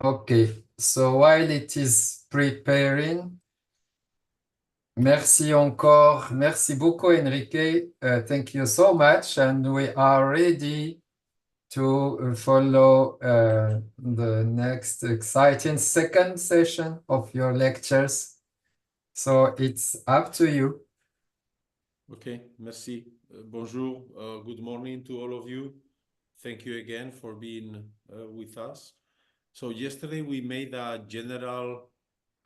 Okay, so while it is preparing, merci encore, merci beaucoup, Enrique. Thank you so much, and we are ready to follow the next exciting second session of your lectures. So it's up to you. Okay, merci. Bonjour, good morning to all of you. Thank you again for being with us. So yesterday we made a general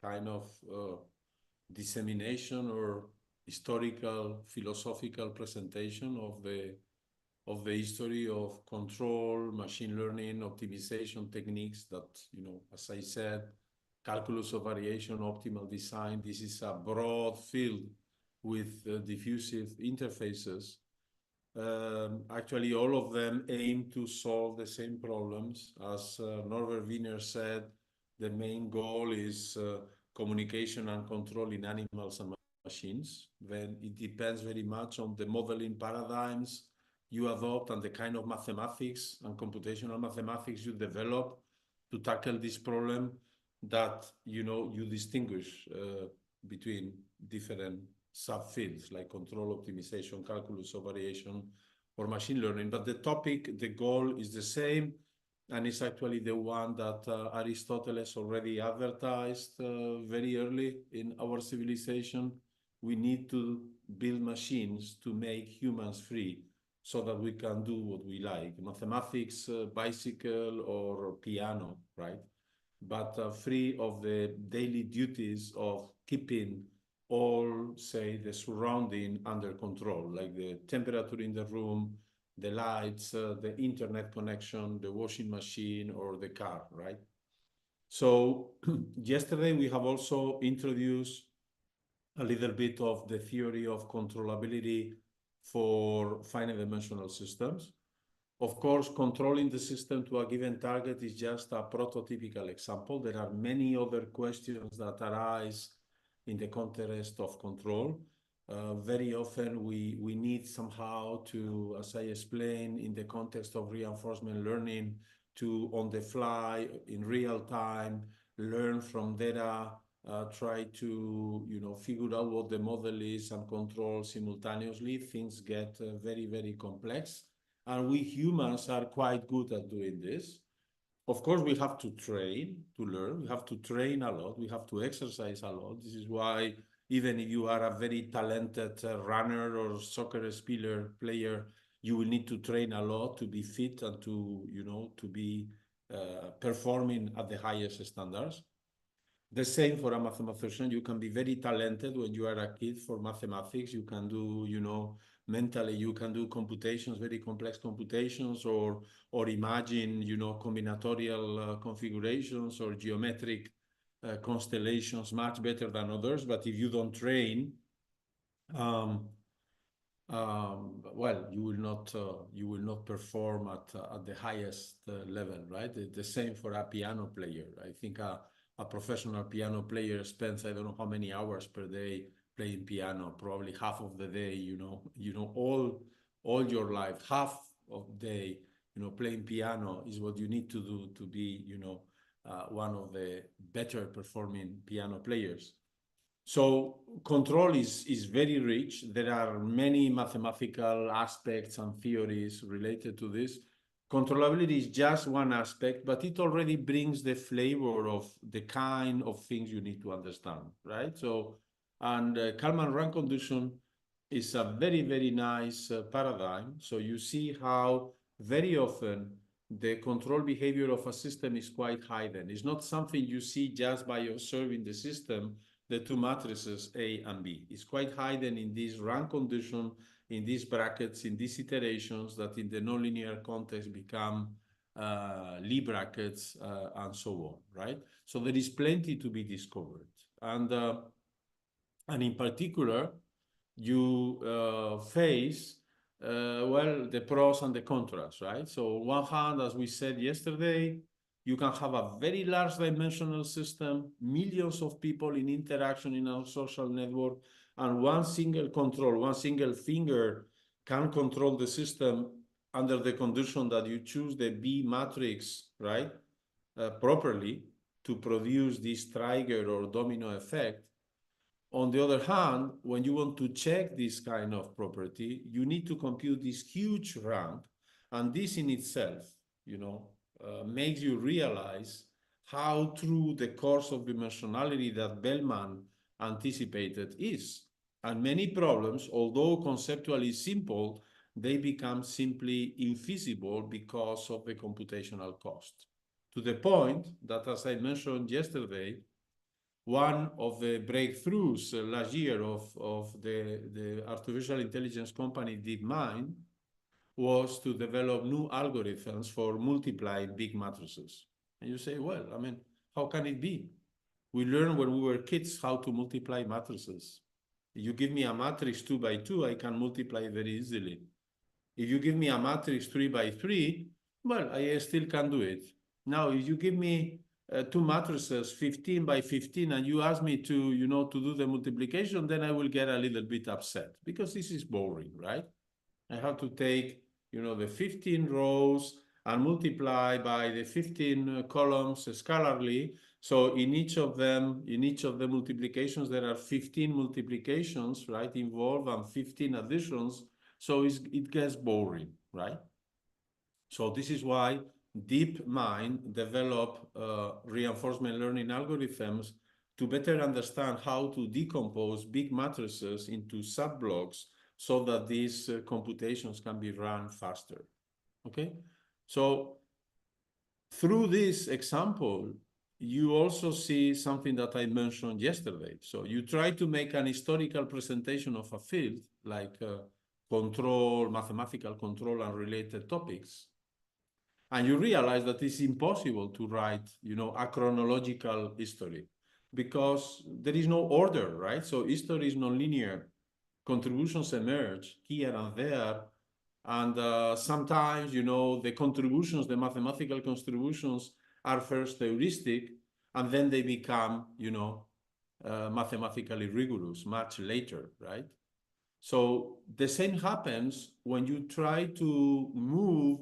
kind of dissemination or historical, philosophical presentation of the history of control, machine learning, optimization techniques that, as I said, calculus of variation, optimal design. This is a broad field with diffusive interfaces. Actually, all of them aim to solve the same problems. As Norbert Wiener said, the main goal is communication and control in animals and machines. Then it depends very much on the modeling paradigms you adopt and the kind of mathematics and computational mathematics you develop to tackle this problem, that you distinguish between different subfields like control, optimization, calculus of variation, or machine learning. But the topic, the goal is the same, and it's actually the one that Aristotle already advertised very early in our civilization. We need to build machines to make humans free so that we can do what we like. Mathematics, bicycle, or piano, right? But free of the daily duties of keeping all, say, the surrounding under control, like the temperature in the room, the lights, the internet connection, the washing machine, or the car, right? So yesterday we have also introduced a little bit of the theory of controllability for finite dimensional systems. Of course, controlling the system to a given target is just a prototypical example. There are many other questions that arise in the context of control. Very often we need somehow to, as I explained, in the context of reinforcement learning, to on the fly, in real time, learn from data, try to figure out what the model is and control simultaneously. Things get very, very complex. And we humans are quite good at doing this. Of course, we have to train to learn. We have to train a lot. We have to exercise a lot. This is why even if you are a very talented runner or soccer player, you will need to train a lot to be fit and to be performing at the highest standards. The same for a mathematician. You can be very talented when you are a kid for mathematics. You can do, mentally, you can do computations, very complex computations, or imagine, combinatorial configurations or geometric constellations much better than others. But if you don't train, well, you will not perform at the highest level, right? The same for a piano player. I think a professional piano player spends, I don't know how many hours per day playing piano, probably half of the day, all your life, half of the day, playing piano is what you need to do to be, one of the better performing piano players. So control is very rich. There are many mathematical aspects and theories related to this. Controllability is just one aspect, but it already brings the flavor of the kind of things you need to understand, right? So, and Kalman rank condition is a very, very nice paradigm. So you see how very often the control behavior of a system is quite hidden. It's not something you see just by observing the system, the two matrices A and B. It's quite hidden in this rank condition, in these brackets, in these iterations that in the nonlinear context become Lie brackets and so on, right? So there is plenty to be discovered. And in particular, you face, well, the pros and the contras, right? So on one hand, as we said yesterday, you can have a very large dimensional system, millions of people in interaction in a social network, and one single control, one single finger can control the system under the condition that you choose the B matrix, right? properly to produce this trigger or domino effect. On the other hand, when you want to check this kind of property, you need to compute this huge rank, and this in itself, makes you realize how true the course of dimensionality that Bellman anticipated is. And many problems, although conceptually simple, they become simply infeasible because of the computational cost. To the point that, as I mentioned yesterday, one of the breakthroughs last year of the artificial intelligence company DeepMind was to develop new algorithms for multiplying big matrices. And you say, well, I mean, how can it be? We learned when we were kids how to multiply matrices. If you give me a matrix 2 by 2, I can multiply very easily. If you give me a matrix 3 by 3, well, I still can do it. Now, if you give me two matrices 15 by 15 and you ask me to, to do the multiplication, then I will get a little bit upset because this is boring, right? I have to take, the 15 rows and multiply by the 15 columns scalarly. So in each of the multiplications, there are 15 multiplications, right, involved and 15 additions. So it gets boring, right? So this is why DeepMind developed reinforcement learning algorithms to better understand how to decompose big matrices into subblocks so that these computations can be run faster. Okay? So through this example, you also see something that I mentioned yesterday. So you try to make an historical presentation of a field like control, mathematical control, and related topics. And you realize that it's impossible to write, a chronological history because there is no order, right? So history is nonlinear. Contributions emerge here and there. And sometimes, the contributions, the mathematical contributions are first heuristic, and then they become, mathematically rigorous much later, right? So the same happens when you try to move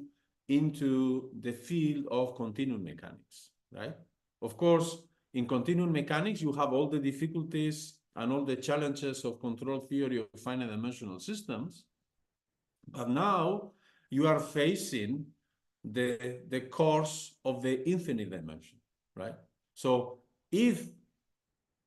into the field of continuum mechanics, right? Of course, in continuum mechanics, you have all the difficulties and all the challenges of control theory of finite dimensional systems. But now you are facing the course of the infinite dimension, right? So if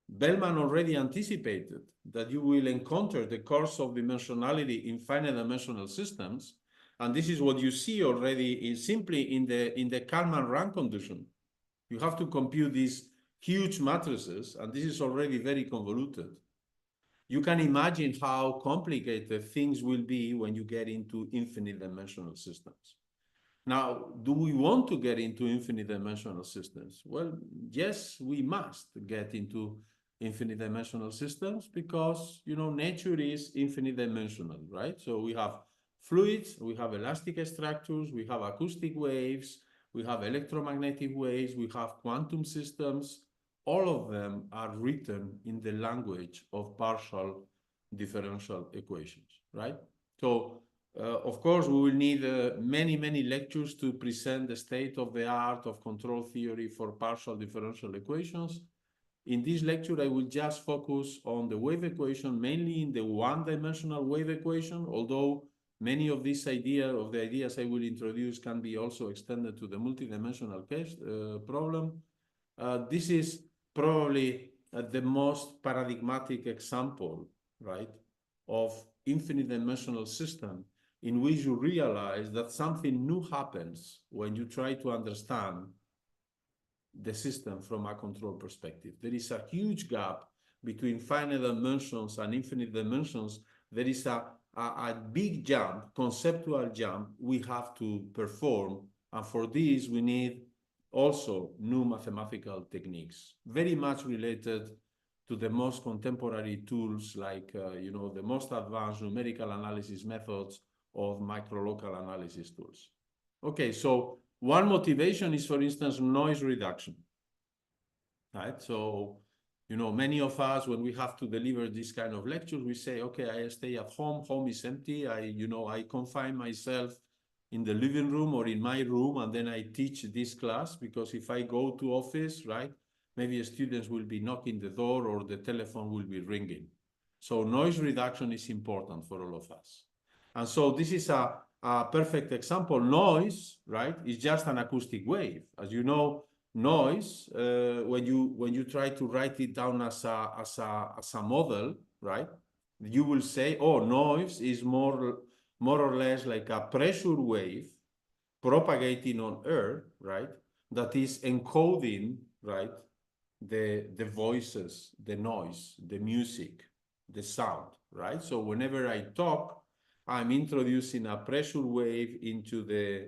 Bellman already anticipated that you will encounter the course of dimensionality in finite dimensional systems, and this is what you see already simply in the Kalman rank condition. You have to compute these huge matrices, and this is already very convoluted. You can imagine how complicated things will be when you get into infinite dimensional systems. Now, do we want to get into infinite dimensional systems? Well, yes, we must get into infinite dimensional systems because, nature is infinite dimensional, right? So we have fluids, we have elastic structures, we have acoustic waves, we have electromagnetic waves, we have quantum systems. All of them are written in the language of partial differential equations, right? So, of course, we will need many, many lectures to present the state of the art of control theory for partial differential equations. In this lecture, I will just focus on the wave equation, mainly in the one-dimensional wave equation, although many of these ideas I will introduce can be also extended to the multidimensional case problem. This is probably the most paradigmatic example, right, of infinite dimensional system in which you realize that something new happens when you try to understand the system from a control perspective. There is a huge gap between finite dimensions and infinite dimensions. There is a big jump, conceptual jump we have to perform. And for this, we need also new mathematical techniques, very much related to the most contemporary tools like, the most advanced numerical analysis methods of microlocal analysis tools. Okay, so one motivation is, for instance, noise reduction, right? So, many of us, when we have to deliver this kind of lectures, we say, okay, I stay at home, home is empty, I confine myself in the living room or in my room, and then I teach this class, because if I go to office, right, maybe students will be knocking the door or the telephone will be ringing. So noise reduction is important for all of us. And so this is a perfect example. Noise, right, is just an acoustic wave. As you know, noise, when you try to write it down as a model, right, you will say, oh, noise is more or less like a pressure wave propagating on air, right, that is encoding, right, the voices, the noise, the music, the sound, right? So whenever I talk, I'm introducing a pressure wave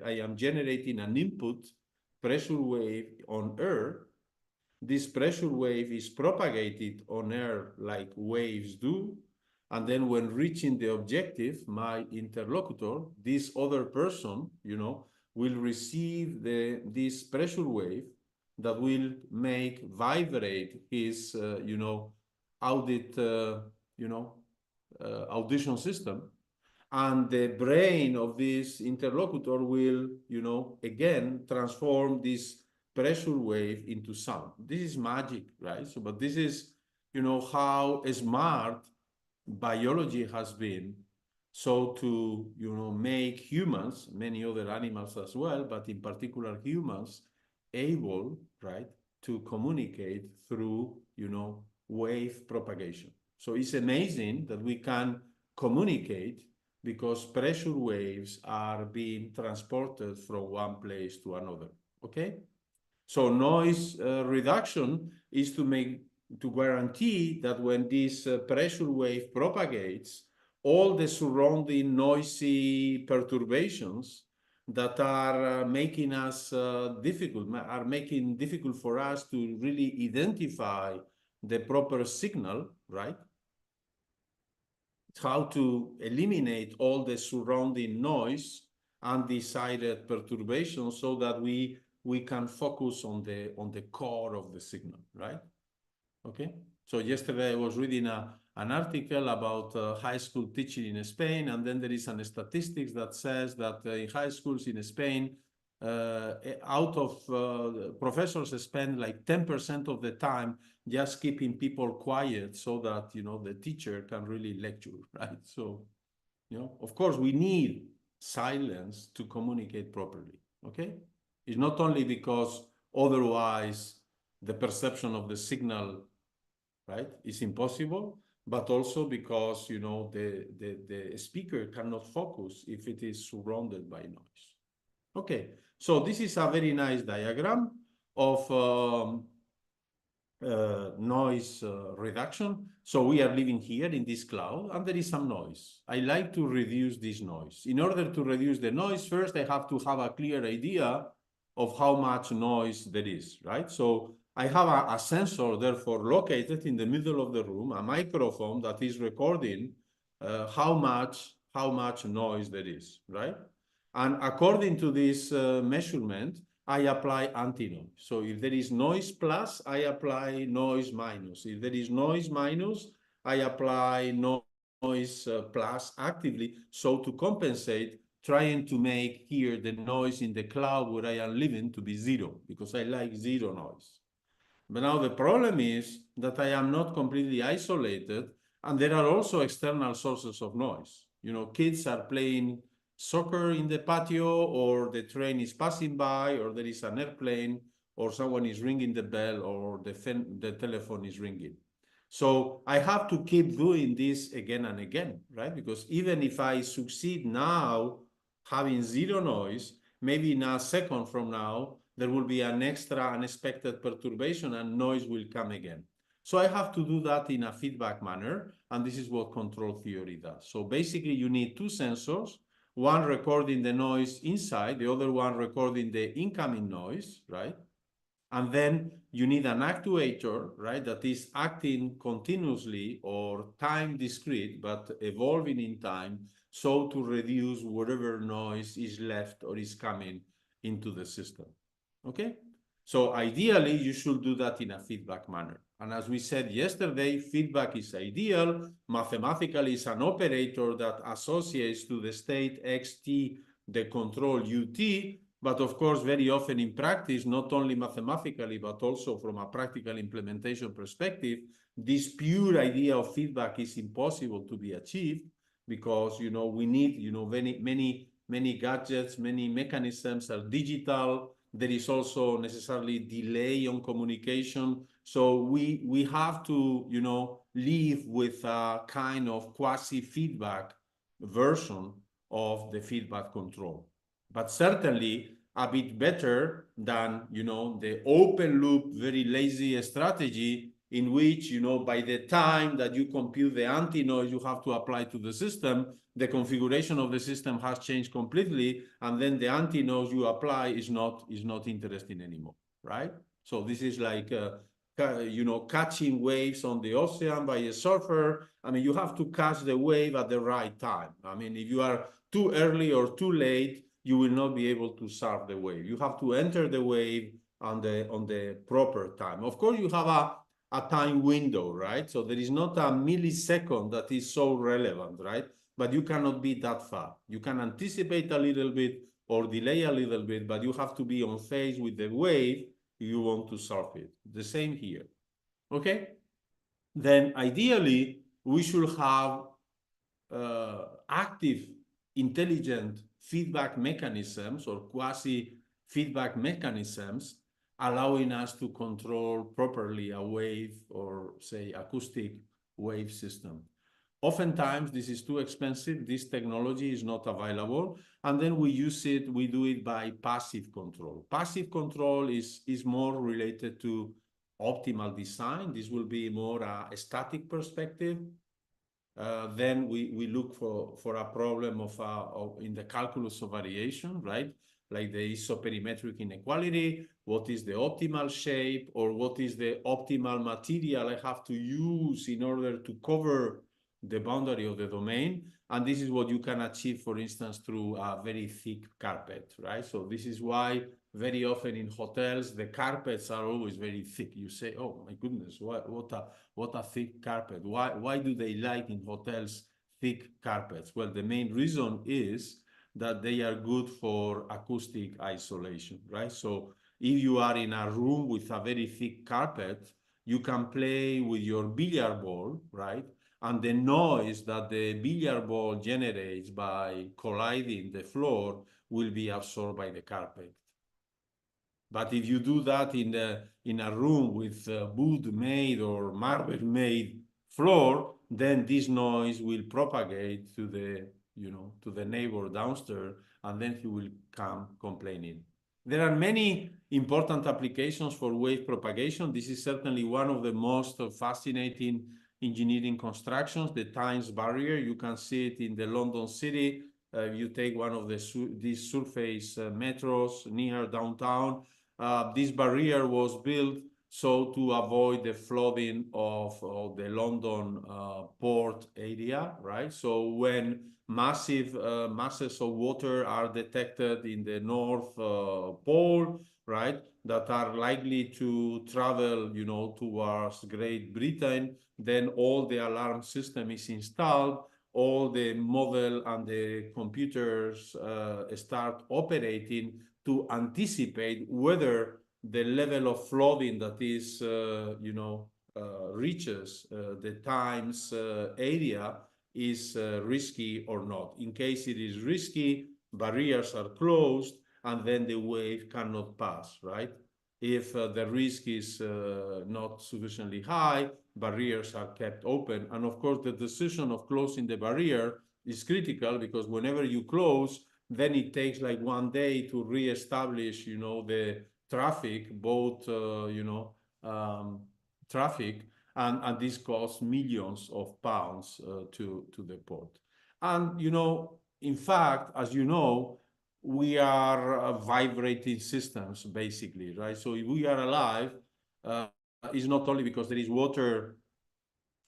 I am generating an input pressure wave on air. This pressure wave is propagated on air like waves do. And then when reaching the objective, my interlocutor, this other person, will receive this pressure wave that will make vibrate his, audition system. And the brain of this interlocutor will, again, transform this pressure wave into sound. This is magic, right? So, but this is, how smart biology has been. So to, make humans, many other animals as well, but in particular humans, able, right, to communicate through, wave propagation. So it's amazing that we can communicate because pressure waves are being transported from one place to another, okay? So noise reduction is to guarantee that when this pressure wave propagates, all the surrounding noisy perturbations that are making difficult for us to really identify the proper signal, right? How to eliminate all the surrounding noise, undecided perturbations, so that we can focus on the core of the signal, right? Okay. So yesterday I was reading an article about high school teaching in Spain, and then there is a statistics that says that in high schools in Spain, out of professors spend like 10% of the time just keeping people quiet so that, the teacher can really lecture, right? So, of course, we need silence to communicate properly, okay? It's not only because otherwise the perception of the signal, right, is impossible, but also because, the speaker cannot focus if it is surrounded by noise. Okay, so this is a very nice diagram of noise reduction. So we are living here in this cloud, and there is some noise. I like to reduce this noise. In order to reduce the noise, first I have to have a clear idea of how much noise there is, right? So I have a sensor, therefore, located in the middle of the room, a microphone that is recording how much noise there is, right? And according to this measurement, I apply anti-noise. So if there is noise plus, I apply noise minus. If there is noise minus, I apply noise plus actively. So to compensate, trying to make here the noise in the cloud where I am living to be zero, because I like zero noise. But now the problem is that I am not completely isolated, and there are also external sources of noise. Kids are playing soccer in the patio, or the train is passing by, or there is an airplane, or someone is ringing the bell, or the telephone is ringing. So I have to keep doing this again and again, right? Because even if I succeed now having zero noise, maybe in a second from now, there will be an extra unexpected perturbation and noise will come again. So I have to do that in a feedback manner, and this is what control theory does. So basically you need two sensors, one recording the noise inside, the other one recording the incoming noise, right? And then you need an actuator, right, that is acting continuously or time discrete, but evolving in time, so to reduce whatever noise is left or is coming into the system. Okay? So ideally, you should do that in a feedback manner. And as we said yesterday, feedback is ideal. Mathematically, it's an operator that associates to the state xt the control ut, but of course, very often in practice, not only mathematically, but also from a practical implementation perspective, this pure idea of feedback is impossible to be achieved because, we need, many gadgets, many mechanisms are digital. There is also necessarily delay on communication. So we have to, live with a kind of quasi-feedback version of the feedback control. But certainly a bit better than, the open loop, very lazy strategy in which, by the time that you compute the anti-noise you have to apply to the system, the configuration of the system has changed completely, and then the anti-noise you apply is not interesting anymore, right? So this is like, catching waves on the ocean by a surfer. I mean, you have to catch the wave at the right time. I mean, if you are too early or too late, you will not be able to surf the wave. You have to enter the wave on the proper time. Of course, you have a time window, right? So there is not a millisecond that is so relevant, right? But you cannot be that far. You can anticipate a little bit or delay a little bit, but you have to be on phase with the wave if you want to surf it. The same here, okay? Then ideally, we should have active, intelligent feedback mechanisms or quasi-feedback mechanisms allowing us to control properly a wave or, say, acoustic wave system. Oftentimes, this is too expensive. This technology is not available. And then we do it by passive control. Passive control is more related to optimal design. This will be more a static perspective. Then we look for a problem of in the calculus of variation, right? Like the isoperimetric inequality, what is the optimal shape, or what is the optimal material I have to use in order to cover the boundary of the domain. And this is what you can achieve, for instance, through a very thick carpet, right? So this is why very often in hotels, the carpets are always very thick. You say, oh my goodness, what a thick carpet. Why do they like in hotels thick carpets? Well, the main reason is that they are good for acoustic isolation, right? So if you are in a room with a very thick carpet, you can play with your billiard ball, right? And the noise that the billiard ball generates by colliding the floor will be absorbed by the carpet. But if you do that in a room with wood-made or marble-made floor, then this noise will propagate to the neighbor downstairs, and then he will come complaining. There are many important applications for wave propagation. This is certainly one of the most fascinating engineering constructions, the Times barrier. You can see it in the London city. You take one of these surface metros near downtown. This barrier was built so to avoid the flooding of the London port area, right? So when masses of water are detected in the North Pole, right, that are likely to travel, towards Great Britain, then all the alarm system is installed, all the model and the computers start operating to anticipate whether the level of flooding that is, reaches the Times area is risky or not. In case it is risky, barriers are closed, and then the wave cannot pass, right? If the risk is not sufficiently high, barriers are kept open. And of course, the decision of closing the barrier is critical, because whenever you close, then it takes like 1 day to reestablish, the traffic, both, traffic, and this costs millions of pounds to the port. And, in fact, as you know, we are vibrating systems, basically, right? So if we are alive, it's not only because there is water,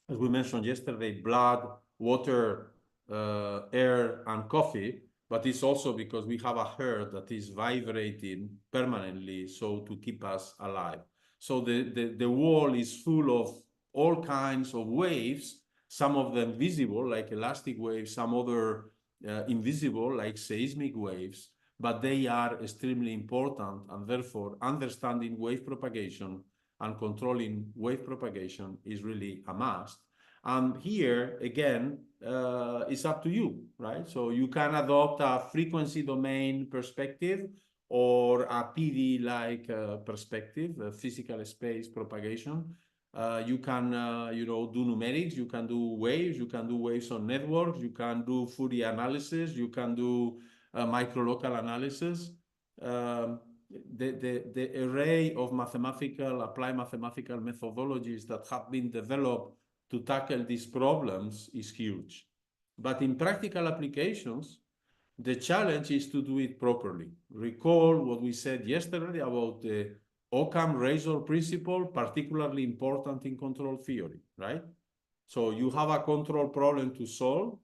as we mentioned yesterday, blood, water, air, and coffee, but it's also because we have a heart that is vibrating permanently, so to keep us alive. So the wall is full of all kinds of waves, some of them visible, like elastic waves, some other invisible like seismic waves, but they are extremely important, and therefore understanding wave propagation and controlling wave propagation is really a must. And here, again, it's up to you, right? So you can adopt a frequency domain perspective or a PD-like perspective, physical space propagation. You can, do numerics, you can do waves on networks, you can do Fourier analysis, you can do micro-local analysis. The array of applied mathematical methodologies that have been developed to tackle these problems is huge. But in practical applications, the challenge is to do it properly. Recall what we said yesterday about the Occam razor principle, particularly important in control theory, right? So you have a control problem to solve.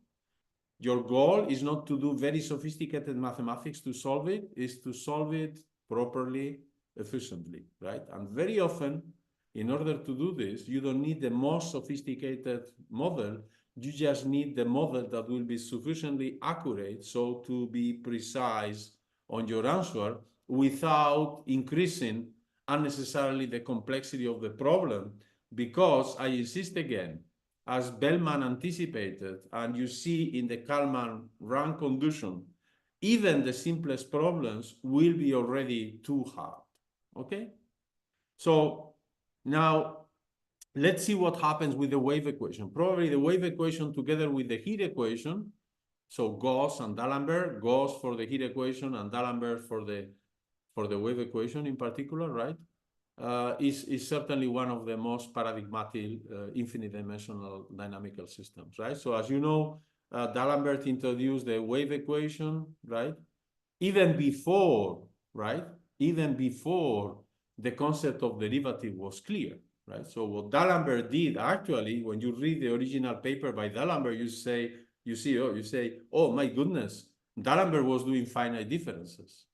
Your goal is not to do very sophisticated mathematics to solve it, is to solve it properly, efficiently, right? And very often, in order to do this, you don't need the most sophisticated model. You just need the model that will be sufficiently accurate so to be precise on your answer without increasing unnecessarily the complexity of the problem. Because I insist again, as Bellman anticipated, and you see in the Kalman rank condition, even the simplest problems will be already too hard, okay? So now let's see what happens with the wave equation. Probably the wave equation together with the heat equation, so Gauss and D'Alembert, Gauss for the heat equation and D'Alembert for the wave equation in particular, right? Is certainly one of the most paradigmatic infinite dimensional dynamical systems, right? So as you know, D'Alembert introduced the wave equation, right? Even before, right? Even before the concept of derivative was clear, right? So what D'Alembert did actually, when you read the original paper by D'Alembert, you say, oh my goodness, D'Alembert was doing finite differences.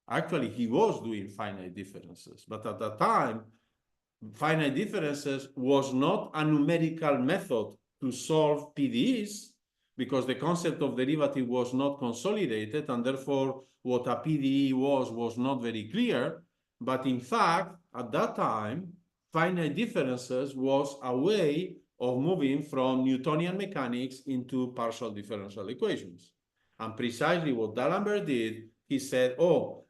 Actually, he was doing finite differences, but at that time, finite differences was not a numerical method to solve PDEs because the concept of derivative was not consolidated, and therefore what a PDE was not very clear. But in fact, at that time, finite differences was a way of moving from Newtonian mechanics into partial differential equations. And precisely what D'Alembert did, he said,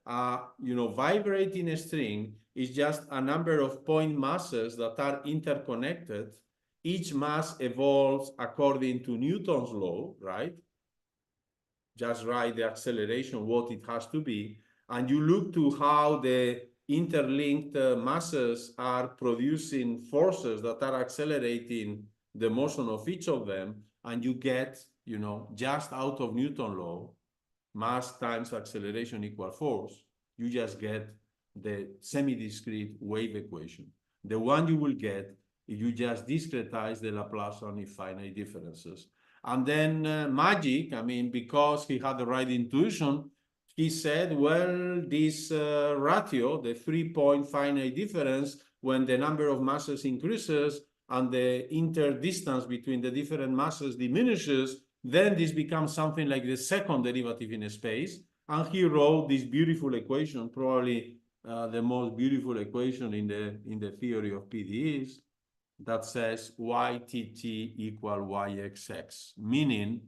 vibrating string is just a number of point masses that are interconnected. Each mass evolves according to Newton's law, right? Just write the acceleration, what it has to be, and you look to how the interlinked masses are producing forces that are accelerating the motion of each of them, and you get, just out of Newton's law, mass times acceleration equal force, you just get the semi-discrete wave equation. The one you will get if you just discretize the Laplacian of finite differences. And then magic, because he had the right intuition, he said, well, this ratio, the 3-point finite difference, when the number of masses increases and the interdistance between the different masses diminishes, then this becomes something like the second derivative in space. And he wrote this beautiful equation, probably the most beautiful equation in the theory of PDEs, that says ytt equal yxx, meaning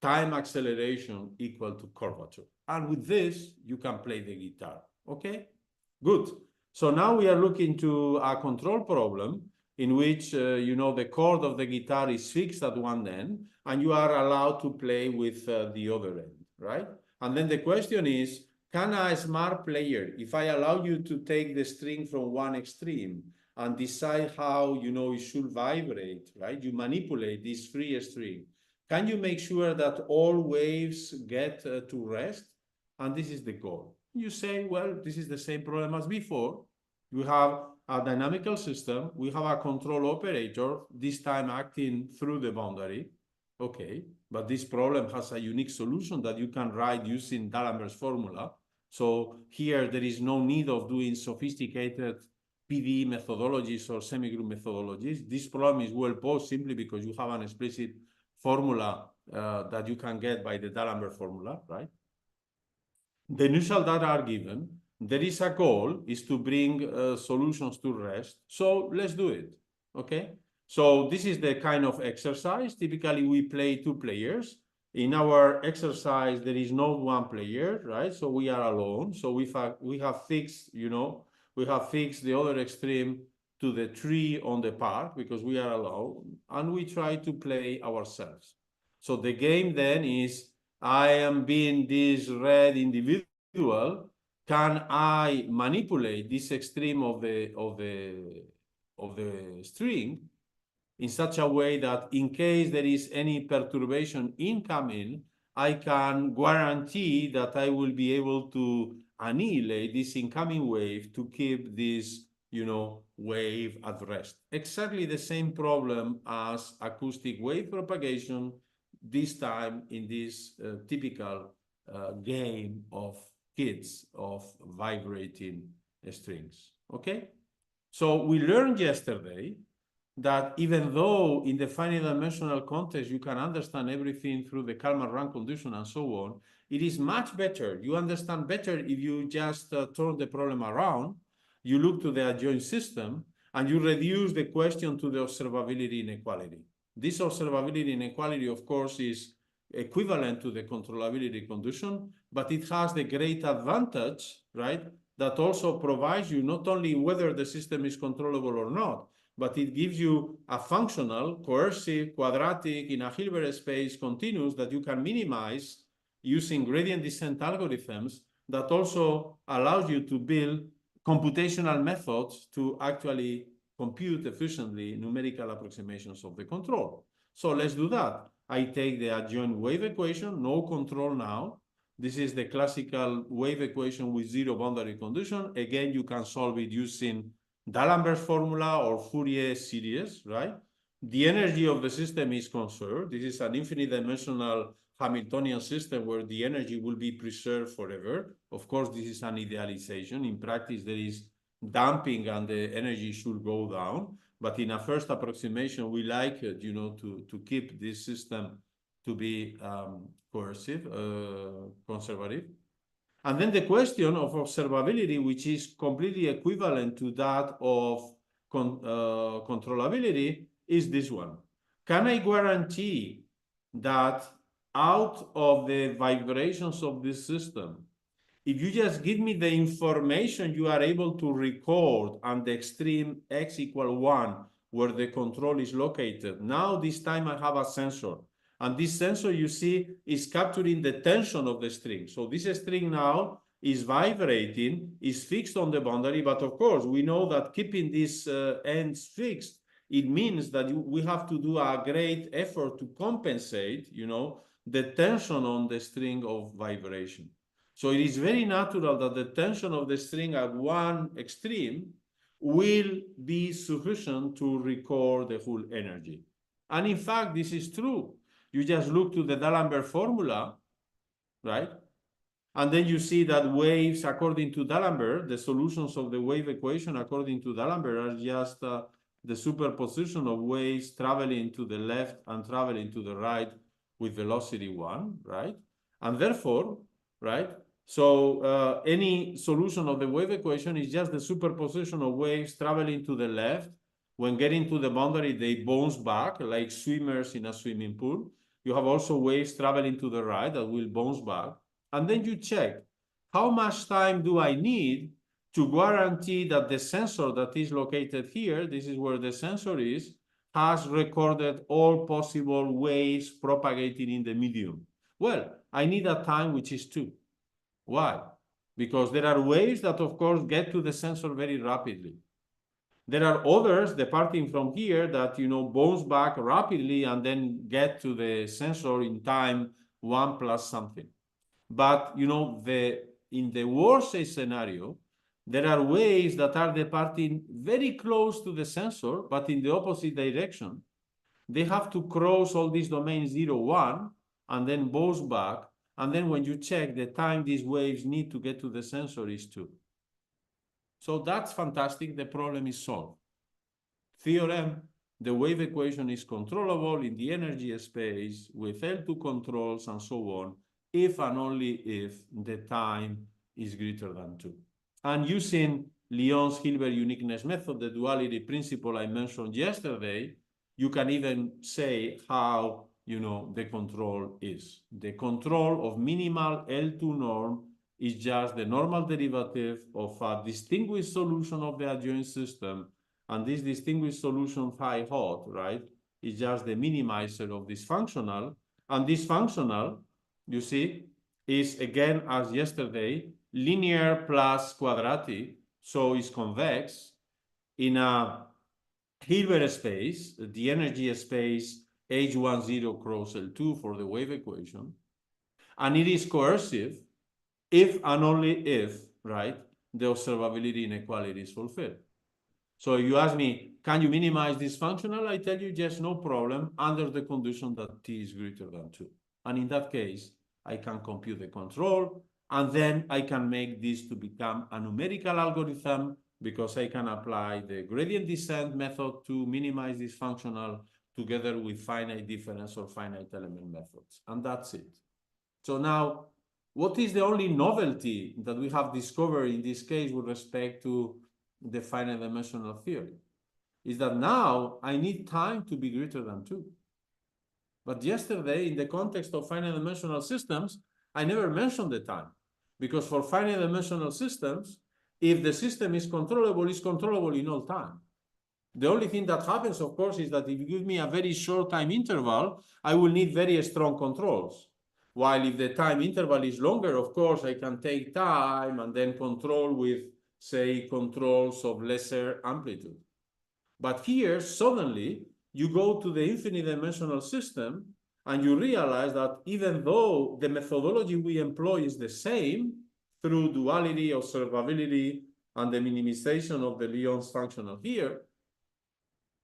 time acceleration equal to curvature. And with this, you can play the guitar, okay? Good. So now we are looking to a control problem in which, the chord of the guitar is fixed at one end, and you are allowed to play with the other end, right? And then the question is, can a smart player, if I allow you to take the string from one extreme and decide how, it should vibrate, right? You manipulate this free string. Can you make sure that all waves get to rest? And this is the goal. You say, well, this is the same problem as before. You have a dynamical system. We have a control operator, this time acting through the boundary. Okay, but this problem has a unique solution that you can write using D'Alembert's formula. So here there is no need of doing sophisticated PDE methodologies or semigroup methodologies. This problem is well posed simply because you have an explicit formula that you can get by the D'Alembert formula, right? The initial data are given. There is a goal, is to bring solutions to rest. So let's do it, okay? So this is the kind of exercise. Typically, we play 2 players. In our exercise, there is no 1 player, right? So we are alone. So we have fixed, we have fixed the other extreme to the tree on the park because we are alone, and we try to play ourselves. So the game then is, I am being this red individual. Can I manipulate this extreme of the string in such a way that in case there is any perturbation incoming, I can guarantee that I will be able to annihilate this incoming wave to keep this, wave at rest. Exactly the same problem as acoustic wave propagation, this time in this typical game of kids of vibrating strings, okay? So we learned yesterday that even though in the finite dimensional context you can understand everything through the Kalman-Rank condition and so on, it is much better. You understand better if you just turn the problem around, you look to the adjoint system, and you reduce the question to the observability inequality. This observability inequality, of course, is equivalent to the controllability condition, but it has the great advantage, right, that also provides you not only whether the system is controllable or not, but it gives you a functional, coercive, quadratic, in a Hilbert space continuous that you can minimize using gradient descent algorithms that also allows you to build computational methods to actually compute efficiently numerical approximations of the control. So let's do that. I take the adjoint wave equation, no control now. This is the classical wave equation with 0 boundary condition. Again, you can solve it using D'Alembert's formula or Fourier series, right? The energy of the system is conserved. This is an infinite dimensional Hamiltonian system where the energy will be preserved forever. Of course, this is an idealization. In practice, there is damping and the energy should go down. But in a first approximation, we like to keep this system to be coercive, conservative. And then the question of observability, which is completely equivalent to that of controllability, is this one. Can I guarantee that out of the vibrations of this system, if you just give me the information you are able to record on the extreme x equal 1, where the control is located, now this time I have a sensor. And this sensor, you see, is capturing the tension of the string. So this string now is vibrating, is fixed on the boundary. But of course, we know that keeping these ends fixed, it means that we have to do a great effort to compensate, the tension on the string of vibration. So it is very natural that the tension of the string at one extreme will be sufficient to record the whole energy. And in fact, this is true. You just look to the D'Alembert formula, right? And then you see that waves, according to D'Alembert, the solutions of the wave equation, according to D'Alembert, are just the superposition of waves traveling to the left and traveling to the right with velocity 1, right? And therefore, right, so any solution of the wave equation is just the superposition of waves traveling to the left. When getting to the boundary, they bounce back like swimmers in a swimming pool. You have also waves traveling to the right that will bounce back. And then you check, how much time do I need to guarantee that the sensor that is located here, this is where the sensor is, has recorded all possible waves propagating in the medium? Well, I need a time which is 2. Why? Because there are waves that, of course, get to the sensor very rapidly. There are others departing from here that, bounce back rapidly and then get to the sensor in time 1 plus something. But, in the worst case scenario, there are waves that are departing very close to the sensor, but in the opposite direction. They have to cross all these domains 0, 1, and then bounce back. And then when you check, the time these waves need to get to the sensor is 2. So that's fantastic. The problem is solved. Theorem the wave equation is controllable in the energy space with L2 controls and so on, if and only if the time is greater than 2. And using Lyon's Hilbert uniqueness method, the duality principle I mentioned yesterday, you can even say how, the control is. The control of minimal L2 norm is just the normal derivative of a distinguished solution of the adjoint system. And this distinguished solution phi hot, right, is just the minimizer of this functional. And this functional, you see, is again, as yesterday, linear plus quadratic, so it's convex in a Hilbert space, the energy space H10 cross L2 for the wave equation, and it is coercive if and only if, right, the observability inequality is fulfilled. So if you ask me, can you minimize this functional? I tell you, yes, no problem, under the condition that t is greater than 2. And in that case, I can compute the control, and then I can make this to become a numerical algorithm because I can apply the gradient descent method to minimize this functional together with finite difference or finite element methods. And that's it. So now, what is the only novelty that we have discovered in this case with respect to the finite dimensional theory? Is that now I need time to be greater than 2. But yesterday, in the context of finite dimensional systems, I never mentioned the time. Because for finite dimensional systems, if the system is controllable, it's controllable in all time. The only thing that happens, of course, is that if you give me a very short time interval, I will need very strong controls. While if the time interval is longer, of course, I can take time and then control with, say, controls of lesser amplitude. But here, suddenly, you go to the infinite dimensional system and you realize that even though the methodology we employ is the same through duality, observability, and the minimization of the Lyon's functional here,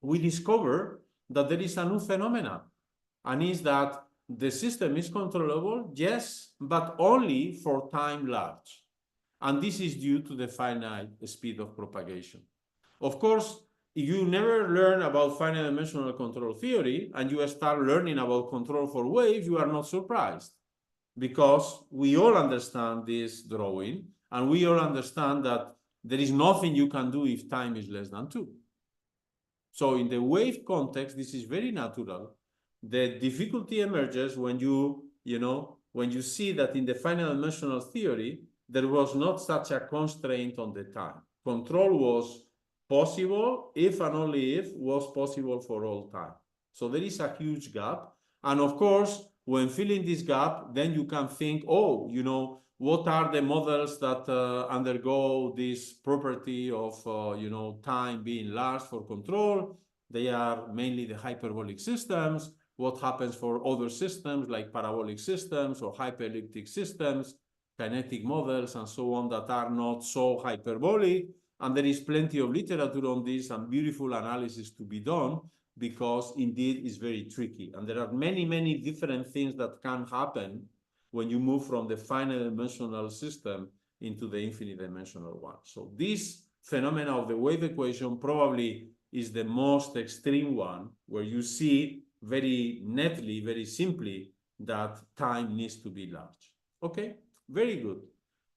we discover that there is a new phenomenon, and is that the system is controllable, yes, but only for time large. And this is due to the finite speed of propagation. Of course, if you never learn about finite dimensional control theory and you start learning about control for waves, you are not surprised, because we all understand this drawing and we all understand that there is nothing you can do if time is less than 2. So in the wave context, this is very natural. The difficulty emerges when when you see that in the finite dimensional theory, there was not such a constraint on the time. Control was possible if and only if was possible for all time. So there is a huge gap. And of course, when filling this gap, then you can think, oh, what are the models that undergo this property of, time being large for control? They are mainly the hyperbolic systems. What happens for other systems like parabolic systems or hyperelliptic systems, kinetic models, and so on that are not so hyperbolic? And there is plenty of literature on this and beautiful analysis to be done, because indeed it's very tricky. And there are many, many different things that can happen when you move from the finite dimensional system into the infinite dimensional one. So this phenomena of the wave equation probably is the most extreme one, where you see very netly, very simply, that time needs to be large. Okay, very good.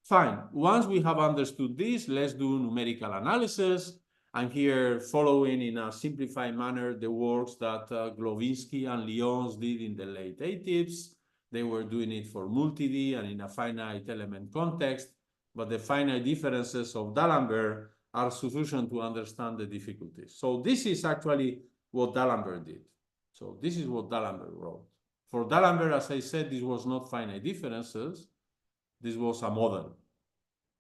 Fine, once we have understood this, let's do numerical analysis. I'm here following in a simplified manner the works that Glowinski and Lyons did in the late 80s. They were doing it for multi-D and in a finite element context, but the finite differences of D'Alembert are sufficient to understand the difficulties. So this is actually what D'Alembert did. So this is what D'Alembert wrote. For D'Alembert, as I said, this was not finite differences. This was a model.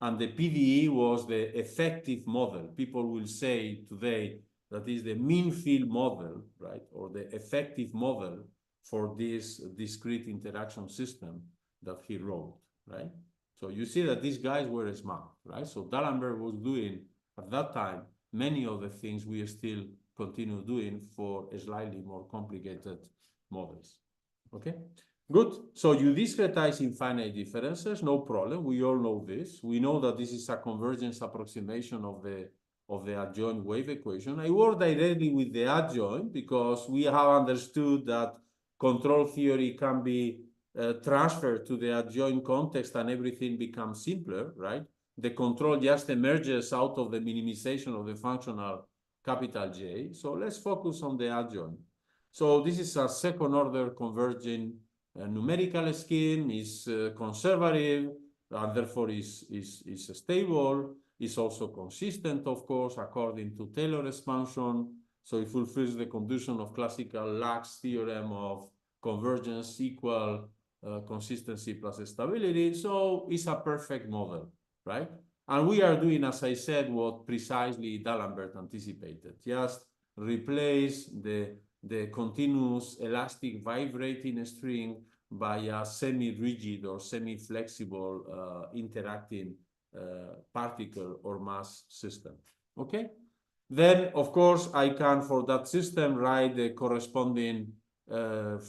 And the PDE was the effective model. People will say today that is the mean field model, right? Or the effective model for this discrete interaction system that he wrote, right? So you see that these guys were smart, right? So D'Alembert was doing, at that time, many of the things we still continue doing for slightly more complicated models, okay? Good. So you discretize infinite differences, no problem. We all know this. We know that this is a convergence approximation of the of the adjoint wave equation. I work directly with the adjoint because we have understood that control theory can be transferred to the adjoint context and everything becomes simpler, right? The control just emerges out of the minimization of the functional capital J. So let's focus on the adjoint. So this is a second order converging numerical scheme, is conservative, and therefore is stable. Is also consistent, of course, according to Taylor expansion. So it fulfills the condition of classical Lax theorem of convergence equal consistency plus stability. So it's a perfect model, right? And we are doing, as I said, what precisely D'Alembert anticipated. Just replace the continuous elastic vibrating string by a semi-rigid or semi-flexible interacting particle or mass system. Okay? Then, of course, I can, for that system, write the corresponding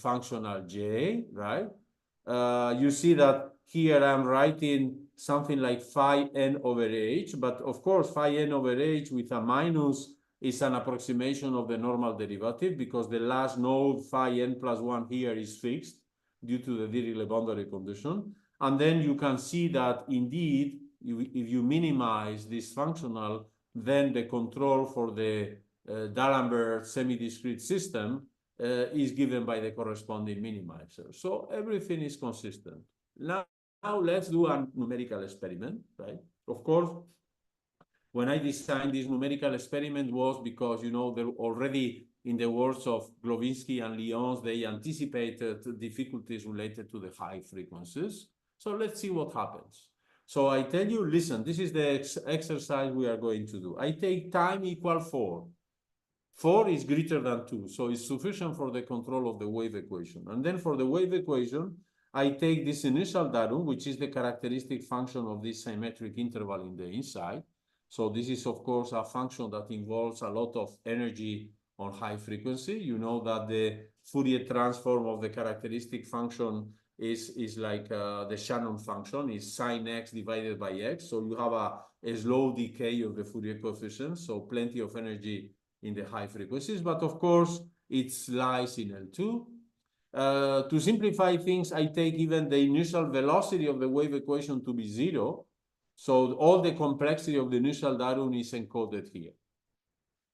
functional J, right? You see that here I'm writing something like phi n over h, but of course, phi n over h with a minus is an approximation of the normal derivative because the last node phi n plus 1 here is fixed due to the Dirichlet boundary condition. And then you can see that indeed, if you minimize this functional, then the control for the D'Alembert semi-discrete system is given by the corresponding minimizer. So everything is consistent. Now let's do a numerical experiment, right? Of course, when I designed this numerical experiment was because, you know, there already, in the words of Glowinski and Lyons, they anticipated difficulties related to the high frequencies. So let's see what happens. So I tell you, listen, this is the exercise we are going to do. I take time equal 4. 4 is greater than 2, so it's sufficient for the control of the wave equation. And then for the wave equation, I take this initial datum, which is the characteristic function of this symmetric interval in the inside. So this is, of course, a function that involves a lot of energy on high frequency. You know that the Fourier transform of the characteristic function is like the Shannon function, is sine x divided by x. So you have a slow decay of the Fourier coefficient, so plenty of energy in the high frequencies. But of course, it lies in L2. To simplify things, I take even the initial velocity of the wave equation to be 0. So all the complexity of the initial datum is encoded here.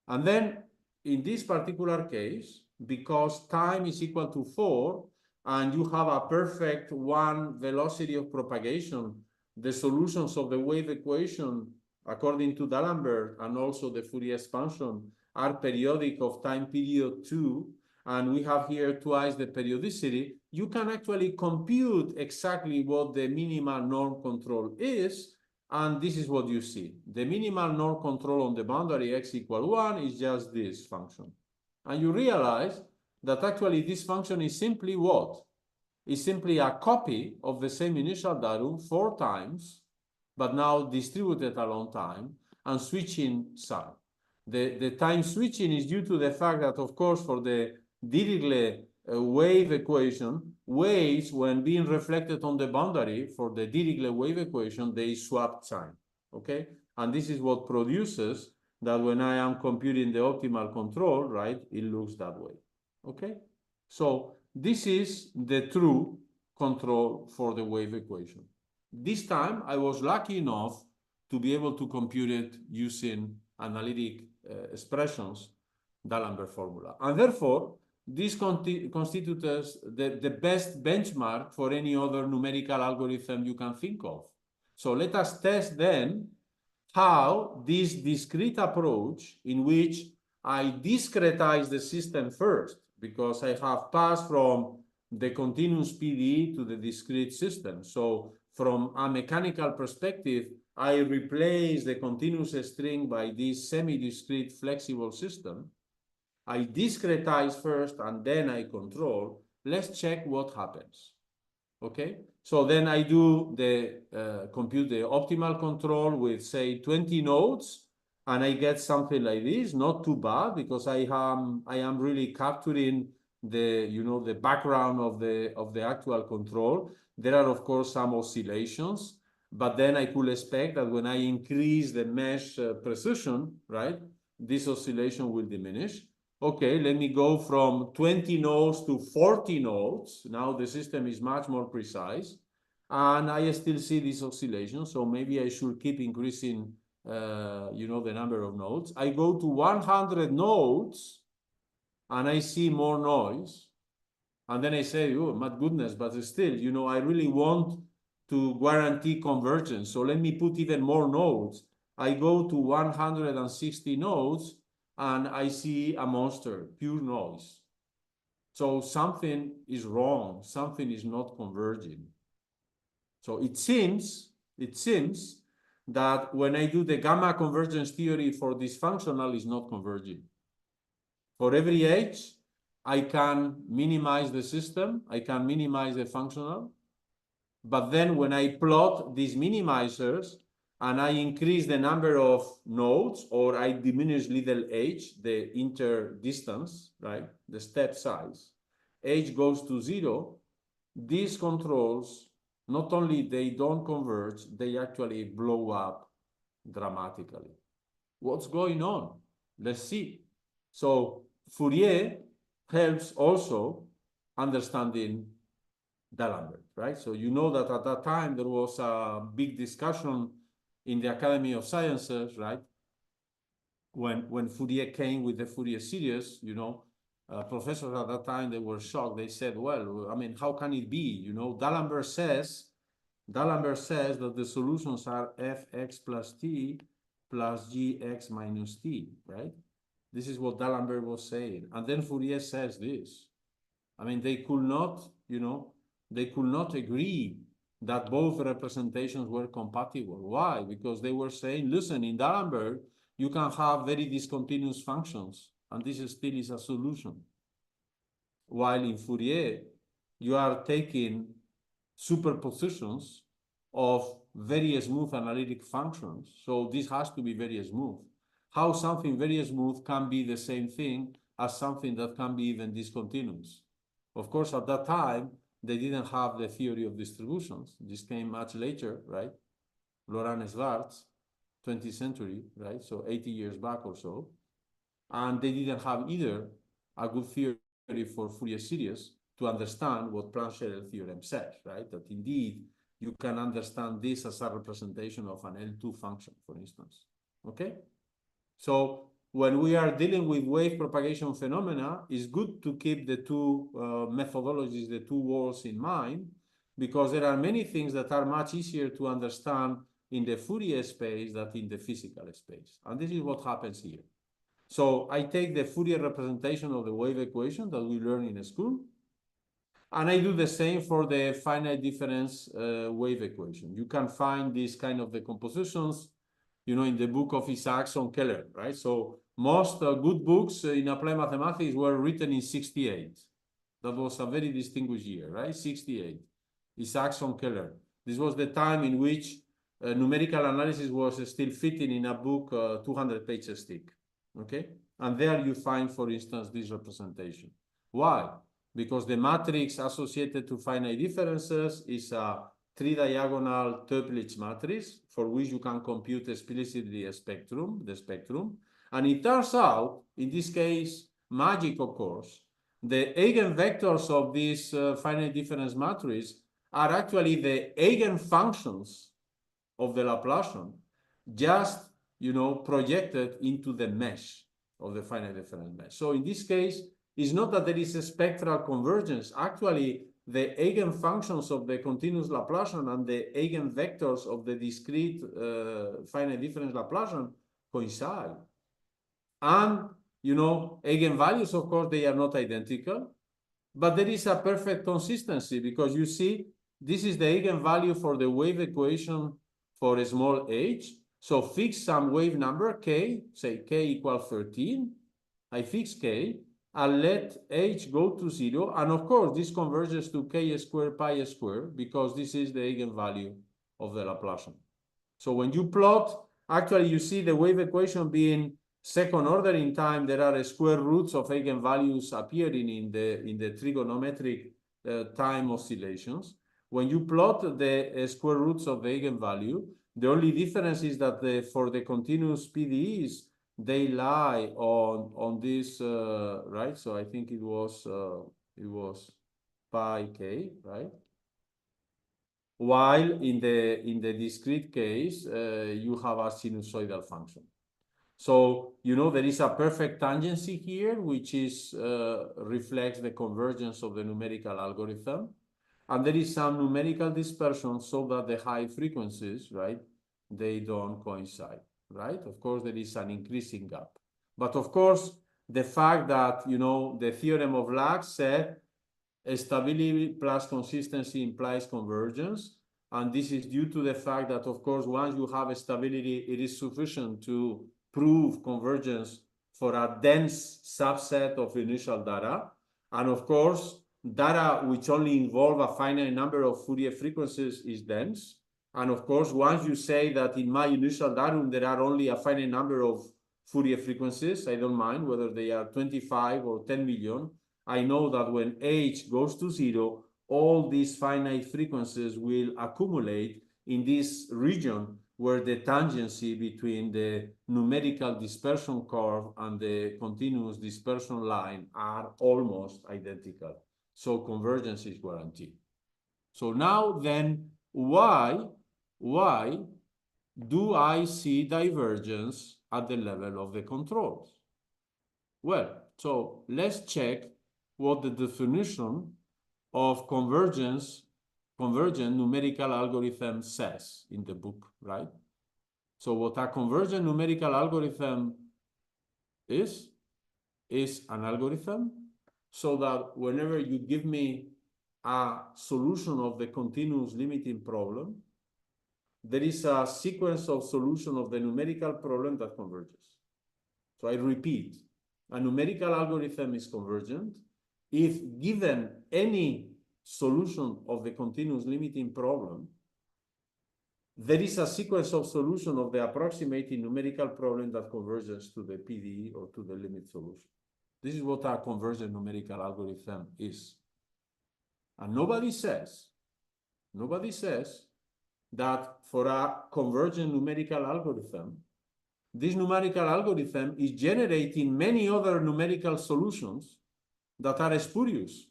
And then in this particular case, because time is equal to 4, and you have a perfect one velocity of propagation, the solutions of the wave equation, according to D'Alembert and also the Fourier expansion, are periodic of time period 2, and we have here twice the periodicity. You can actually compute exactly what the minimal norm control is, and this is what you see. The minimal norm control on the boundary x equal 1 is just this function. And you realize that actually this function is simply what? It's simply a copy of the same initial datum 4 times, but now distributed along time and switching sign. The time switching is due to the fact that, of course, for the Dirichlet wave equation, waves, when being reflected on the boundary for the Dirichlet wave equation, they swap sign, okay? And this is what produces that when I am computing the optimal control, right, it looks that way, okay? So this is the true control for the wave equation. This time, I was lucky enough to be able to compute it using analytic expressions, D'Alembert formula. And therefore, this constitutes the best benchmark for any other numerical algorithm you can think of. So let us test then how this discrete approach, in which I discretize the system first, because I have passed from the continuous PDE to the discrete system. So from a mechanical perspective, I replace the continuous string by this semi-discrete flexible system. I discretize first and then I control. Let's check what happens. Okay, so then I do the compute the optimal control with, say, 20 nodes, and I get something like this. Not too bad, because I am really capturing the, you know, the background of the actual control. There are, of course, some oscillations, But then I could expect that when I increase the mesh precision, right, this oscillation will diminish. Okay, let me go from 20 nodes to 40 nodes. Now the system is much more precise, and I still see this oscillation. So maybe I should keep increasing, the number of nodes. I go to 100 nodes, and I see more noise. And then I say, oh, my goodness, but still, I really want to guarantee convergence. So let me put even more nodes. I go to 160 nodes, and I see a monster, pure noise. So something is wrong. Something is not converging. So it seems that when I do the gamma convergence theory for this functional, is not converging. For every h, I can minimize the system, I can minimize the functional, but then when I plot these minimizers and I increase the number of nodes, or I diminish little h, the interdistance, right, the step size, h goes to 0, these controls, not only they don't converge, they actually blow up dramatically. What's going on? Let's see. So Fourier helps also understanding D'Alembert, right? So you know that at that time there was a big discussion in the Academy of Sciences, right? When Fourier came with the Fourier series, professors at that time, they were shocked. They said, well, I mean, how can it be? D'Alembert says that the solutions are fx plus t plus gx minus t, right? This is what D'Alembert was saying. And then Fourier says this. I mean, they could not agree that both representations were compatible. Why? Because they were saying, listen, in D'Alembert, you can have very discontinuous functions, and this still is a solution. While in Fourier, you are taking superpositions of very smooth analytic functions. So this has to be very smooth. How something very smooth can be the same thing as something that can be even discontinuous? Of course, at that time, they didn't have the theory of distributions. This came much later, right? Laurent Schwartz, 20th century, right? So 80 years back or so. And they didn't have either a good theory for Fourier series to understand what Planck-Scherer theorem says, right? That indeed, you can understand this as a representation of an L2 function, for instance, okay? So when we are dealing with wave propagation phenomena, it's good to keep the two methodologies, the two worlds in mind, because there are many things that are much easier to understand in the Fourier space than in the physical space. And this is what happens here. So I take the Fourier representation of the wave equation that we learn in school, and I do the same for the finite difference wave equation. You can find these kind of decompositions, in the book of Isaacson-Keller, right? So most good books in applied mathematics were written in 68. That was a very distinguished year, right? 68. Isaacson-Keller. This was the time in which numerical analysis was still fitting in a book 200 pages thick, okay? And there you find, for instance, this representation. Why? Because the matrix associated to finite differences is a three-diagonal Toeplitz matrix for which you can compute explicitly the spectrum. And it turns out, in this case, magic occurs. The eigenvectors of this finite difference matrix are actually the eigenfunctions of the Laplacian, just, projected into the mesh of the finite difference mesh. So in this case, it's not that there is a spectral convergence. Actually, the eigenfunctions of the continuous Laplacian and the eigenvectors of the discrete finite difference Laplacian coincide. And, eigenvalues, of course, they are not identical, but there is a perfect consistency because you see, this is the eigenvalue for the wave equation for a small h. So fix some wave number, k, say k equals 13. I fix k, and let h go to 0. And of course, this converges to k squared pi squared because this is the eigenvalue of the Laplacian. So when you plot, actually you see the wave equation being second order in time. There are square roots of eigenvalues appearing in the trigonometric time oscillations. when you plot the square roots of the eigenvalue, the only difference is that for the continuous PDEs, they lie on this, right? So I think it was pi k, right? While in the discrete case, you have a sinusoidal function. So, you know, there is a perfect tangency here, which is reflects the convergence of the numerical algorithm. And there is some numerical dispersion so that the high frequencies, right, they don't coincide, right? Of course, there is an increasing gap. But of course, the fact that, you know, the theorem of Lax said stability plus consistency implies convergence. And this is due to the fact that, of course, once you have a stability, it is sufficient to prove convergence for a dense subset of initial data. And of course, data which only involve a finite number of Fourier frequencies is dense. And of course, once you say that in my initial datum, there are only a finite number of Fourier frequencies, I don't mind whether they are 25 or 10 million, I know that when h goes to 0, all these finite frequencies will accumulate in this region where the tangency between the numerical dispersion curve and the continuous dispersion line are almost identical. So convergence is guaranteed. So now then, why do I see divergence at the level of the controls? Well, so let's check what the definition of convergent numerical algorithm says in the book, right? So what a convergent numerical algorithm is an algorithm so that whenever you give me a solution of the continuous limiting problem, there is a sequence of solution of the numerical problem that converges. So I repeat, a numerical algorithm is convergent if given any solution of the continuous limiting problem, there is a sequence of solution of the approximating numerical problem that converges to the PDE or to the limit solution. This is what a convergent numerical algorithm is. And nobody says that for a convergent numerical algorithm, this numerical algorithm is generating many other numerical solutions that are spurious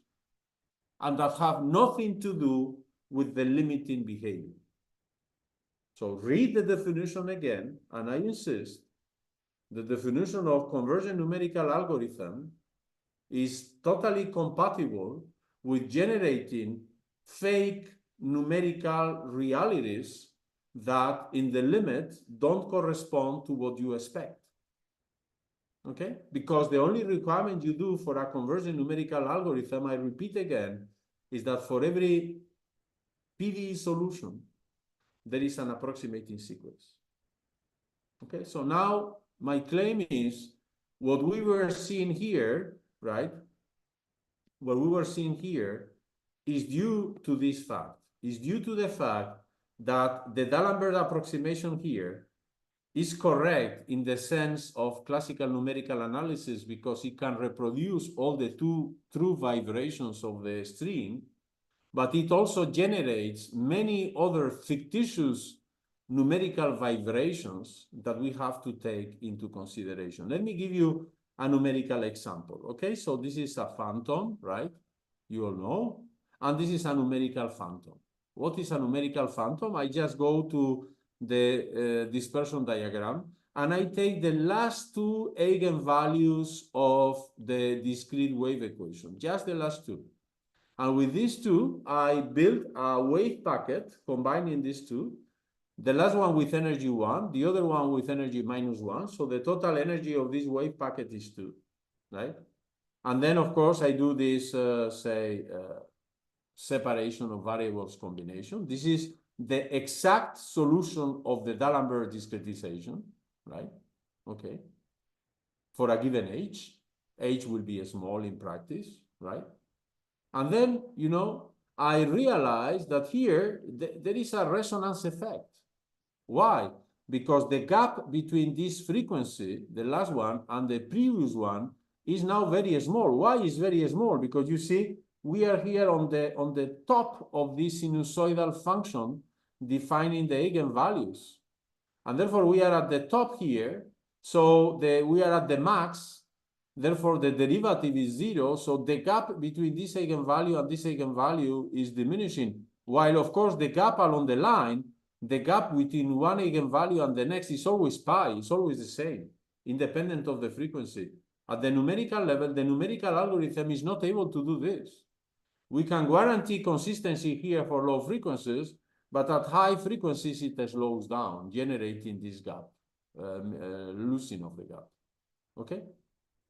and that have nothing to do with the limiting behavior. So read the definition again, and I insist, the definition of convergent numerical algorithm is totally compatible with generating fake numerical realities that in the limit don't correspond to what you expect. Okay? Because the only requirement you do for a convergent numerical algorithm, I repeat again, is that for every PDE solution, there is an approximating sequence. Okay, so now my claim is what we were seeing here, right? What we were seeing here is due to this fact, is due to the fact that the D'Alembert approximation here is correct in the sense of classical numerical analysis because it can reproduce all the true vibrations of the string, but it also generates many other fictitious numerical vibrations that we have to take into consideration. Let me give you a numerical example, okay? So this is a phantom, right? You all know. And this is a numerical phantom. What is a numerical phantom? I just go to the dispersion diagram, and I take the last two eigenvalues of the discrete wave equation, just the last two. And with these two, I build a wave packet combining these two, the last one with energy 1, the other one with energy -1. So the total energy of this wave packet is 2, right? And then, of course, I do this, separation of variables combination. This is the exact solution of the D'Alembert discretization, right? Okay. For a given h will be small in practice, right? And then, you know, I realize that here there is a resonance effect. Why? Because the gap between this frequency, the last one, and the previous one is now very small. Why is very small? Because you see, we are here on the top of this sinusoidal function defining the eigenvalues. And therefore, we are at the top here. So we are at the max. Therefore, the derivative is 0. So the gap between this eigenvalue and this eigenvalue is diminishing. While, of course, the gap along the line, the gap between one eigenvalue and the next is always pi. It's always the same, independent of the frequency. At the numerical level, the numerical algorithm is not able to do this. We can guarantee consistency here for low frequencies, but at high frequencies, it slows down, generating this gap, losing of the gap. Okay?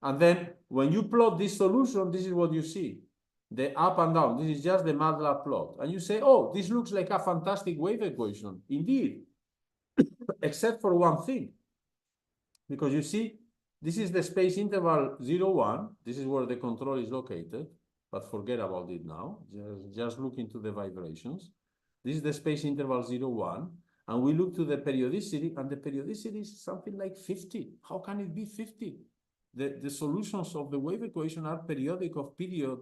And then when you plot this solution, this is what you see. The up and down. This is just the MATLAB plot. And you say, oh, this looks like a fantastic wave equation. Indeed, except for one thing. Because you see, this is the space interval 0, 1. This is where the control is located. But forget about it now. Just look into the vibrations. This is the space interval 0, 1. And we look to the periodicity, and the periodicity is something like 50. How can it be 50? The solutions of the wave equation are periodic of period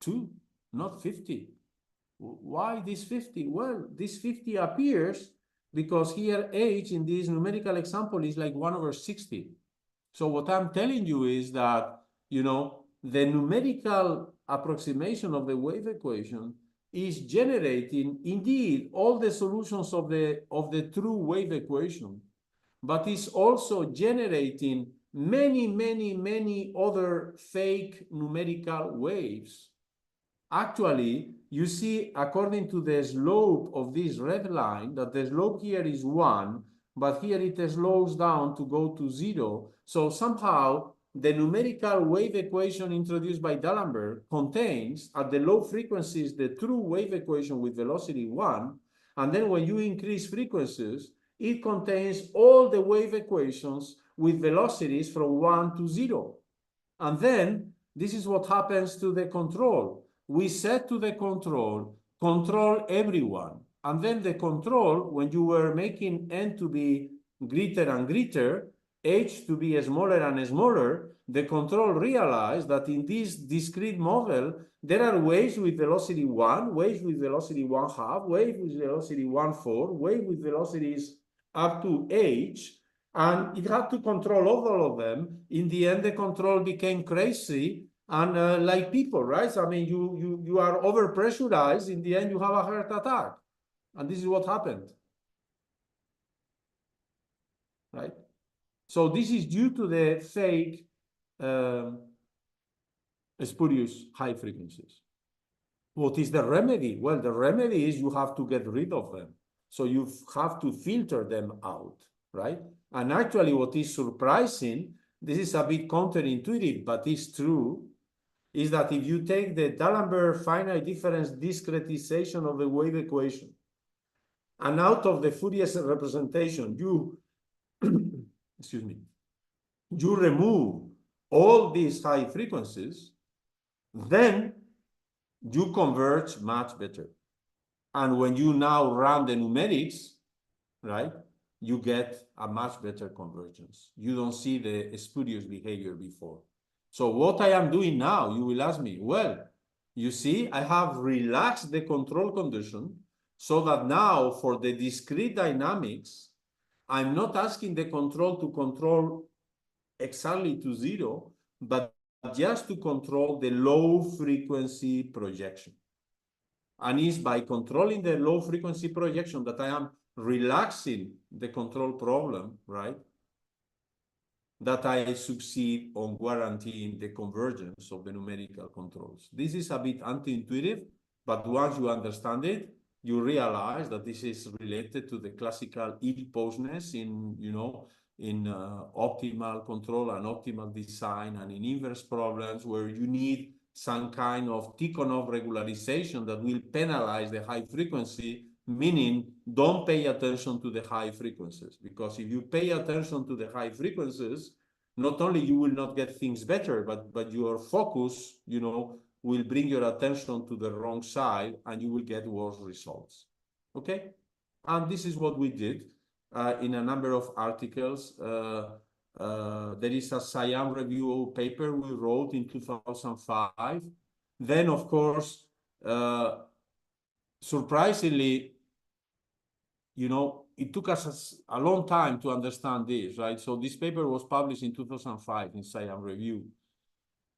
2, not 50. Why this 50? Well, this 50 appears because here h in this numerical example is like 1/60. So what I'm telling you is that, the numerical approximation of the wave equation is generating indeed all the solutions of the true wave equation, but is also generating many, many, many other fake numerical waves. Actually, you see, according to the slope of this red line, that the slope here is 1, but here it slows down to go to 0. So somehow, the numerical wave equation introduced by D'Alembert contains, at the low frequencies, the true wave equation with velocity 1. And then when you increase frequencies, it contains all the wave equations with velocities from 1 to 0. And then this is what happens to the control. We set to the control everyone. And then the control, when you were making n to be greater and greater, h to be smaller and smaller, the control realized that in this discrete model, there are waves with velocity 1, waves with velocity 1/2, waves with velocity 1/4, waves with velocities up to h, and it had to control all of them. In the end, the control became crazy, and like people, right? I mean, you are overpressurized. In the end, you have a heart attack, and this is what happened, right? So this is due to the fake spurious high frequencies. What is the remedy? Well, the remedy is you have to get rid of them. So you have to filter them out, right? And actually, what is surprising, this is a bit counterintuitive, but it's true, is that if you take the D'Alembert finite difference discretization of the wave equation, and out of the Fourier representation, you, excuse me, you remove all these high frequencies, then you converge much better. And when you now run the numerics, right, you get a much better convergence. You don't see the spurious behavior before. So what I am doing now, you will ask me, well, you see, I have relaxed the control condition so that now for the discrete dynamics, I'm not asking the control to control exactly to 0, but just to control the low frequency projection. And it's by controlling the low frequency projection that I am relaxing the control problem, right? That I succeed on guaranteeing the convergence of the numerical controls. This is a bit anti-intuitive, but once you understand it, you realize that this is related to the classical idempoteness in, in optimal control and optimal design, and in inverse problems where you need some kind of Tikhonov regularization that will penalize the high frequency, meaning don't pay attention to the high frequencies. Because if you pay attention to the high frequencies, not only you will not get things better, but your focus, will bring your attention to the wrong side and you will get worse results. Okay? And this is what we did in a number of articles. There is a Siam review paper we wrote in 2005 Then, of course, surprisingly, it took us a long time to understand this, right? So this paper was published in 2005 in Science Review.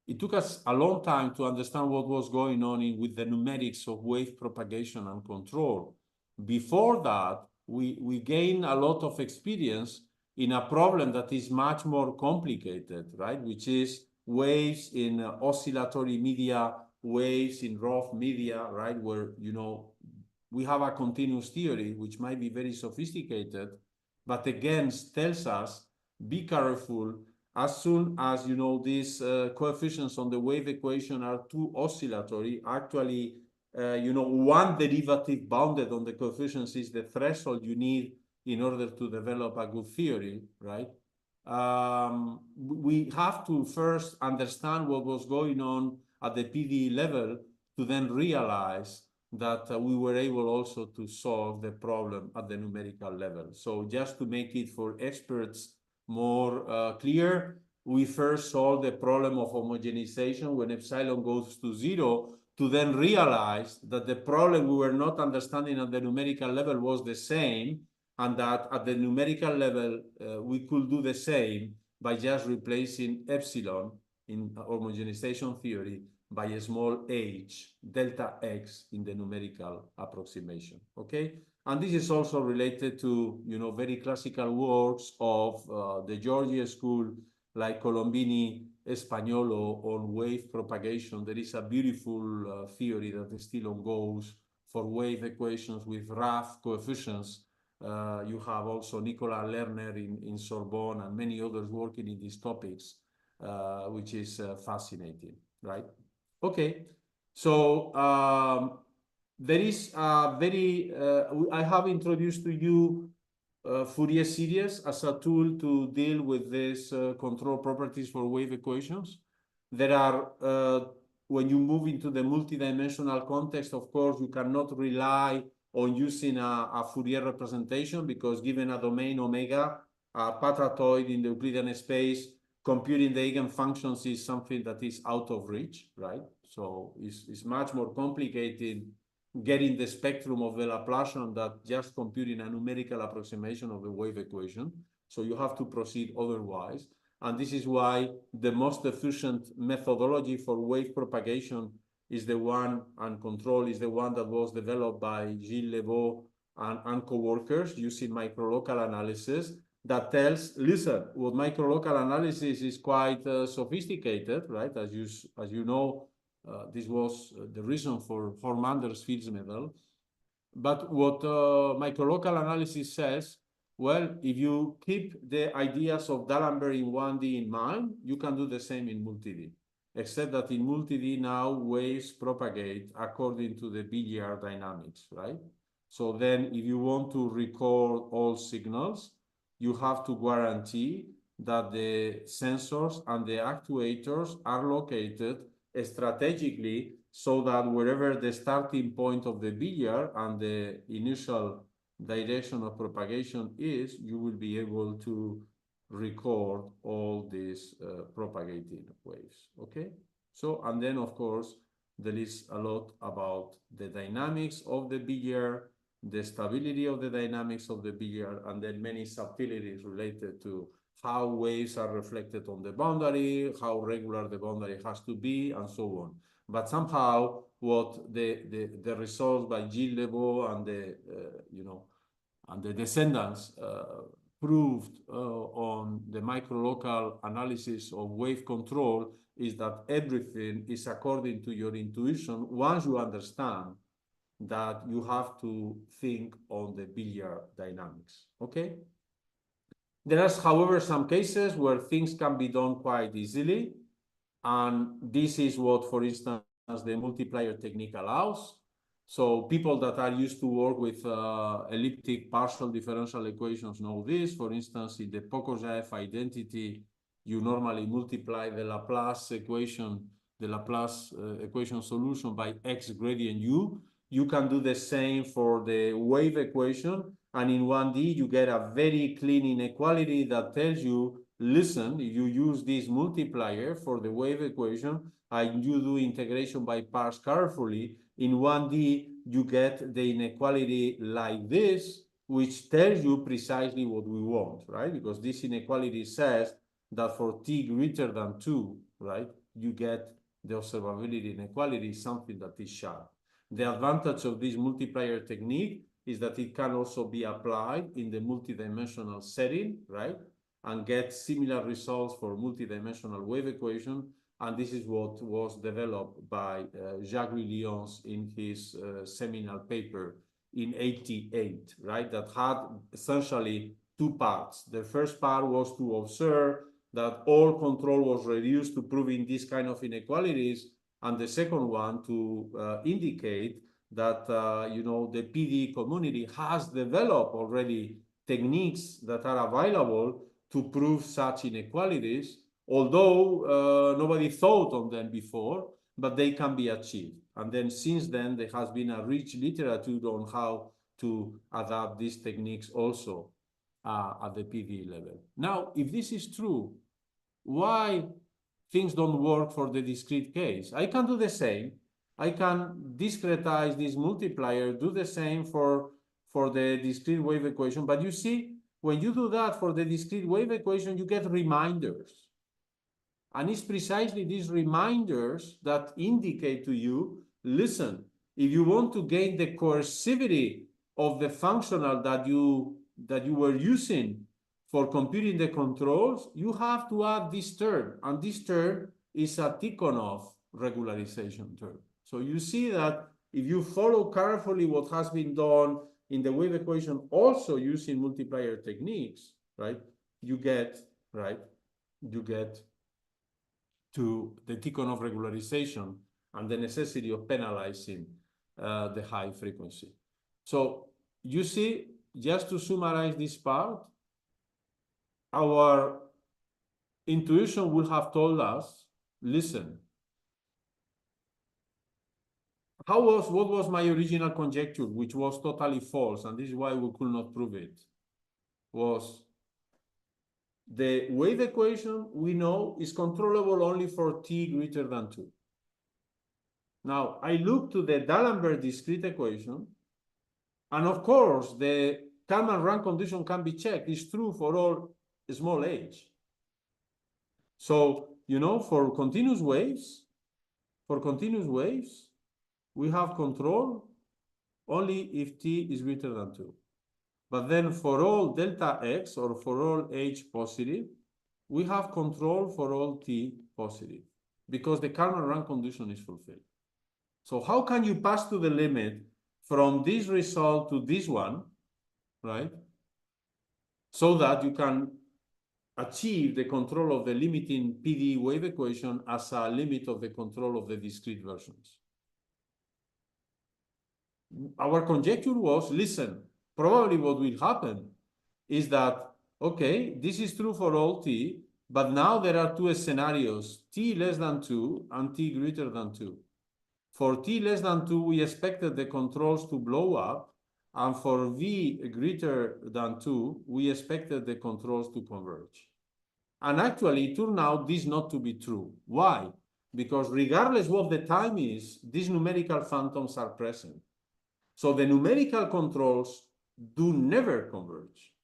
It took us a long time to understand what was going on with the numerics of wave propagation and control. Before that, we gained a lot of experience in a problem that is much more complicated, right? Which is waves in oscillatory media, waves in rough media, right? Where, we have a continuous theory, which might be very sophisticated, but again, tells us, be careful. As soon as these coefficients on the wave equation are too oscillatory, actually, one derivative bounded on the coefficients is the threshold you need in order to develop a good theory, right? We have to first understand what was going on at the PDE level to then realize that we were able also to solve the problem at the numerical level. So just to make it for experts more clear, we first solved the problem of homogenization when epsilon goes to 0, to then realize that the problem we were not understanding at the numerical level was the same, and that at the numerical level we could do the same by just replacing epsilon in homogenization theory by a small h, delta x, in the numerical approximation, okay? And this is also related to, very classical works of the Georgia school, like Colombini, Espagnolo, on wave propagation. There is a beautiful theory that still ongoes for wave equations with rough coefficients. You have also Nicolas Lerner in Sorbonne and many others working in these topics, which is fascinating, right? Okay, so there is a very, I have introduced to you Fourier series as a tool to deal with these control properties for wave equations. There are, when you move into the multidimensional context, of course, you cannot rely on using a Fourier representation, because given a domain omega, a patratoid in the Euclidean space, computing the eigenfunctions is something that is out of reach, right? So it's much more complicated getting the spectrum of the Laplacian than just computing a numerical approximation of the wave equation. So you have to proceed otherwise. And this is why the most efficient methodology for wave propagation is the one, and control is the one that was developed by Gilles Lebeau and co-workers using microlocal analysis, that tells, listen, what microlocal analysis is quite sophisticated, right? As you know, this was the reason for Mander's Fields medal. But what microlocal analysis says, well, if you keep the ideas of D'Alembert in 1D in mind, you can do the same in multi-D, except that in multi-D now waves propagate according to the Billiard dynamics, right? So then if you want to record all signals, you have to guarantee that the sensors and the actuators are located strategically, so that wherever the starting point of the billiard and the initial direction of propagation is, you will be able to record all these propagating waves, okay? So, and then of course, there is a lot about the dynamics of the billiard, the stability of the dynamics of the billiard, and then many subtleties related to how waves are reflected on the boundary, how regular the boundary has to be, and so on. But somehow, what the results by Gilles Lebeau and the descendants proved on the microlocal analysis of wave control is that everything is according to your intuition once you understand that you have to think on the billiard dynamics, okay? There are, however, some cases where things can be done quite easily, and this is what, for instance, the multiplier technique allows. So people that are used to work with elliptic partial differential equations know this. For instance, in the Pokorzaev identity, you normally multiply the Laplace equation, solution by x gradient u. You can do the same for the wave equation, and in 1D you get a very clean inequality that tells you listen, you use this multiplier for the wave equation and you do integration by parts carefully, in 1D, you get the inequality like this, which tells you precisely what we want, right? Because this inequality says that for t greater than 2, right, you get the observability inequality, something that is sharp. The advantage of this multiplier technique is that it can also be applied in the multidimensional setting, right? And get similar results for multidimensional wave equation. And this is what was developed by Jacques Lyons in his seminal paper in '88, right? That had essentially two parts. The first part was to observe that all control was reduced to proving this kind of inequalities, and the second one to indicate that the PD community has developed already techniques that are available to prove such inequalities, although nobody thought on them before, but they can be achieved. And then since then, there has been a rich literature on how to adapt these techniques also at the PD level. Now, if this is true, why things don't work for the discrete case? I can do the same. I can discretize this multiplier, do the same for the discrete wave equation. But you see, when you do that for the discrete wave equation, you get reminders. And it's precisely these reminders that indicate to you, listen, if you want to gain the coercivity of the functional that you were using for computing the controls, you have to add this term. And this term is a Tikhonov regularization term. So you see that if you follow carefully what has been done in the wave equation, also using multiplier techniques, right, you get to the Tikhonov regularization and the necessity of penalizing the high frequency. So you see, just to summarize this part, our intuition would have told us, listen, what was my original conjecture, which was totally false, and this is why we could not prove it, was the wave equation we know is controllable only for t greater than 2. Now, I look to the D'Alembert discrete equation, and of course, the Kalman rank condition can be checked. It's true for all small h. So, for continuous waves, we have control only if t is greater than 2. But then for all delta x, or for all h positive, we have control for all t positive, because the Kalman rank condition is fulfilled. So how can you pass to the limit from this result to this one, right? So that you can achieve the control of the limiting PD wave equation as a limit of the control of the discrete versions. Our conjecture was, listen, probably what will happen is that, okay, this is true for all t, but now there are two scenarios, t less than 2 and t greater than 2. For t less than 2, we expected the controls to blow up, and for v greater than 2, we expected the controls to converge. And actually, it turned out this not to be true. Why? Because regardless what the time is, these numerical phantoms are present. So the numerical controls do never converge.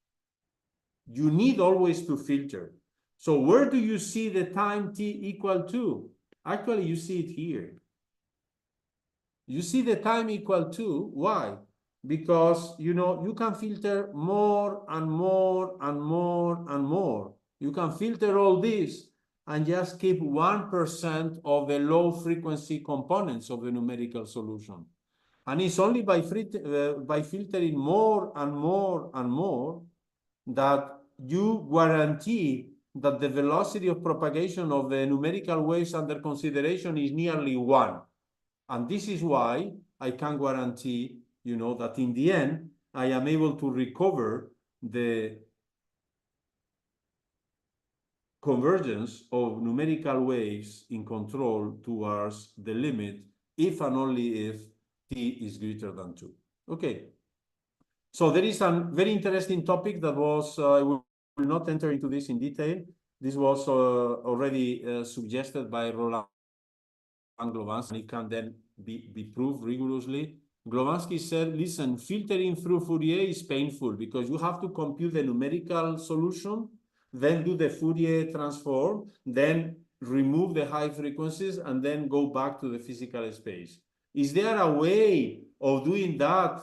You need always to filter. So where do you see the time t equal to? Actually, you see it here. You see the time equal to, why? Because, you can filter more and more and more and more. You can filter all this and just keep 1% of the low frequency components of the numerical solution. And it's only by filtering more and more and more that you guarantee that the velocity of propagation of the numerical waves under consideration is nearly 1. And this is why I can guarantee, that in the end, I am able to recover the convergence of numerical waves in control towards the limit if and only if t is greater than 2. Okay. So there is a very interesting topic that was, I will not enter into this in detail, This was already suggested by Roland Glovansky. It can then be proved rigorously. Glovansky said, listen, filtering through Fourier is painful because you have to compute the numerical solution, then do the Fourier transform, then remove the high frequencies, and then go back to the physical space. Is there a way of doing that,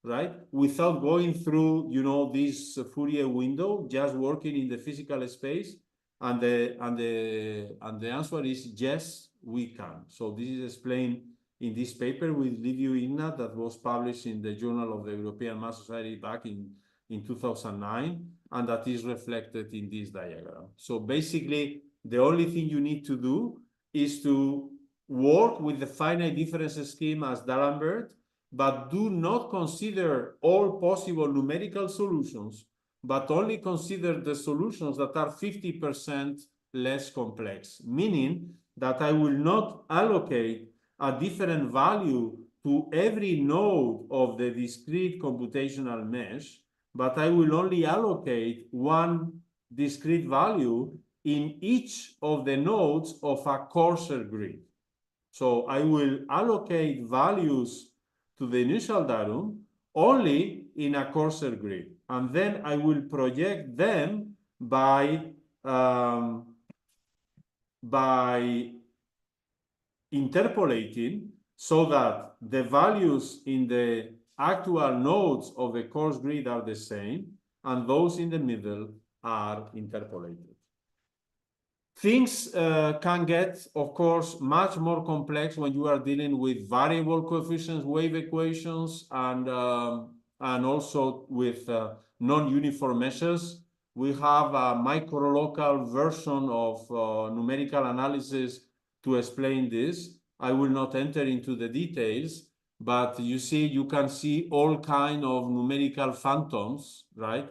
right, without going through, you know, this Fourier window, just working in the physical space? And the answer is yes, we can. So this is explained in this paper with Liviu Ignat that was published in the Journal of the European Math Society back in 2009, and that is reflected in this diagram. So basically, the only thing you need to do is to work with the finite difference scheme as D'Alembert, but do not consider all possible numerical solutions, but only consider the solutions that are 50% less complex, meaning that I will not allocate a different value to every node of the discrete computational mesh, but I will only allocate one discrete value in each of the nodes of a coarser grid. So I will allocate values to the initial datum only in a coarser grid, and then I will project them by interpolating so that the values in the actual nodes of the coarse grid are the same, and those in the middle are interpolated. Things can get, of course, much more complex when you are dealing with variable coefficients wave equations and also with non-uniform measures. We have a microlocal version of numerical analysis to explain this. I will not enter into the details, but you see, you can see all kind of numerical phantoms, right?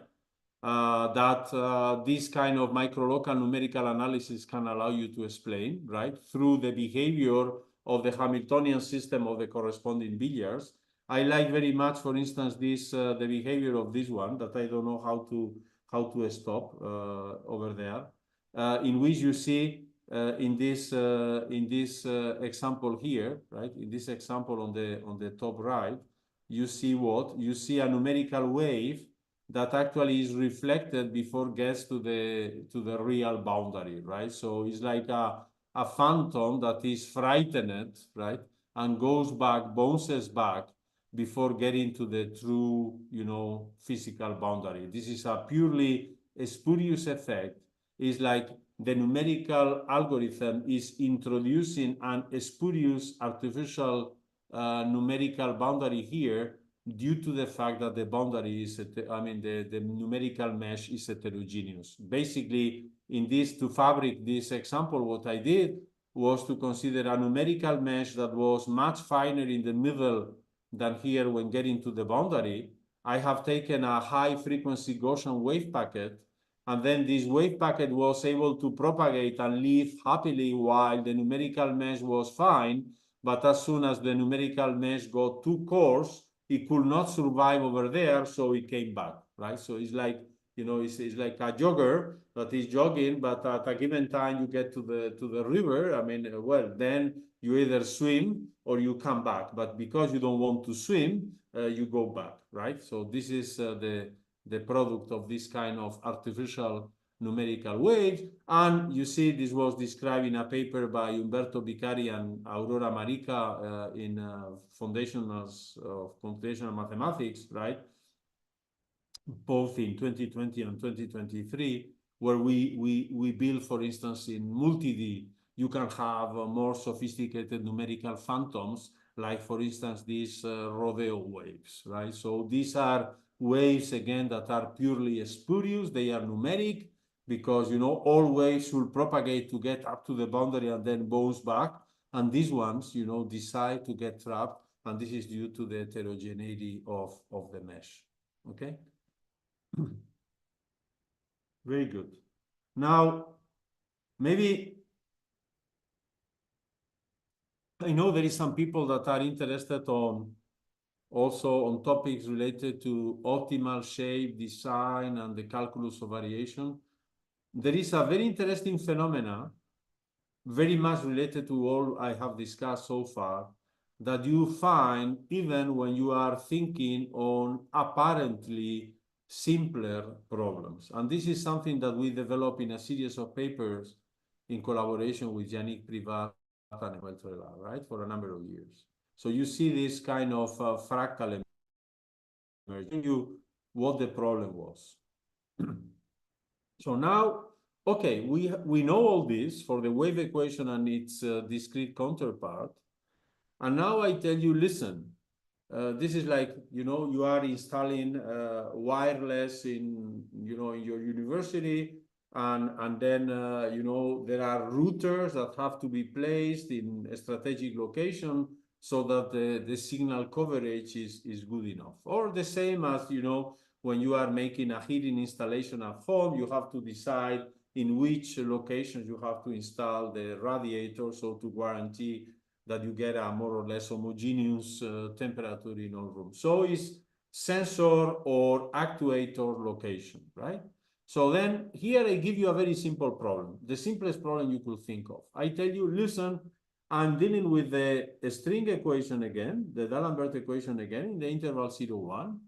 That this kind of microlocal numerical analysis can allow you to explain, right? Through the behavior of the Hamiltonian system of the corresponding billiards. I like very much, for instance, this the behavior of this one that I don't know how to stop over there, in which you see in this example here, right? In this example on the top right, you see what? You see a numerical wave that actually is reflected before it gets to the real boundary, right? So it's like a phantom that is frightened, right? And goes back, bounces back before getting to the true, you know, physical boundary. This is a purely spurious effect. It's like the numerical algorithm is introducing an spurious artificial numerical boundary here due to the fact that the boundary is, the numerical mesh is heterogeneous. Basically, in this, to fabric this example, what I did was to consider a numerical mesh that was much finer in the middle than here when getting to the boundary. I have taken a high frequency Gaussian wave packet, and then this wave packet was able to propagate and live happily while the numerical mesh was fine. But as soon as the numerical mesh got too coarse, it could not survive over there, so it came back, right? So it's like, you know, it's like a jogger that is jogging, but at a given time you get to the river. I mean, well, then you either swim or you come back. But because you don't want to swim, you go back, right? So this is the product of this kind of artificial numerical waves. And you see, this was described in a paper by Umberto Vicari and Aurora Marica in Foundations of Computational Mathematics, right? Both in 2020 and 2023, where we build, for instance, in multi-D, you can have more sophisticated numerical phantoms, like, for instance, these rodeo waves, right? So these are waves, again, that are purely spurious. They are numeric, because, you know, all waves should propagate to get up to the boundary and then bounce back. And these ones, you know, decide to get trapped. And this is due to the heterogeneity of the mesh. Okay? Very good. Now, maybe I know there is some people that are interested also on topics related to optimal shape design and the calculus of variation. there is a very interesting phenomena, very much related to all I have discussed so far, that you find even when you are thinking on apparently simpler problems. And this is something that we develop in a series of papers in collaboration with Yannick Privat and Emmanuel Trella, right, for a number of years. So you see this kind of fractal emerging, you what the problem was. So now, okay, we know all this for the wave equation and its discrete counterpart. And now I tell you, listen, this is like, you are installing wireless in, in your university, and then, there are routers that have to be placed in a strategic location so that the signal coverage is good enough. Or the same as, when you are making a heating installation at home, you have to decide in which locations you have to install the radiator, so to guarantee that you get a more or less homogeneous temperature in all rooms. So it's sensor or actuator location, right? So then here I give you a very simple problem, the simplest problem you could think of. I tell you, listen, I'm dealing with the string equation again, the D'Alembert equation again, in the interval 0, 1,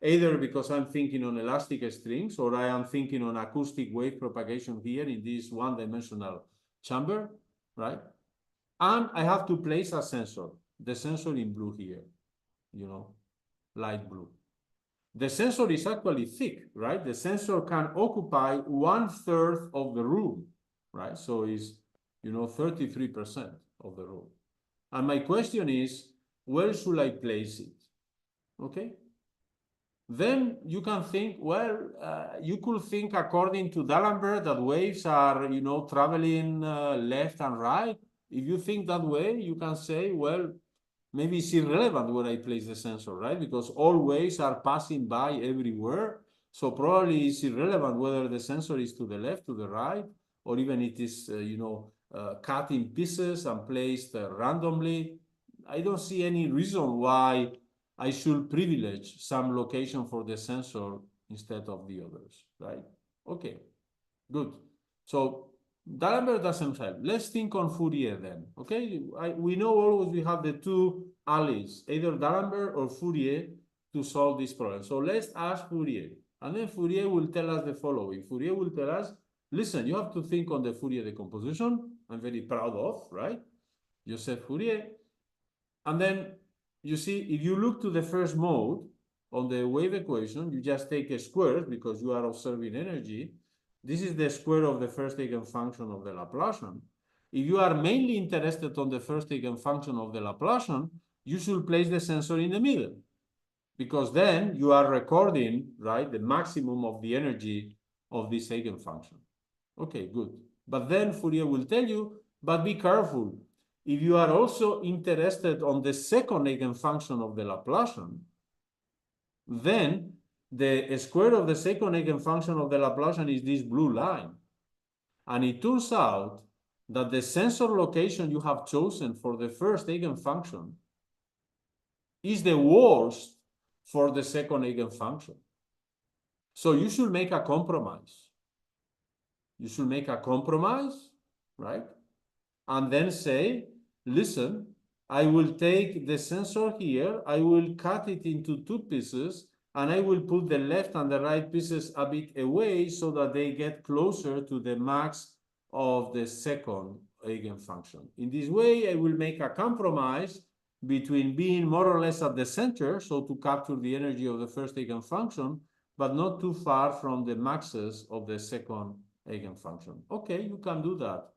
either because I'm thinking on elastic strings or I am thinking on acoustic wave propagation here in this one-dimensional chamber, right? And I have to place a sensor, the sensor in blue here, light blue. The sensor is actually thick, right? The sensor can occupy 1/3 of the room, right? So it's, 33% of the room. And my question is, where should I place it? Okay? Then you can think, well, you could think according to D'Alembert that waves are, traveling left and right. If you think that way, you can say, well, maybe it's irrelevant where I place the sensor, right? Because all waves are passing by everywhere. So probably it's irrelevant whether the sensor is to the left, to the right, or even it is, cut in pieces and placed randomly. I don't see any reason why I should privilege some location for the sensor instead of the others, right? Okay, good. So D'Alembert doesn't help. Let's think on Fourier then, okay? We know always we have the two allies, either D'Alembert or Fourier, to solve this problem. So let's ask Fourier. And then Fourier will tell us the following. Fourier will tell us, listen, you have to think on the Fourier decomposition. I'm very proud of, right? Joseph Fourier. And then you see, if you look to the first mode on the wave equation, you just take a square because you are observing energy. This is the square of the first eigenfunction of the Laplacian. If you are mainly interested on the first eigenfunction of the Laplacian, you should place the sensor in the middle, because then you are recording, right, the maximum of the energy of this eigenfunction. Okay, good. But then Fourier will tell you, but be careful. If you are also interested on the second eigenfunction of the Laplacian, then the square of the second eigenfunction of the Laplacian is this blue line. And it turns out that the sensor location you have chosen for the first eigenfunction is the worst for the second eigenfunction. So you should make a compromise. You should make a compromise, right? And then say, listen, I will take the sensor here, I will cut it into two pieces, and I will put the left and the right pieces a bit away so that they get closer to the max of the second eigenfunction. In this way, I will make a compromise between being more or less at the center, so to capture the energy of the first eigenfunction, but not too far from the maxes of the second eigenfunction. Okay, you can do that.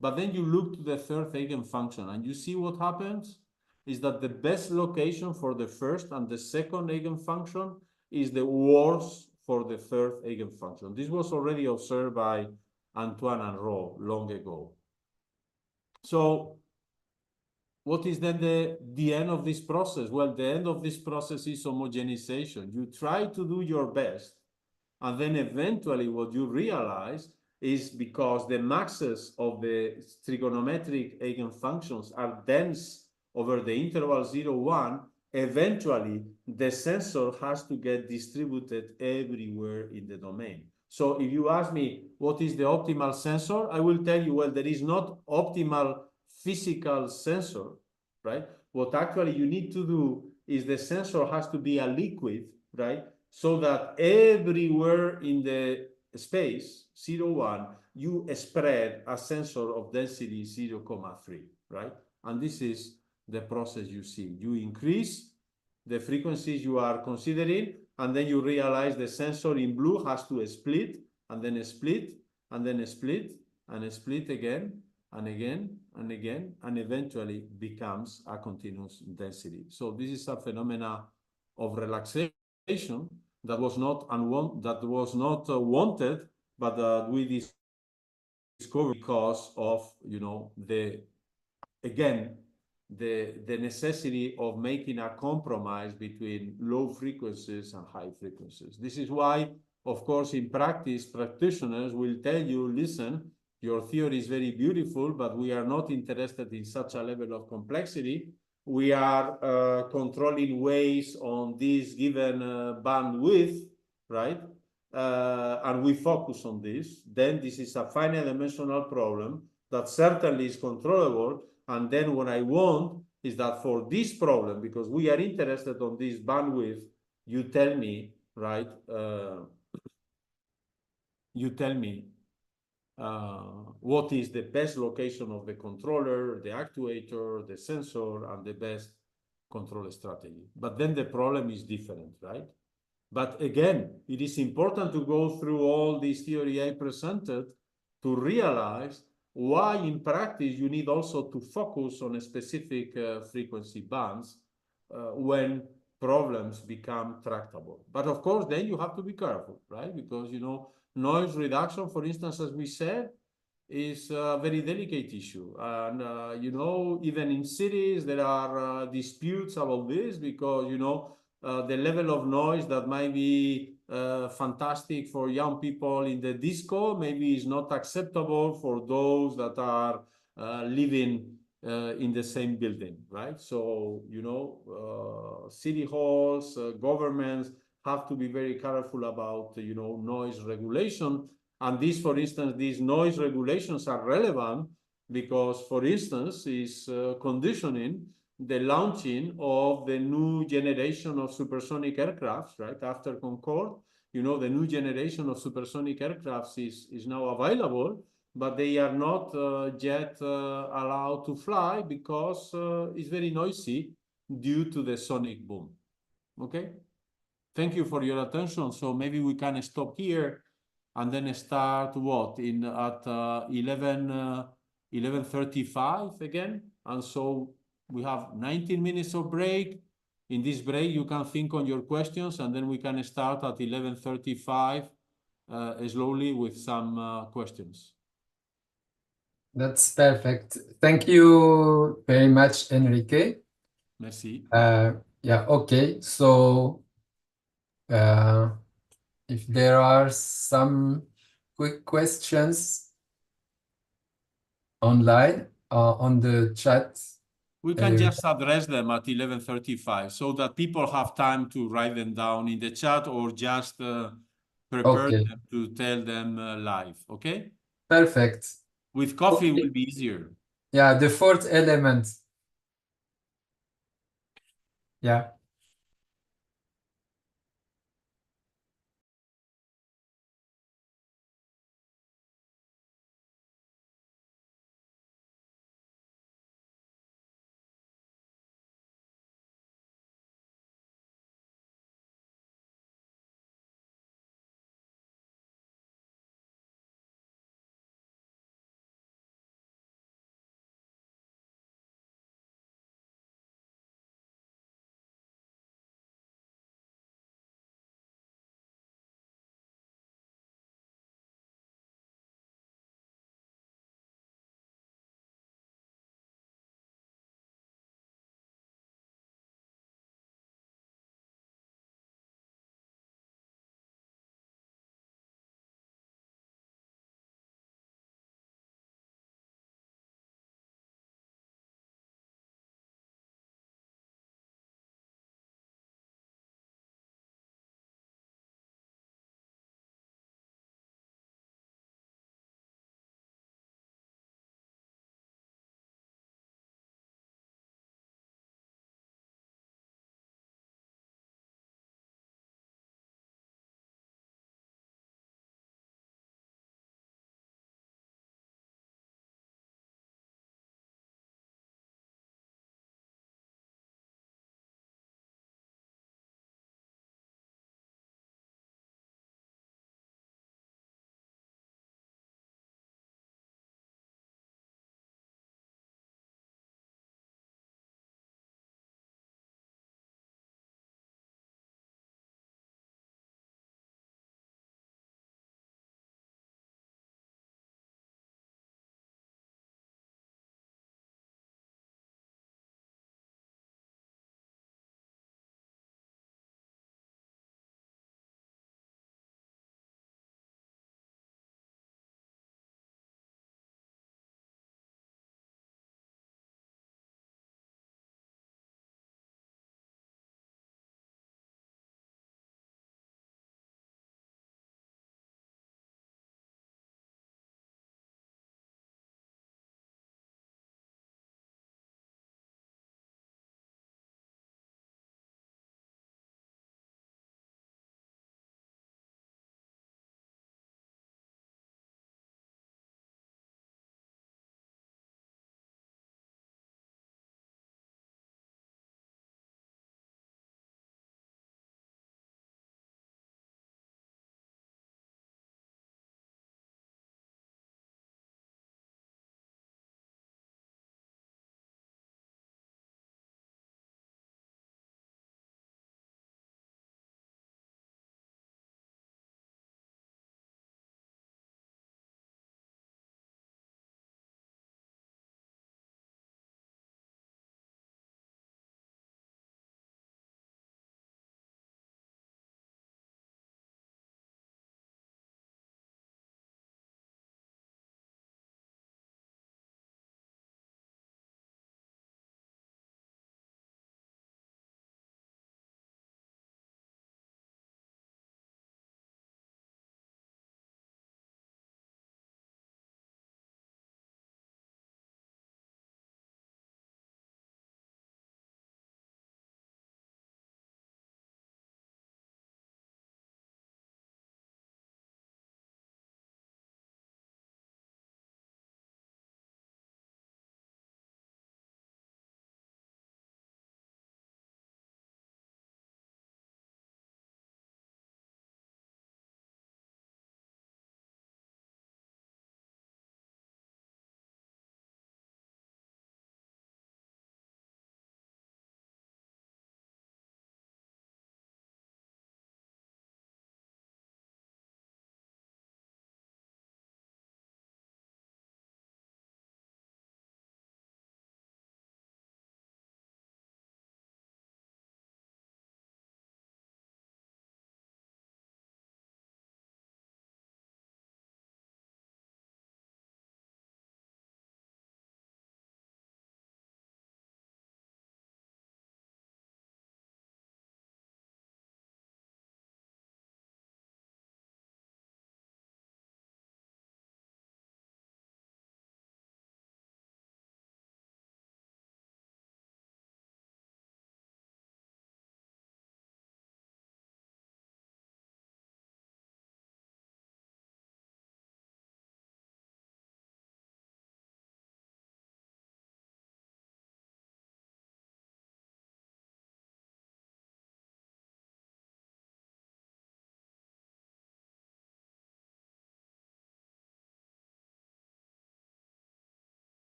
But then you look to the third eigenfunction and you see what happens is that the best location for the first and the second eigenfunction is the worst for the third eigenfunction. This was already observed by Antoine and Rowe long ago. So what is then the end of this process? Well, the end of this process is homogenization. You try to do your best, and then eventually what you realize is because the maxes of the trigonometric eigenfunctions are dense over the interval 0, 1, eventually the sensor has to get distributed everywhere in the domain. So if you ask me what is the optimal sensor, I will tell you, well, there is not optimal physical sensor, right? What actually you need to do is the sensor has to be a liquid, right? So that everywhere in the space, 0, 1, you spread a sensor of density 0,3, right? And this is the process you see. You increase the frequencies you are considering, and then you realize the sensor in blue has to split, and then split, and then split, and split again, and again, and again, and eventually becomes a continuous density. So this is a phenomena of relaxation that was not wanted, but we discovered because of, you know, the necessity of making a compromise between low frequencies and high frequencies. This is why, of course, in practice, practitioners will tell you, listen, your theory is very beautiful, but we are not interested in such a level of complexity. We are controlling waves on this given bandwidth, right? And we focus on this. Then this is a finite dimensional problem that certainly is controllable. And then what I want is that for this problem, because we are interested on this bandwidth, you tell me, right? You tell me what is the best location of the controller, the actuator, the sensor, and the best control strategy. But then the problem is different, right? But again, it is important to go through all this theory I presented to realize why in practice you need also to focus on a specific frequency bands when problems become tractable. But of course, then you have to be careful, right? Because, you know, noise reduction, for instance, as we said, is a very delicate issue. And, you know, even in cities, there are disputes about this because, you know, the level of noise that might be fantastic for young people in the disco maybe is not acceptable for those that are living in the same building, right? So, you know, city halls, governments have to be very careful about, you know, noise regulation. And this, for instance, these noise regulations are relevant because, for instance, is conditioning the launching of the new generation of supersonic aircrafts, right? After Concorde, you know, the new generation of supersonic aircrafts is now available, but they are not yet allowed to fly because it's very noisy due to the sonic boom. Okay? Thank you for your attention. So maybe we can stop here and then start what at 11:35 again. And so we have 19 minutes of break. In this break, you can think on your questions, and then we can start at 11:35 slowly with some questions. That's perfect. Thank you very much, Enrique. Merci. Yeah, okay. So if there are some quick questions online on the chat. We can just address them at 11:35 so that people have time to write them down in the chat or just prepare them to tell them live, okay? Perfect. With coffee it will be easier. Yeah, the fourth element. Yeah.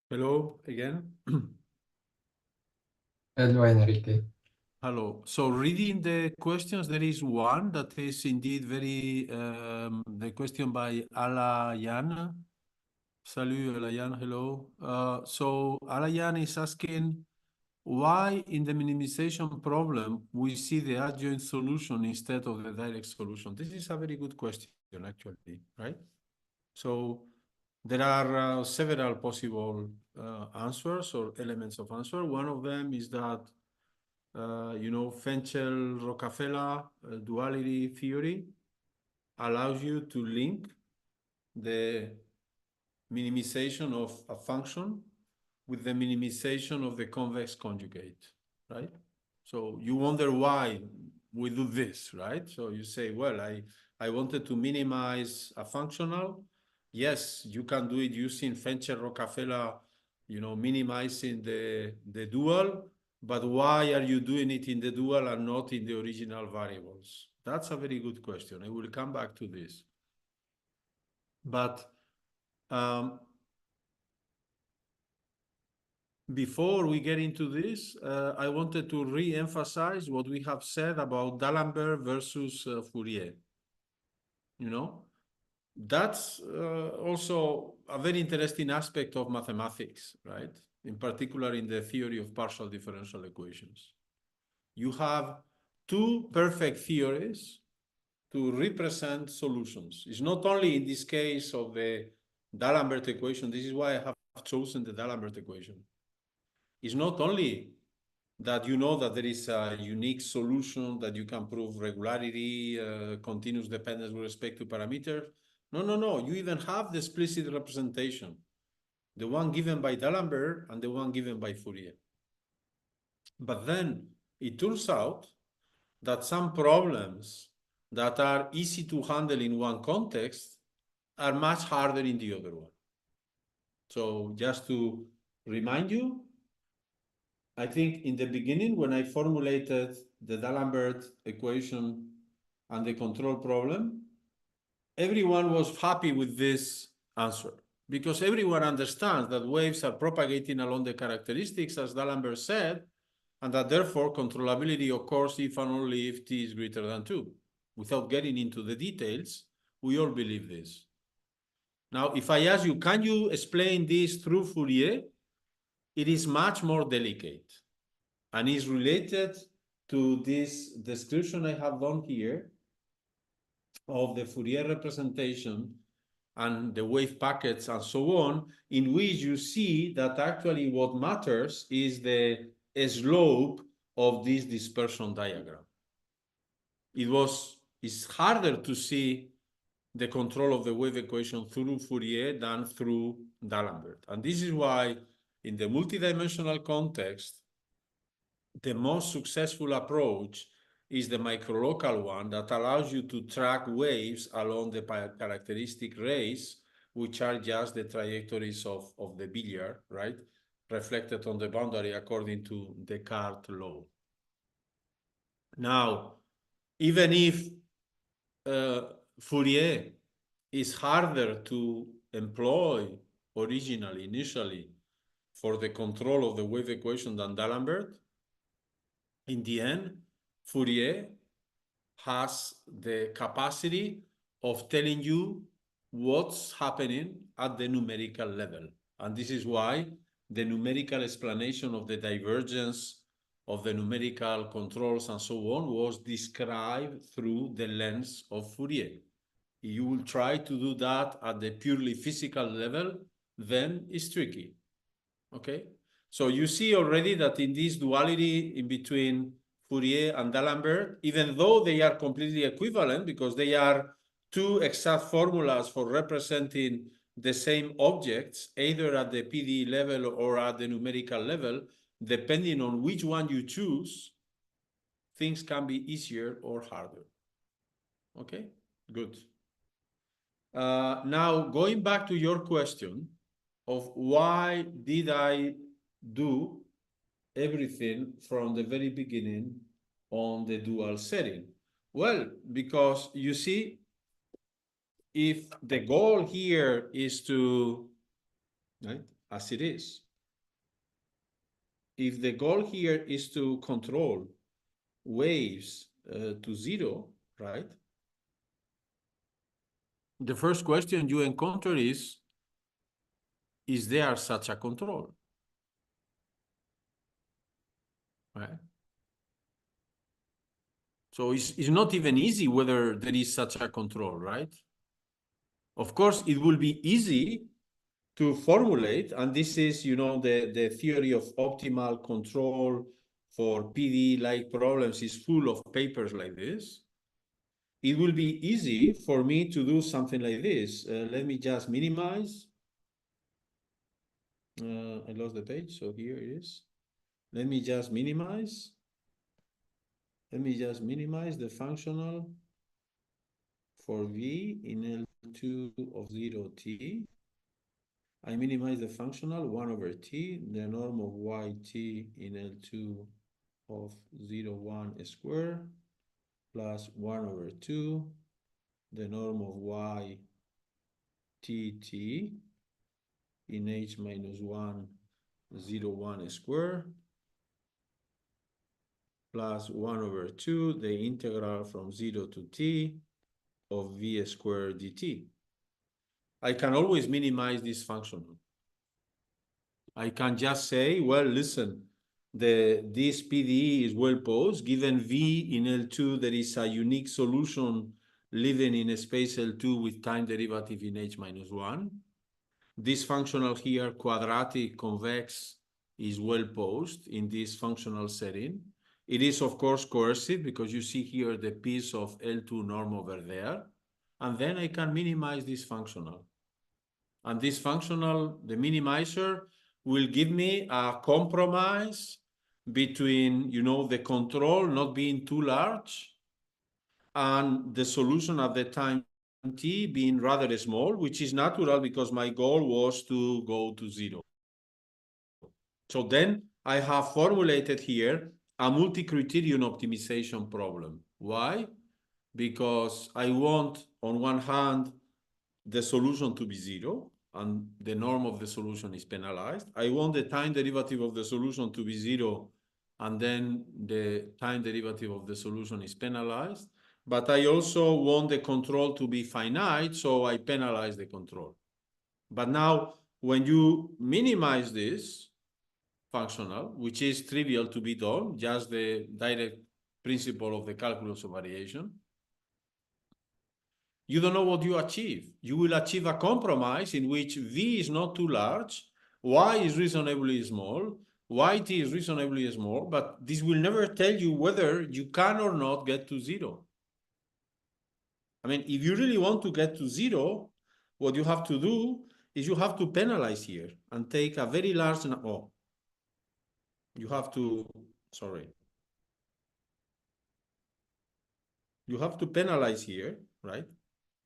Hello again. Hello, Enrique. Hello. So reading the questions, there is one that is indeed very, the question by Alayan. Salut, Alayan, hello. So Alayan is asking why in the minimization problem we see the adjoint solution instead of the direct solution. This is a very good question, actually, right? So there are several possible answers or elements of answer. One of them is that Fenchel-Rockefeller duality theory allows you to link the minimization of a function with the minimization of the convex conjugate, right? So you wonder why we do this, right? So you say, well, I wanted to minimize a functional. Yes, you can do it using Fenchel-Rockefeller, minimizing the dual, but why are you doing it in the dual and not in the original variables? That's a very good question. I will come back to this. But before we get into this, I wanted to re-emphasize what we have said about D'Alembert versus Fourier. That's also a very interesting aspect of mathematics, right? In particular, in the theory of partial differential equations. You have two perfect theories to represent solutions. It's not only in this case of the D'Alembert equation. This is why I have chosen the D'Alembert equation. It's not only that you know that there is a unique solution that you can prove regularity, continuous dependence with respect to parameters. No. You even have the explicit representation, the one given by D'Alembert and the one given by Fourier. But then it turns out that some problems that are easy to handle in one context are much harder in the other one. So just to remind you, I think in the beginning, when I formulated the D'Alembert equation and the control problem, everyone was happy with this answer because everyone understands that waves are propagating along the characteristics, as D'Alembert said, and that therefore controllability occurs if and only if t is greater than 2. Without getting into the details, we all believe this. Now, if I ask you, can you explain this through Fourier? It is much more delicate and is related to this description I have done here of the Fourier representation and the wave packets and so on, in which you see that actually what matters is the slope of this dispersion diagram. It's harder to see the control of the wave equation through Fourier than through D'Alembert. And this is why in the multidimensional context, the most successful approach is the microlocal one that allows you to track waves along the characteristic rays, which are just the trajectories of the billiard, right? Reflected on the boundary according to Descartes' law. Now, even if Fourier is harder to employ initially for the control of the wave equation than D'Alembert, in the end, Fourier has the capacity of telling you what's happening at the numerical level. And this is why the numerical explanation of the divergence of the numerical controls and so on was described through the lens of Fourier. If you will try to do that at the purely physical level, then it's tricky, okay? So you see already that in this duality in between Fourier and D'Alembert, even though they are completely equivalent because they are two exact formulas for representing the same objects, either at the PDE level or at the numerical level, depending on which one you choose, things can be easier or harder. Okay, good. Now, going back to your question of why did I do everything from the very beginning on the dual setting? Well, because you see, if the goal here is to, right? as it is. If the goal here is to control waves to zero, right? The first question you encounter is there such a control? Right? So it's not even easy whether there is such a control, right? Of course, it will be easy to formulate, and this is, the theory of optimal control for PD-like problems is full of papers like this. It will be easy for me to do something like this. Let me just minimize. I lost the page, so here it is. Let me just minimize. Let me just minimize the functional for V in L2 of 0t. I minimize the functional 1 over t, the norm of yt in L2 of 0, 1 square, plus 1 over 2, the norm of ytt in h minus 1, 0, 1 square, plus 1 over 2, the integral from 0 to t of v squared dt. I can always minimize this function. I can just say, well, listen, this PDE is well posed. Given V in L2, there is a unique solution living in a space L2 with time derivative in h minus 1. This functional here, quadratic convex, is well posed in this functional setting. It is, of course, coercive because you see here the piece of L2 norm over there. And then I can minimize this functional. And this functional, the minimizer, will give me a compromise between, the control not being too large and the solution at the time t being rather small, which is natural because my goal was to go to zero. So then I have formulated here a multi-criterion optimization problem. Why? Because I want, on one hand, the solution to be zero, and the norm of the solution is penalized. I want the time derivative of the solution to be zero, and then the time derivative of the solution is penalized. But I also want the control to be finite, so I penalize the control. But now, when you minimize this functional, which is trivial to be done, just the direct principle of the calculus of variation, you don't know what you achieve. You will achieve a compromise in which V is not too large, Y is reasonably small, YT is reasonably small, but this will never tell you whether you can or not get to zero. I mean, if you really want to get to zero, what you have to do is you have to penalize here and take a very large, you have to, you have to penalize here, right?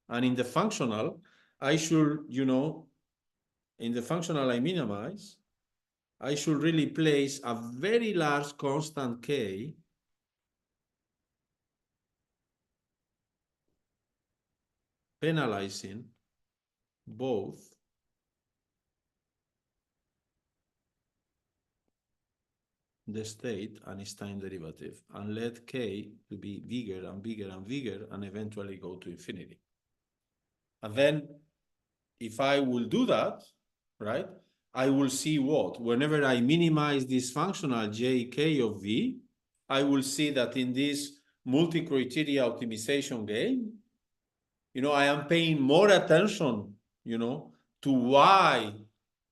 And in the functional, I should, in the functional I minimize, I should really place a very large constant k penalizing both the state and its time derivative, and let k to be bigger and bigger and bigger and eventually go to infinity. And then if I will do that, right, I will see what? Whenever I minimize this functional jk of v, I will see that in this multi-criteria optimization game, I am paying more attention, to y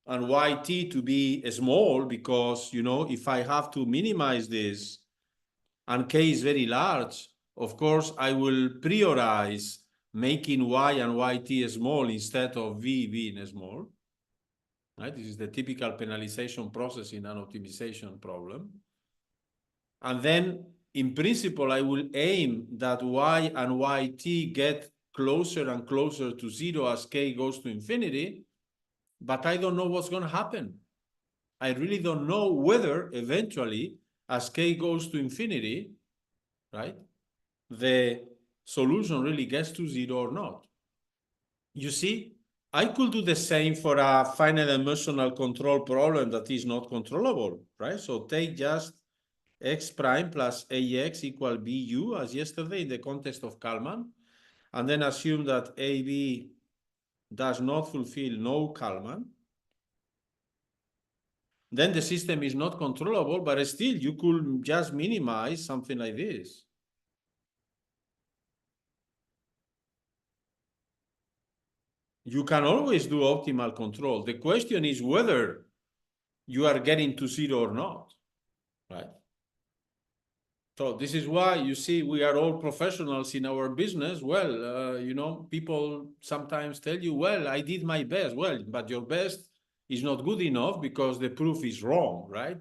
and yt to be small because, if I have to minimize this and k is very large, of course, I will prioritize making y and yt small instead of v being small. Right? This is the typical penalization process in an optimization problem. And then, in principle, I will aim that y and yt get closer and closer to zero as k goes to infinity, but I don't know what's going to happen. I really don't know whether eventually, as k goes to infinity, right, the solution really gets to zero or not. You see, I could do the same for a finite dimensional control problem that is not controllable, right? So take just x prime plus ax equal bu as yesterday in the context of Kalman, and then assume that ab does not fulfill no Kalman. Then the system is not controllable, but still you could just minimize something like this. You can always do optimal control. The question is whether you are getting to zero or not, right? So this is why you see we are all professionals in our business. Well, you know, people sometimes tell you, well, I did my best. Well, but your best is not good enough because the proof is wrong, right?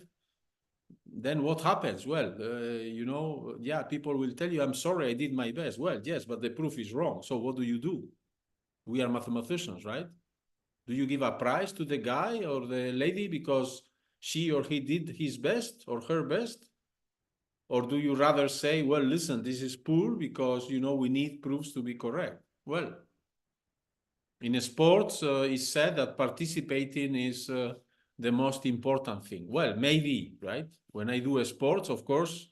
Then what happens? Well, you know, yeah, people will tell you, I'm sorry, I did my best. Well, yes, but the proof is wrong. So what do? We are mathematicians, right? Do you give a prize to the guy or the lady because she or he did his best or her best? Or do you rather say, well, listen, this is poor because, you know, we need proofs to be correct? Well, in sports, it's said that participating is the most important thing. Well, maybe, right? When I do sports, of course,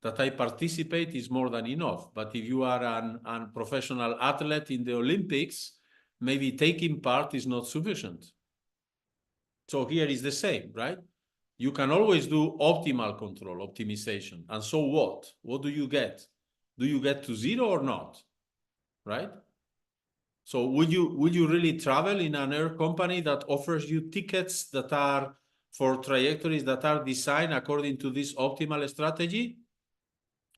that I participate is more than enough. But if you are an professional athlete in the Olympics, maybe taking part is not sufficient. So here is the same, right? You can always do optimal control, optimization. And so what? What do you get? Do you get to zero or not? Right? So would you really travel in an air company that offers you tickets that are for trajectories that are designed according to this optimal strategy?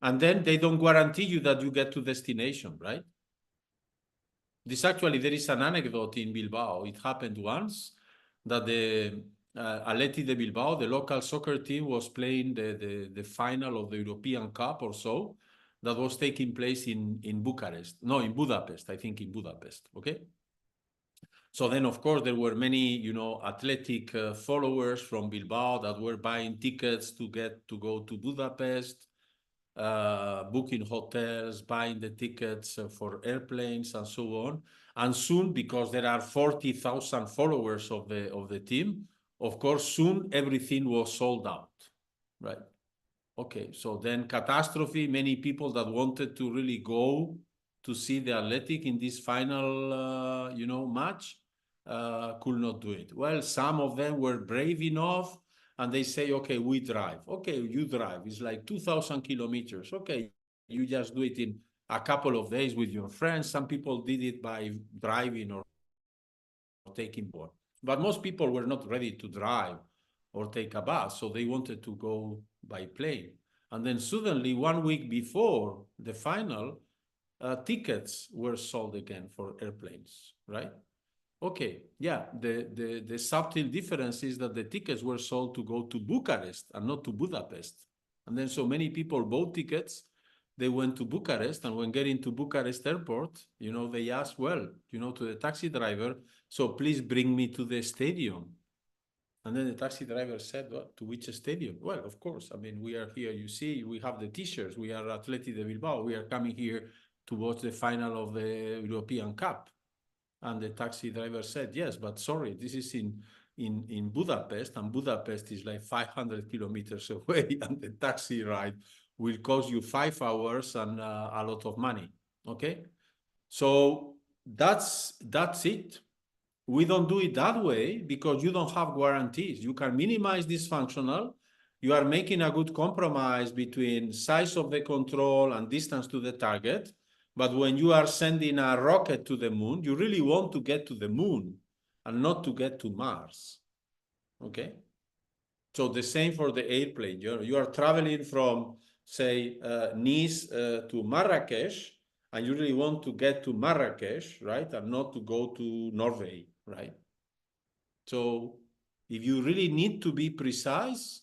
And then they don't guarantee you that you get to destination, right? This actually, there is an anecdote in Bilbao. It happened once that the Athletic de Bilbao, the local soccer team, was playing the final of the European Cup or so, that was taking place in Bucharest. No, in Budapest, I think in Budapest, okay? So then, of course, there were many, you know, athletic followers from Bilbao that were buying tickets to go to Budapest, booking hotels, buying the tickets for airplanes and so on. And soon, because there are 40,000 followers of the team, of course, soon everything was sold out, right? Okay, so then catastrophe, many people that wanted to really go to see the Athletic in this final, you know, match could not do it. Well, some of them were brave enough and they say, okay, we drive. Okay, you drive. It's like 2,000 kilometers. Okay, you just do it in a couple of days with your friends. Some people did it by driving or taking board. But most people were not ready to drive or take a bus, so they wanted to go by plane. And then suddenly, 1 week before the final, tickets were sold again for airplanes, right? Okay, yeah, the subtle difference is that the tickets were sold to go to Bucharest and not to Budapest. And then so many people bought tickets, they went to Bucharest, and when getting to Bucharest airport, you know, they asked, well, you know, to the taxi driver, so please bring me to the stadium. And then the taxi driver said, well, to which stadium? Well, of course, I mean, we are here, you see, we have the t-shirts, we are Athletic de Bilbao, we are coming here to watch the final of the European Cup. And the taxi driver said, yes, but sorry, this is in Budapest, and Budapest is like 500 kilometers away, and the taxi ride will cost you 5 hours and a lot of money, okay? So that's it. We don't do it that way because you don't have guarantees. You can minimize dysfunctional. You are making a good compromise between size of the control and distance to the target. But when you are sending a rocket to the moon, you really want to get to the moon and not to get to Mars. Okay? So the same for the airplane. You are traveling from, say, Nice to Marrakesh, and you really want to get to Marrakesh, right? And not to go to Norway, right? So if you really need to be precise,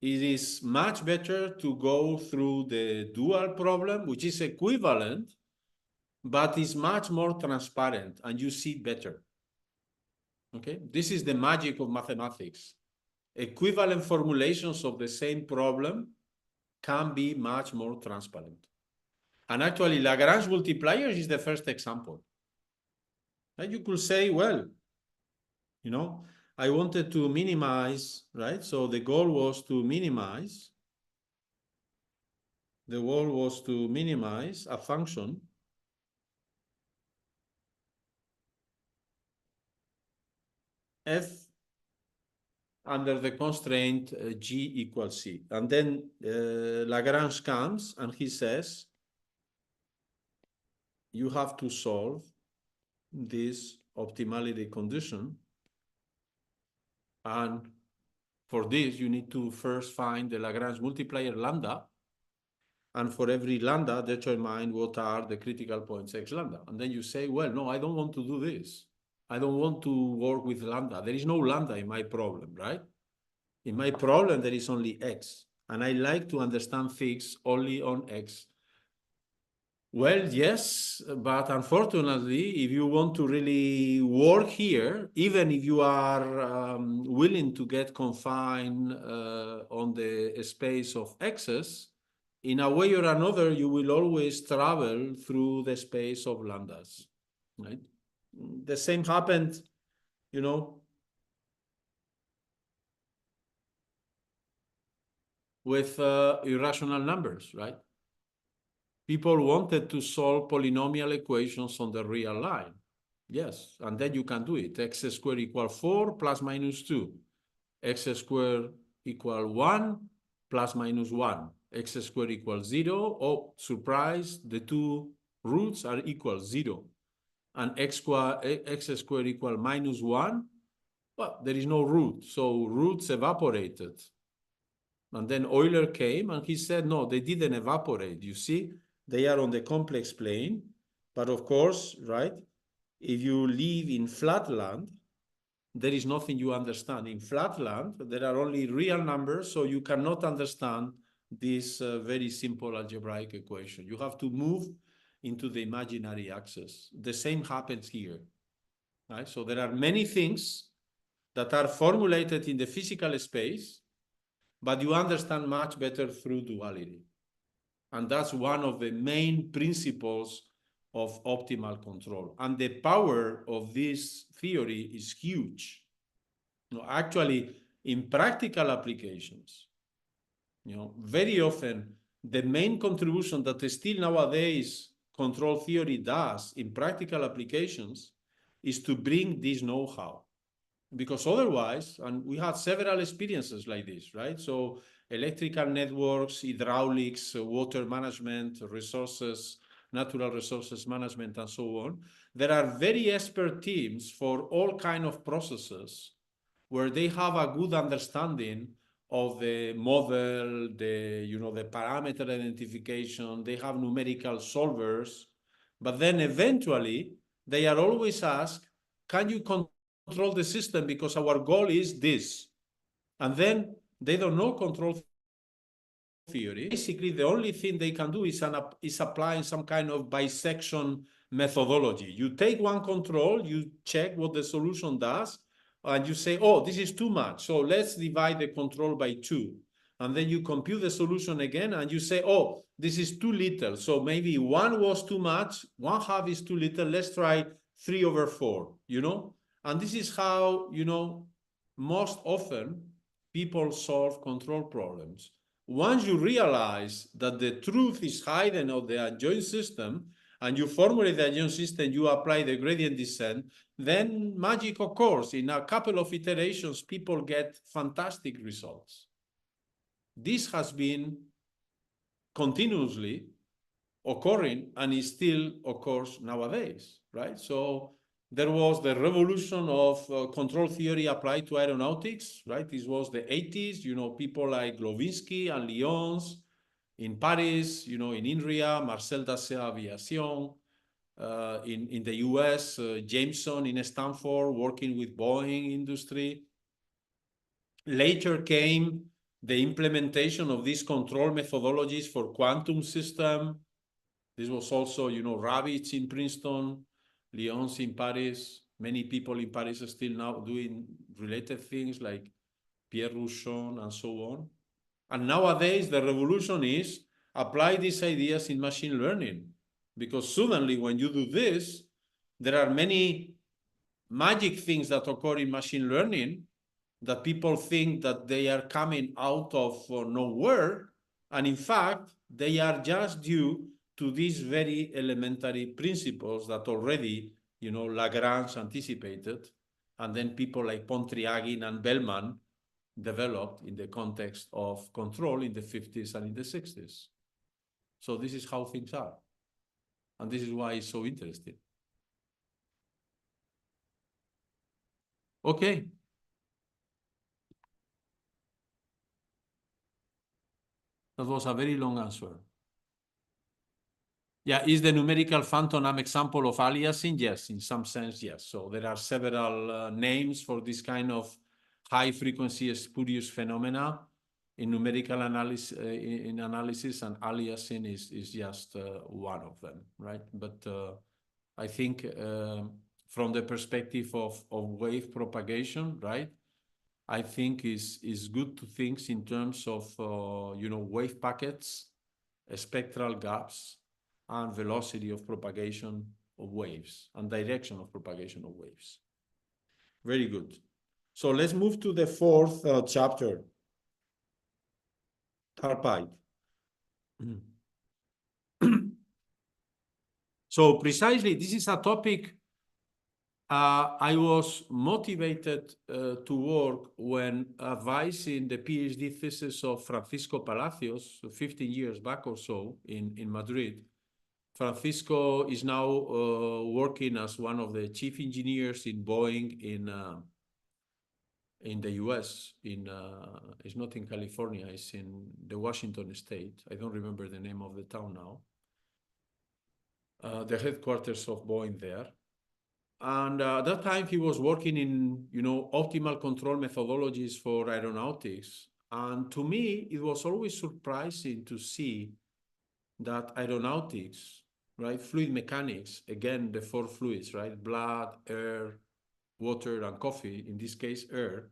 it is much better to go through the dual problem, which is equivalent, but is much more transparent and you see better. Okay, this is the magic of mathematics. Equivalent formulations of the same problem can be much more transparent. And actually, Lagrange multipliers is the first example. And you could say, well, I wanted to minimize, right? So the goal was to minimize. The goal was to minimize a function f under the constraint g equals c. And then Lagrange comes and he says, you have to solve this optimality condition. And for this, you need to first find the Lagrange multiplier lambda. And for every lambda, determine what are the critical points x lambda. And then you say, well, no, I don't want to do this. I don't want to work with lambda. There is no lambda in my problem, right? In my problem, there is only x. And I like to understand things only on x. Well, yes, but unfortunately, if you want to really work here, even if you are willing to get confined on the space of x's, in a way or another, you will always travel through the space of lambdas, right? The same happened, with irrational numbers, right? People wanted to solve polynomial equations on the real line. Yes, and then you can do it. X squared equals 4 plus minus 2. X squared equals 1 plus minus 1. X squared equals 0. Oh, surprise, the two roots are equal 0. And x squared equals minus 1. Well, there is no root, so roots evaporated. And then Euler came and he said, no, they didn't evaporate. You see, they are on the complex plane. But of course, right, if you live in flat land, there is nothing you understand. In flat land, there are only real numbers, so you cannot understand this very simple algebraic equation. You have to move into the imaginary axis. The same happens here, right? So there are many things that are formulated in the physical space, but you understand much better through duality. And that's one of the main principles of optimal control. And the power of this theory is huge. Actually, in practical applications, very often the main contribution that still nowadays control theory does in practical applications is to bring this know-how. Because otherwise, and we had several experiences like this, right? So electrical networks, hydraulics, water management, resources, natural resources management, and so on. There are very expert teams for all kinds of processes where they have a good understanding of the model, the parameter identification, they have numerical solvers, but then eventually they are always asked, can you control the system because our goal is this? And then they don't know control theory. Basically, the only thing they can do is applying some kind of bisection methodology. You take one control, you check what the solution does, and you say, oh, this is too much. So let's divide the control by 2. And then you compute the solution again, and you say, oh, this is too little. So maybe 1 was too much, 1/2 is too little. Let's try 3/4, And this is how, most often people solve control problems. Once you realize that the truth is hidden of the adjoint system, and you formulate the adjoint system, you apply the gradient descent, then magic occurs. In a couple of iterations, people get fantastic results. This has been continuously occurring, and it still occurs nowadays, right? So there was the revolution of control theory applied to aeronautics, right? This was the 80s, people like Lovinsky and Lyons in Paris, in INRIA, Marcel Dassault Aviation, in the US, Jameson in Stanford, working with Boeing industry. Later came the implementation of these control methodologies for quantum system. This was also, Ravitch in Princeton, Lyons in Paris. Many people in Paris are still now doing related things like Pierre Rouchon and so on. And nowadays, the revolution is apply these ideas in machine learning. Because suddenly, when you do this, there are many magic things that occur in machine learning that people think that they are coming out of nowhere. And in fact, they are just due to these very elementary principles that already, Lagrange anticipated. And then people like Pontryagin and Bellman developed in the context of control in the 50s and in the 60s. So this is how things are. And this is why it's so interesting. Okay. That was a very long answer. Yeah, is the numerical phantom an example of aliasing? Yes, in some sense, yes. So there are several names for this kind of high-frequency spurious phenomena in numerical analysis, and aliasing is just one of them, right? But I think from the perspective of wave propagation, right? I think is good to think in terms of wave packets, spectral gaps, and velocity of propagation of waves and direction of propagation of waves. Very good. So let's move to the fourth chapter, Tarpite. So precisely, this is a topic I was motivated to work when advising the PhD thesis of Francisco Palacios 15 years back or so in Madrid. Francisco is now working as one of the chief engineers in Boeing in the US. It's not in California, it's in the Washington state. I don't remember the name of the town now. The headquarters of Boeing there. And at that time, he was working in, optimal control methodologies for aeronautics. And to me, it was always surprising to see that aeronautics, right, fluid mechanics, again, the four fluids, right, blood, air, water, and coffee, in this case, air,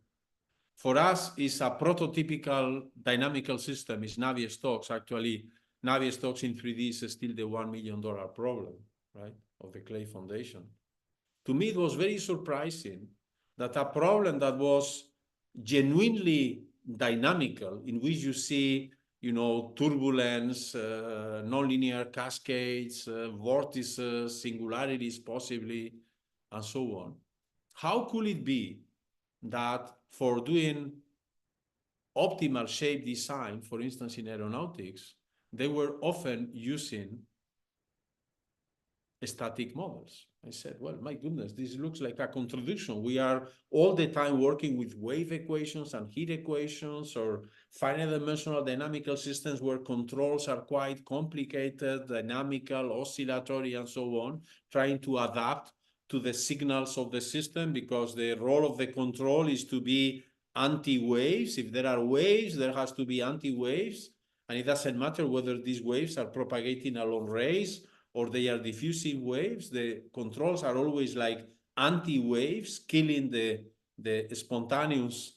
for us is a prototypical dynamical system, is Navier-Stokes. Actually, Navier-Stokes in 3D is still the $1 million problem, right, of the Clay Foundation. To me, it was very surprising that a problem that was genuinely dynamical, in which you see, turbulence, nonlinear cascades, vortices, singularities possibly, and so on. How could it be that for doing optimal shape design, for instance, in aeronautics, they were often using static models? I said, well, my goodness, this looks like a contradiction. We are all the time working with wave equations and heat equations or finite dimensional dynamical systems where controls are quite complicated, dynamical, oscillatory, and so on, trying to adapt to the signals of the system, because the role of the control is to be anti-waves. If there are waves, there has to be anti-waves, and it doesn't matter whether these waves are propagating along rays or they are diffusing waves. The controls are always like anti-waves, killing the spontaneous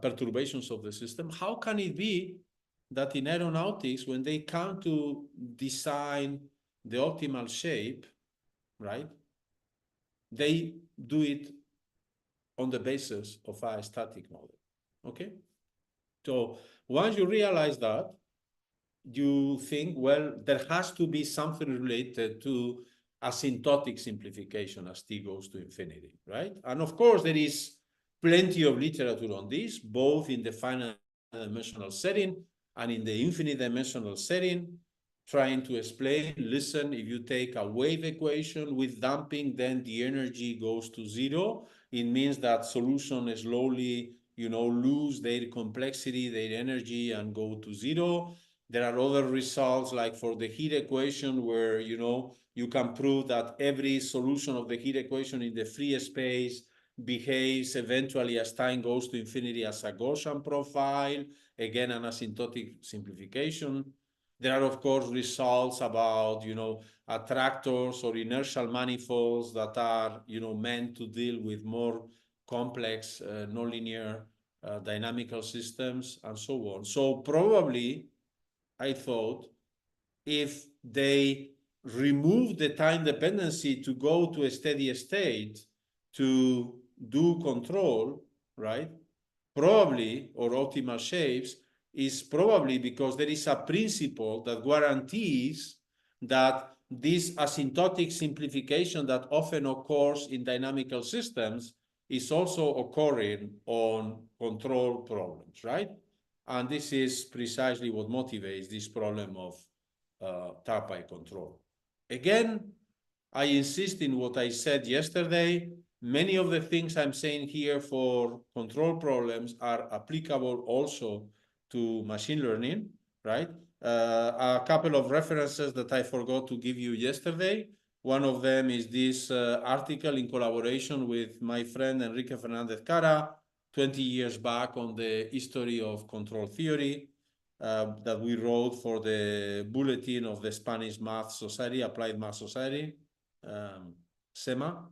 perturbations of the system. How can it be that in aeronautics, when they come to design the optimal shape, right, they do it on the basis of a static model? Okay? So once you realize that, you think, well, there has to be something related to asymptotic simplification as t goes to infinity, right? And of course, there is plenty of literature on this, both in the finite dimensional setting and in the infinite dimensional setting, trying to explain, listen, if you take a wave equation with damping, then the energy goes to zero. It means that solutions slowly, lose their complexity, their energy, and go to zero. There are other results, like for the heat equation, where, you can prove that every solution of the heat equation in the free space behaves eventually as time goes to infinity as a Gaussian profile, again, an asymptotic simplification. There are, of course, results about, attractors or inertial manifolds that are, meant to deal with more complex nonlinear dynamical systems, and so on. So probably, I thought, if they remove the time dependency to go to a steady state, to do control, right? Probably, or optimal shapes, is probably because there is a principle that guarantees that this asymptotic simplification that often occurs in dynamical systems is also occurring on control problems, right? And this is precisely what motivates this problem of TAPI control. Again, I insist in what I said yesterday. Many of the things I'm saying here for control problems are applicable also to machine learning, right? A couple of references that I forgot to give you yesterday. One of them is this article in collaboration with my friend Enrique Fernandez Cara, 20 years back, on the history of control theory that we wrote for the bulletin of the Spanish Math Society, Applied Math Society, SEMA.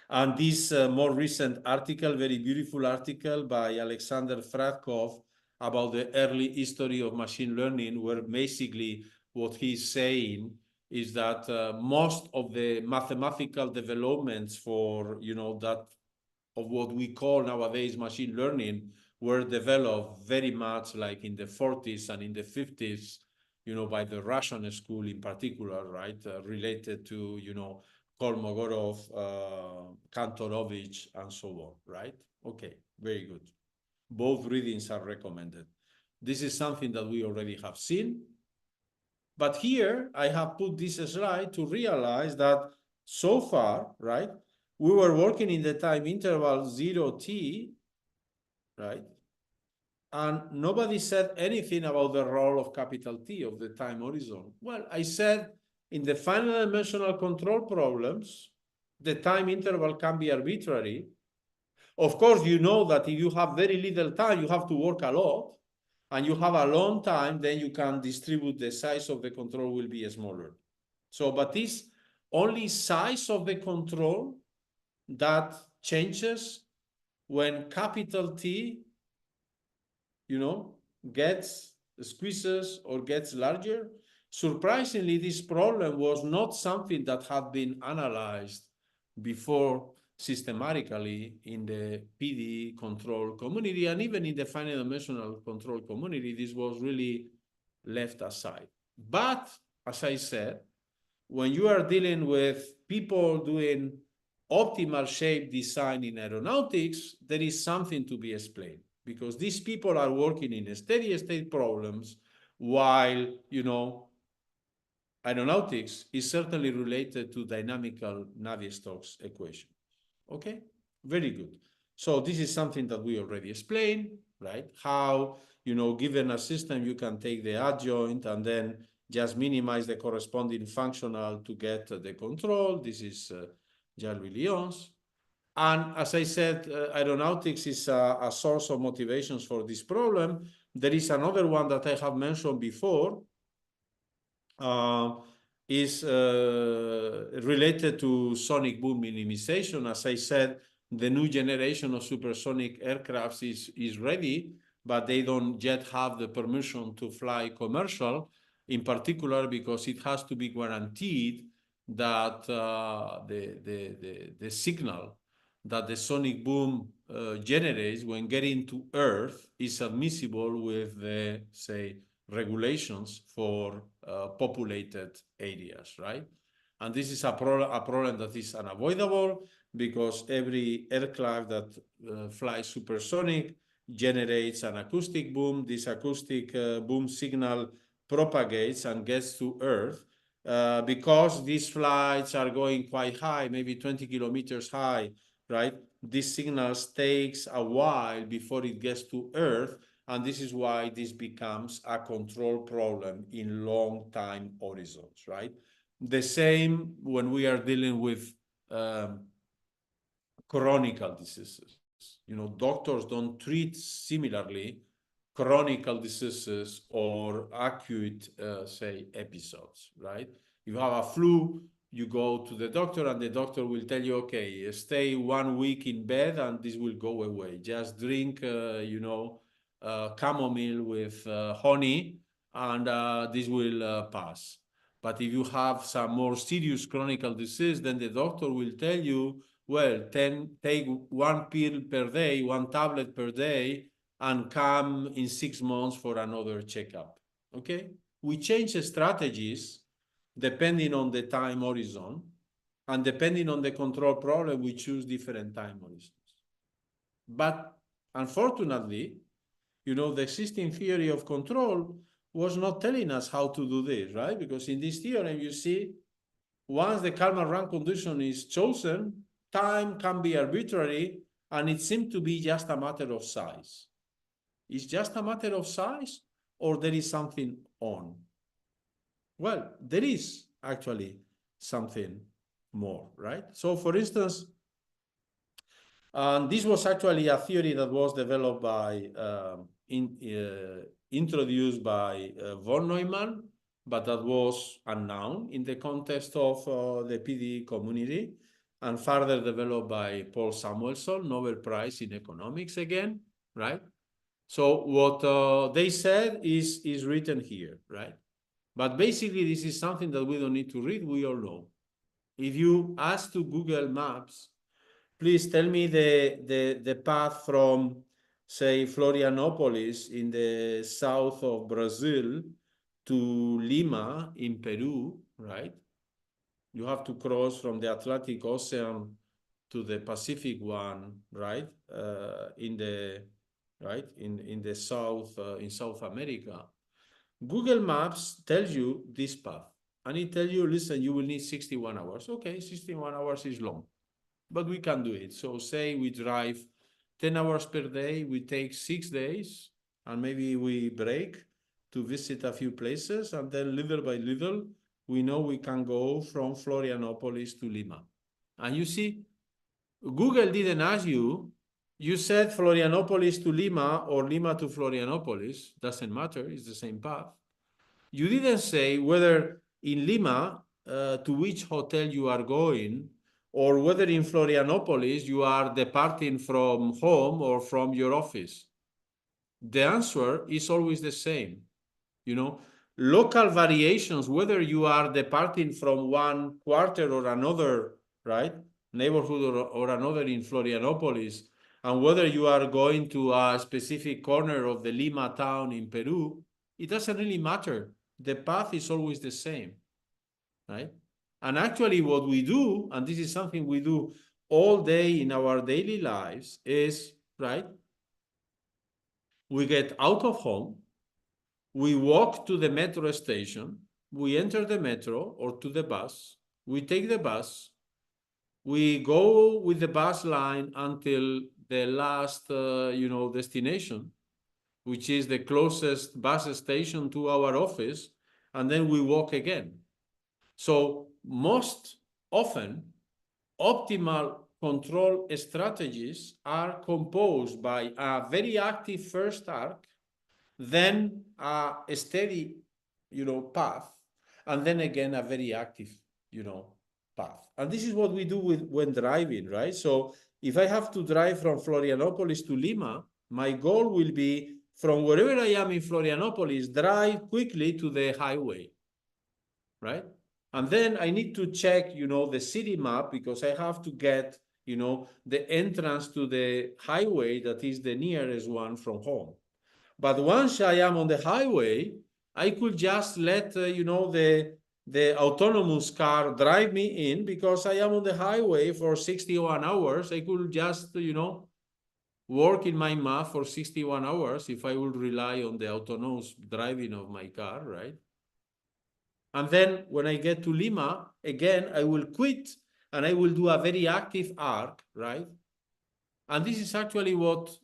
And this more recent article, very beautiful article by Alexander Fradkov about the early history of machine learning, where basically what he's saying is that most of the mathematical developments for, that of what we call nowadays machine learning were developed very much like in the 40s and in the 50s, by the Russian school in particular, right? Related to, Kolmogorov, Kantorovich, and so on, right? Okay, very good. Both readings are recommended. This is something that we already have seen. But here I have put this slide to realize that so far, right, we were working in the time interval 0t, right? And nobody said anything about the role of capital T of the time horizon. Well, I said in the final dimensional control problems, the time interval can be arbitrary. Of course, you know that if you have very little time, you have to work a lot, and you have a long time, then you can distribute the size of the control will be smaller. So, but this only size of the control that changes when capital T, gets squeezes or gets larger. Surprisingly, this problem was not something that had been analyzed before systematically in the PD control community, and even in the finite dimensional control community, this was really left aside. But as I said, when you are dealing with people doing optimal shape design in aeronautics, there is something to be explained, because these people are working in steady state problems, while, aeronautics is certainly related to dynamical Navier-Stokes equation. Okay, very good. So this is something that we already explained, right? How, given a system, you can take the adjoint and then just minimize the corresponding functional to get the control. This is Jallouis-Lyons. And as I said, aeronautics is a source of motivations for this problem. There is another one that I have mentioned before, is related to sonic boom minimization. As I said, the new generation of supersonic aircrafts is ready, but they don't yet have the permission to fly commercial, in particular because it has to be guaranteed that the signal that the sonic boom generates when getting to Earth is admissible with the, say, regulations for populated areas, right? And this is a problem that is unavoidable, because every aircraft that flies supersonic generates an acoustic boom. This acoustic boom signal propagates and gets to Earth. Because these flights are going quite high, maybe 20 kilometers high, right? This signal takes a while before it gets to Earth, and this is why this becomes a control problem in long time horizons, right? The same when we are dealing with chronic diseases. Doctors don't treat similarly chronic diseases or acute, say, episodes, right? You have a flu, you go to the doctor, and the doctor will tell you, okay, stay 1 week in bed and this will go away. Just drink, chamomile with honey, and this will pass. But if you have some more serious chronic disease, then the doctor will tell you, well, take one pill per day, one tablet per day, and come in 6 months for another checkup. Okay? We change strategies depending on the time horizon, and depending on the control problem, we choose different time horizons. But unfortunately, the existing theory of control was not telling us how to do this, right? Because in this theorem, you see, once the Kalman-Rank condition is chosen, time can be arbitrary, and it seemed to be just a matter of size. It's just a matter of size, or there is something on? Well, there is actually something more, right? So, for instance, and this was actually a theory that was developed by, introduced by von Neumann, but that was unknown in the context of the PD community, and further developed by Paul Samuelson, Nobel Prize in Economics again, right? So what they said is written here, right? But basically, this is something that we don't need to read, we all know. If you ask to Google Maps, please tell me the path from, say, Florianopolis in the south of Brazil to Lima in Peru, right? You have to cross from the Atlantic Ocean to the Pacific one, right? In the south, in South America. Google Maps tells you this path, and it tells you, listen, you will need 61 hours. Okay, 61 hours is long, but we can do it. So say we drive 10 hours per day, we take 6 days, and maybe we break to visit a few places, and then little by little, we know we can go from Florianopolis to Lima. And you see, Google didn't ask you, you said Florianopolis to Lima or Lima to Florianopolis, doesn't matter, it's the same path. You didn't say whether in Lima, to which hotel you are going, or whether in Florianopolis you are departing from home or from your office. The answer is always the same. Local variations, whether you are departing from one quarter or another, right, neighborhood or another in Florianopolis, and whether you are going to a specific corner of the Lima town in Peru, it doesn't really matter. The path is always the same, right? And actually what we do, and this is something we do all day in our daily lives, is, right, we get out of home, we walk to the metro station, we enter the metro or to the bus, we take the bus, we go with the bus line until the last, destination, which is the closest bus station to our office, and then we walk again. So most often, optimal control strategies are composed by a very active first arc, then a steady, path, and then again a very active, path. And this is what we do when driving, right? So if I have to drive from Florianopolis to Lima, my goal will be from wherever I am in Florianopolis, drive quickly to the highway, right? And then I need to check, the city map, because I have to get, the entrance to the highway that is the nearest one from home. But once I am on the highway, I could just let, the autonomous car drive me in, because I am on the highway for 61 hours. I could just, work in my math for 61 hours if I would rely on the autonomous driving of my car, right? And then when I get to Lima, again, I will quit and I will do a very active arc, right? And this is actually what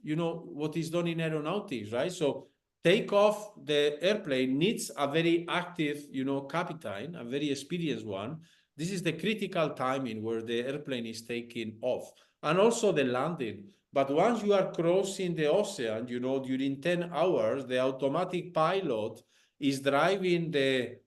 is done in aeronautics, right? So take off, the airplane needs a very active, captain, a very experienced one. This is the critical timing where the airplane is taking off, and also the landing. But once you are crossing the ocean, during 10 hours, the automatic pilot is driving the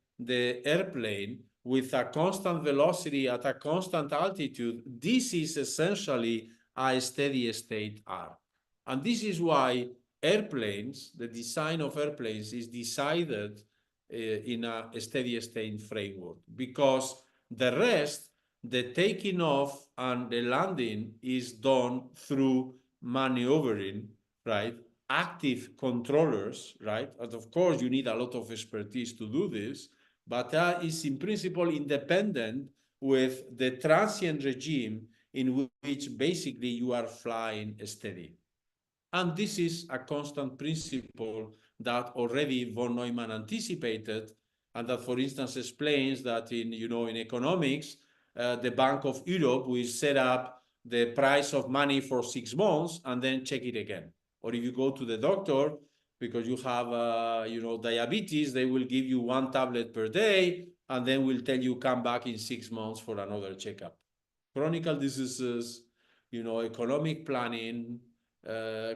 airplane with a constant velocity at a constant altitude. This is essentially a steady state arc. And this is why airplanes, the design of airplanes is decided in a steady state framework, because the rest the taking off and the landing is done through maneuvering, right? Active controllers, right? And of course, you need a lot of expertise to do this, but that is in principle independent with the transient regime in which basically you are flying steady. And this is a constant principle that already von Neumann anticipated, and that, for instance, explains that in economics, the Bank of Europe will set up the price of money for 6 months and then check it again. Or if you go to the doctor because you have diabetes, they will give you 1 tablet per day and then will tell you come back in 6 months for another checkup. Chronic diseases, economic planning,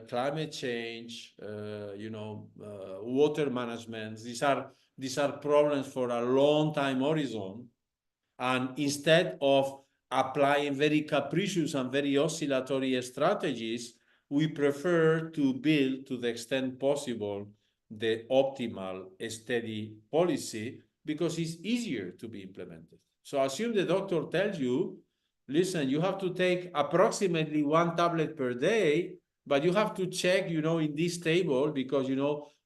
climate change, water management. These are problems for a long time horizon. And instead of applying very capricious and very oscillatory strategies, we prefer to build, to the extent possible, the optimal steady policy because it's easier to be implemented. So assume the doctor tells you, listen, you have to take approximately 1 tablet per day, but you have to check, in this table because,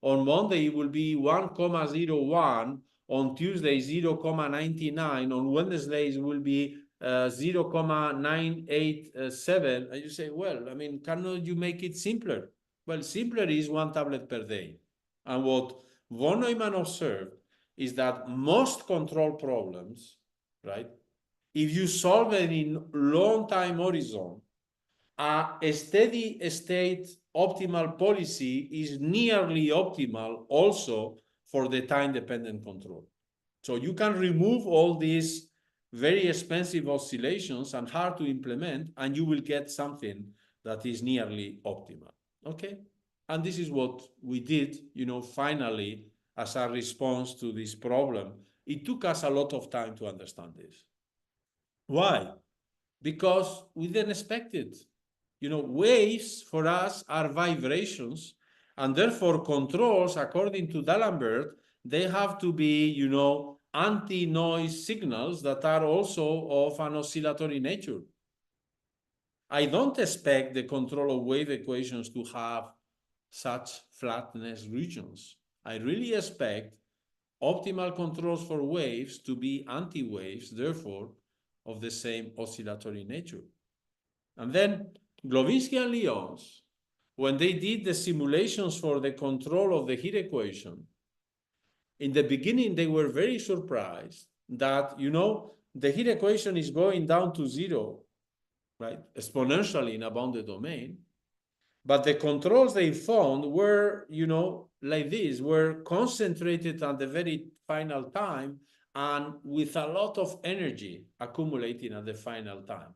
on Monday it will be 1,01, on Tuesday 0,99, on Wednesdays it will be 0,987. And you say, well, cannot you make it simpler? Well, simpler is 1 tablet per day. And what von Neumann observed is that most control problems, right, if you solve it in long time horizon, a steady state optimal policy is nearly optimal also for the time-dependent control. So you can remove all these very expensive oscillations and hard to implement, and you will get something that is nearly optimal. Okay? And this is what we did, finally, as a response to this problem. It took us a lot of time to understand this. Why? Because we didn't expect it. Waves for us are vibrations, and therefore controls, according to D'Alembert, they have to be, anti-noise signals that are also of an oscillatory nature. I don't expect the control of wave equations to have such flatness regions. I really expect optimal controls for waves to be anti-waves, therefore, of the same oscillatory nature. And then Glowinski and Lyons, when they did the simulations for the control of the heat equation, in the beginning, they were very surprised that, the heat equation is going down to 0, right? Exponentially in a bounded domain. But the controls they found were, like this, were concentrated at the very final time and with a lot of energy accumulating at the final time.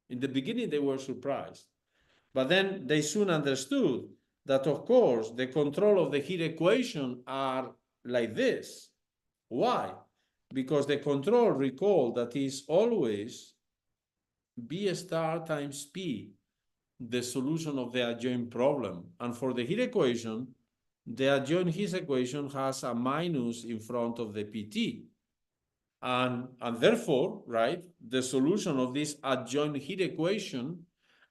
In the beginning, they were surprised. But then they soon understood that, of course, the control of the heat equation are like this. Why? Because the control, recall, that is always B star times P, the solution of the adjoint problem. And for the heat equation, the adjoint heat equation has a minus in front of the PT. And therefore, right, the solution of this adjoint heat equation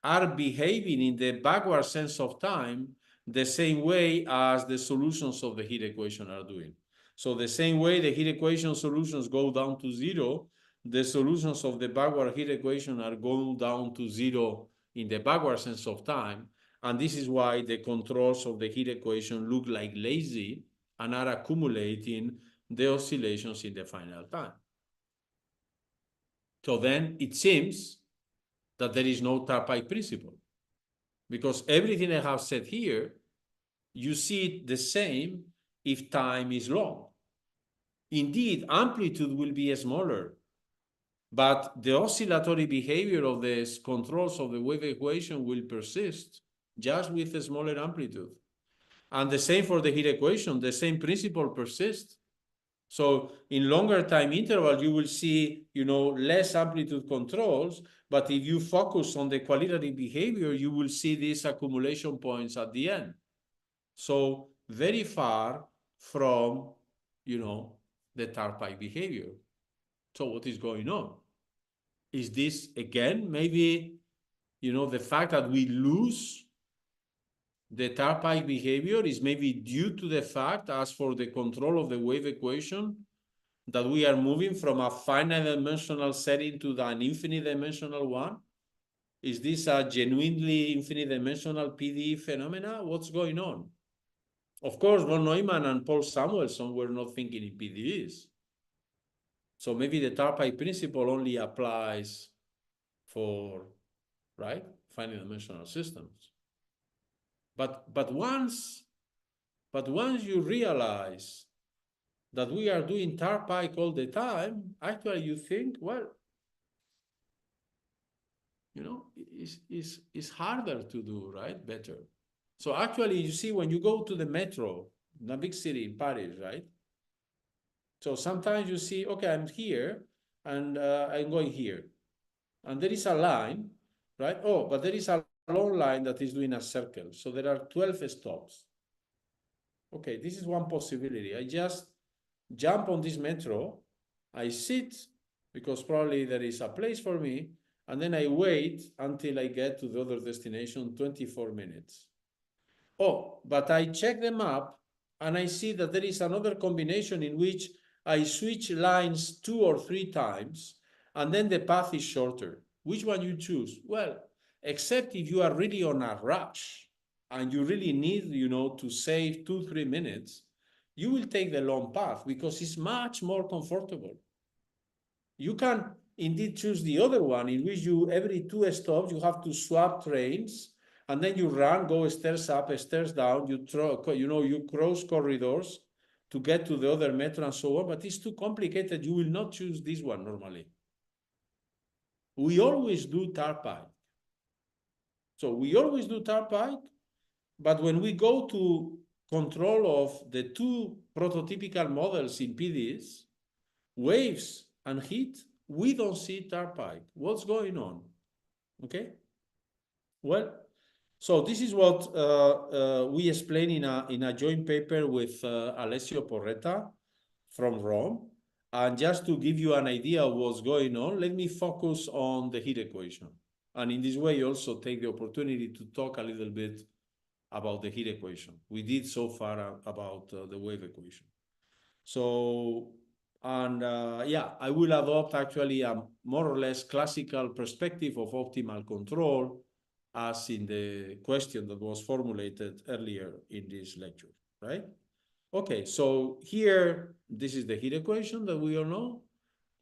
are behaving in the backward sense of time the same way as the solutions of the heat equation are doing. So the same way the heat equation solutions go down to 0, the solutions of the backward heat equation are going down to 0 in the backward sense of time. And this is why the controls of the heat equation look like lazy and are accumulating the oscillations in the final time. So then it seems that there is no Tarpei principle, because everything I have said here, you see it the same if time is long. Indeed, amplitude will be smaller, but the oscillatory behavior of the controls of the wave equation will persist just with a smaller amplitude. And the same for the heat equation, the same principle persists. So in longer time intervals, you will see, less amplitude controls, but if you focus on the qualitative behavior, you will see these accumulation points at the end. So very far from, the Tarpei behavior. So what is going on? Is this, again, maybe, the fact that we lose the Tarpike behavior is maybe due to the fact, as for the control of the wave equation, that we are moving from a finite dimensional setting to an infinite dimensional one? Is this a genuinely infinite dimensional PDE phenomena? What's going on? Of course, von Neumann and Paul Samuelson were not thinking in PDEs. So maybe the Tarpike principle only applies for, right, finite dimensional systems. But once you realize that we are doing Tarpike all the time, actually you think, well, it's harder to do, right? Better. So actually, you see, when you go to the metro in a big city in Paris, right? So sometimes you see, okay, I'm here and I'm going here. And there is a line, right? Oh, but there is a long line that is doing a circle. So there are 12 stops. Okay, this is one possibility. I just jump on this metro, I sit, because probably there is a place for me, and then I wait until I get to the other destination, 24 minutes. Oh, but I check the map and I see that there is another combination in which I switch lines 2 or 3 times, and then the path is shorter. Which one you choose? Well, except if you are really on a rush and you really need, to save 2-3 minutes, you will take the long path because it's much more comfortable. You can indeed choose the other one, in which every 2 stops, you have to swap trains, and then you run, go stairs up, stairs down, you cross corridors to get to the other metro and so on, but it's too complicated. You will not choose this one normally. We always do Tarpike. So we always do Tarpike, but when we go to control of the 2 prototypical models in PDEs, waves and heat, we don't see Tarpike. What's going on? Okay? Well, so this is what we explain in a joint paper with Alessio Porretta from Rome. And just to give you an idea of what's going on, let me focus on the heat equation. And in this way, also take the opportunity to talk a little bit about the heat equation. We did so far about the wave equation. So, and yeah, I will adopt actually a more or less classical perspective of optimal control, as in the question that was formulated earlier in this lecture, right? Okay, so here, this is the heat equation that we all know.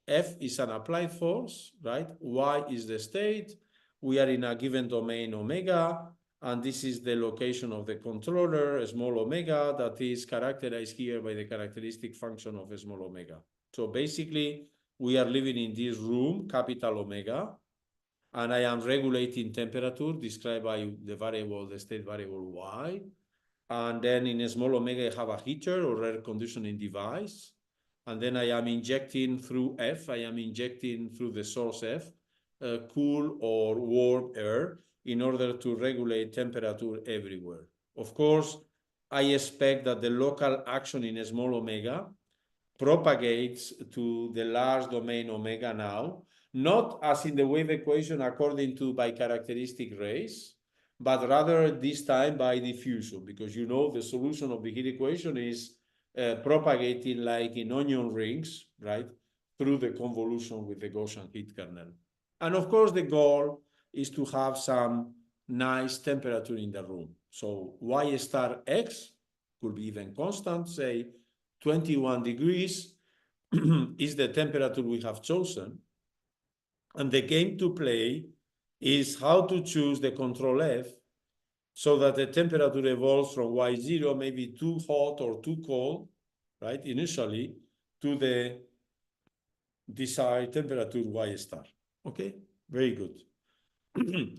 F is an applied force, right? Y is the state. We are in a given domain omega, and this is the location of the controller, small omega, that is characterized here by the characteristic function of small omega. So basically, we are living in this room, capital omega, and I am regulating temperature described by the state variable y. And then in a small omega, I have a heater or air conditioning device. And then I am injecting through F, I am injecting through the source F, cool or warm air in order to regulate temperature everywhere. Of course, I expect that the local action in a small omega propagates to the large domain omega now, not as in the wave equation according to by characteristic rays, but rather this time by diffusion, because the solution of the heat equation is propagating like in onion rings, right, through the convolution with the Gaussian heat kernel. And of course, the goal is to have some nice temperature in the room. So Y star X could be even constant, say 21 degrees is the temperature we have chosen. And the game to play is how to choose the control F so that the temperature evolves from Y0, maybe too hot or too cold, right, initially, to the desired temperature Y star. Okay, very good.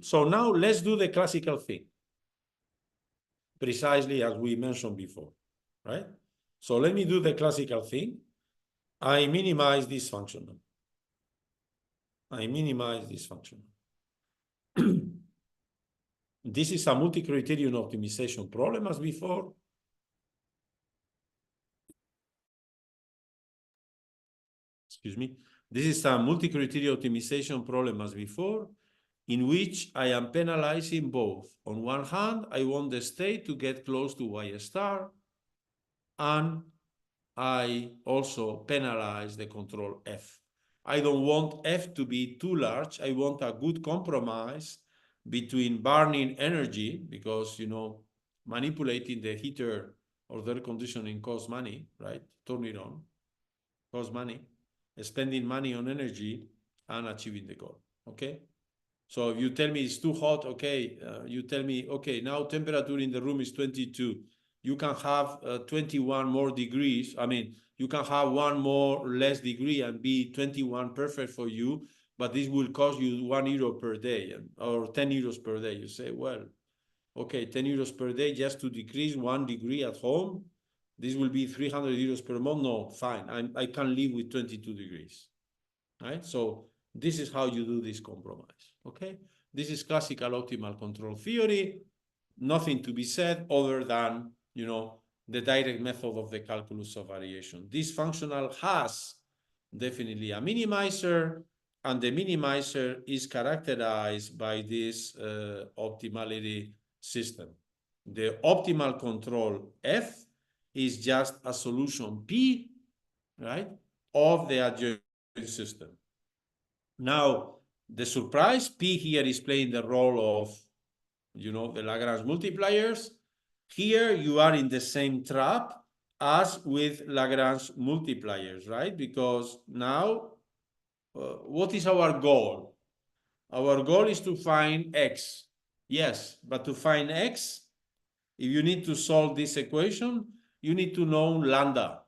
So now let's do the classical thing, precisely as we mentioned before, right? So let me do the classical thing. I minimize this function. I minimize this function. This is a multi-criterion optimization problem as before. Excuse me. This is a multi-criteria optimization problem as before, in which I am penalizing both. On one hand, I want the state to get close to y star, and I also penalize the control f. I don't want f to be too large. I want a good compromise between burning energy, because, you know, manipulating the heater or the air conditioning costs money, right? Turn it on, costs money. Spending money on energy and achieving the goal, okay? So if you tell me it's too hot, okay, you tell me, okay, now temperature in the room is 22. You can have 21 more degrees. I mean, you can have one more less degree and be 21 perfect for you, but this will cost you €1 per day or 10 euros per day. You say, well, okay, 10 euros per day just to decrease 1 degree at home. This will be 300 euros per month. No, fine. I can live with 22 degrees, right? So this is how you do this compromise, okay? This is classical optimal control theory. Nothing to be said other than, you know, the direct method of the calculus of variation. This functional has definitely a minimizer, and the minimizer is characterized by this optimality system. The optimal control F is just a solution P, right, of the adjoint system. Now, the surprise, P here is playing the role of, you know, the Lagrange multipliers. Here you are in the same trap as with Lagrange multipliers, right? Because now, what is our goal? Our goal is to find x. Yes, but to find x, if you need to solve this equation, you need to know lambda.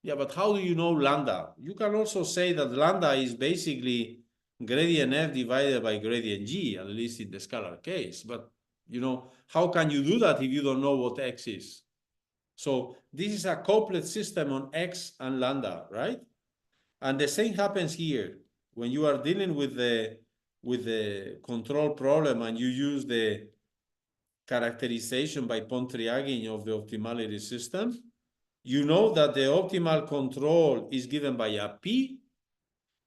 Yeah, but how do you know lambda? You can also say that lambda is basically gradient f divided by gradient g, at least in the scalar case. But, you know, how can you do that if you don't know what x is? So this is a couplet system on x and lambda, right? And the same happens here. When you are dealing with the control problem and you use the characterization by Pontryagin of the optimality system, you know that the optimal control is given by a P,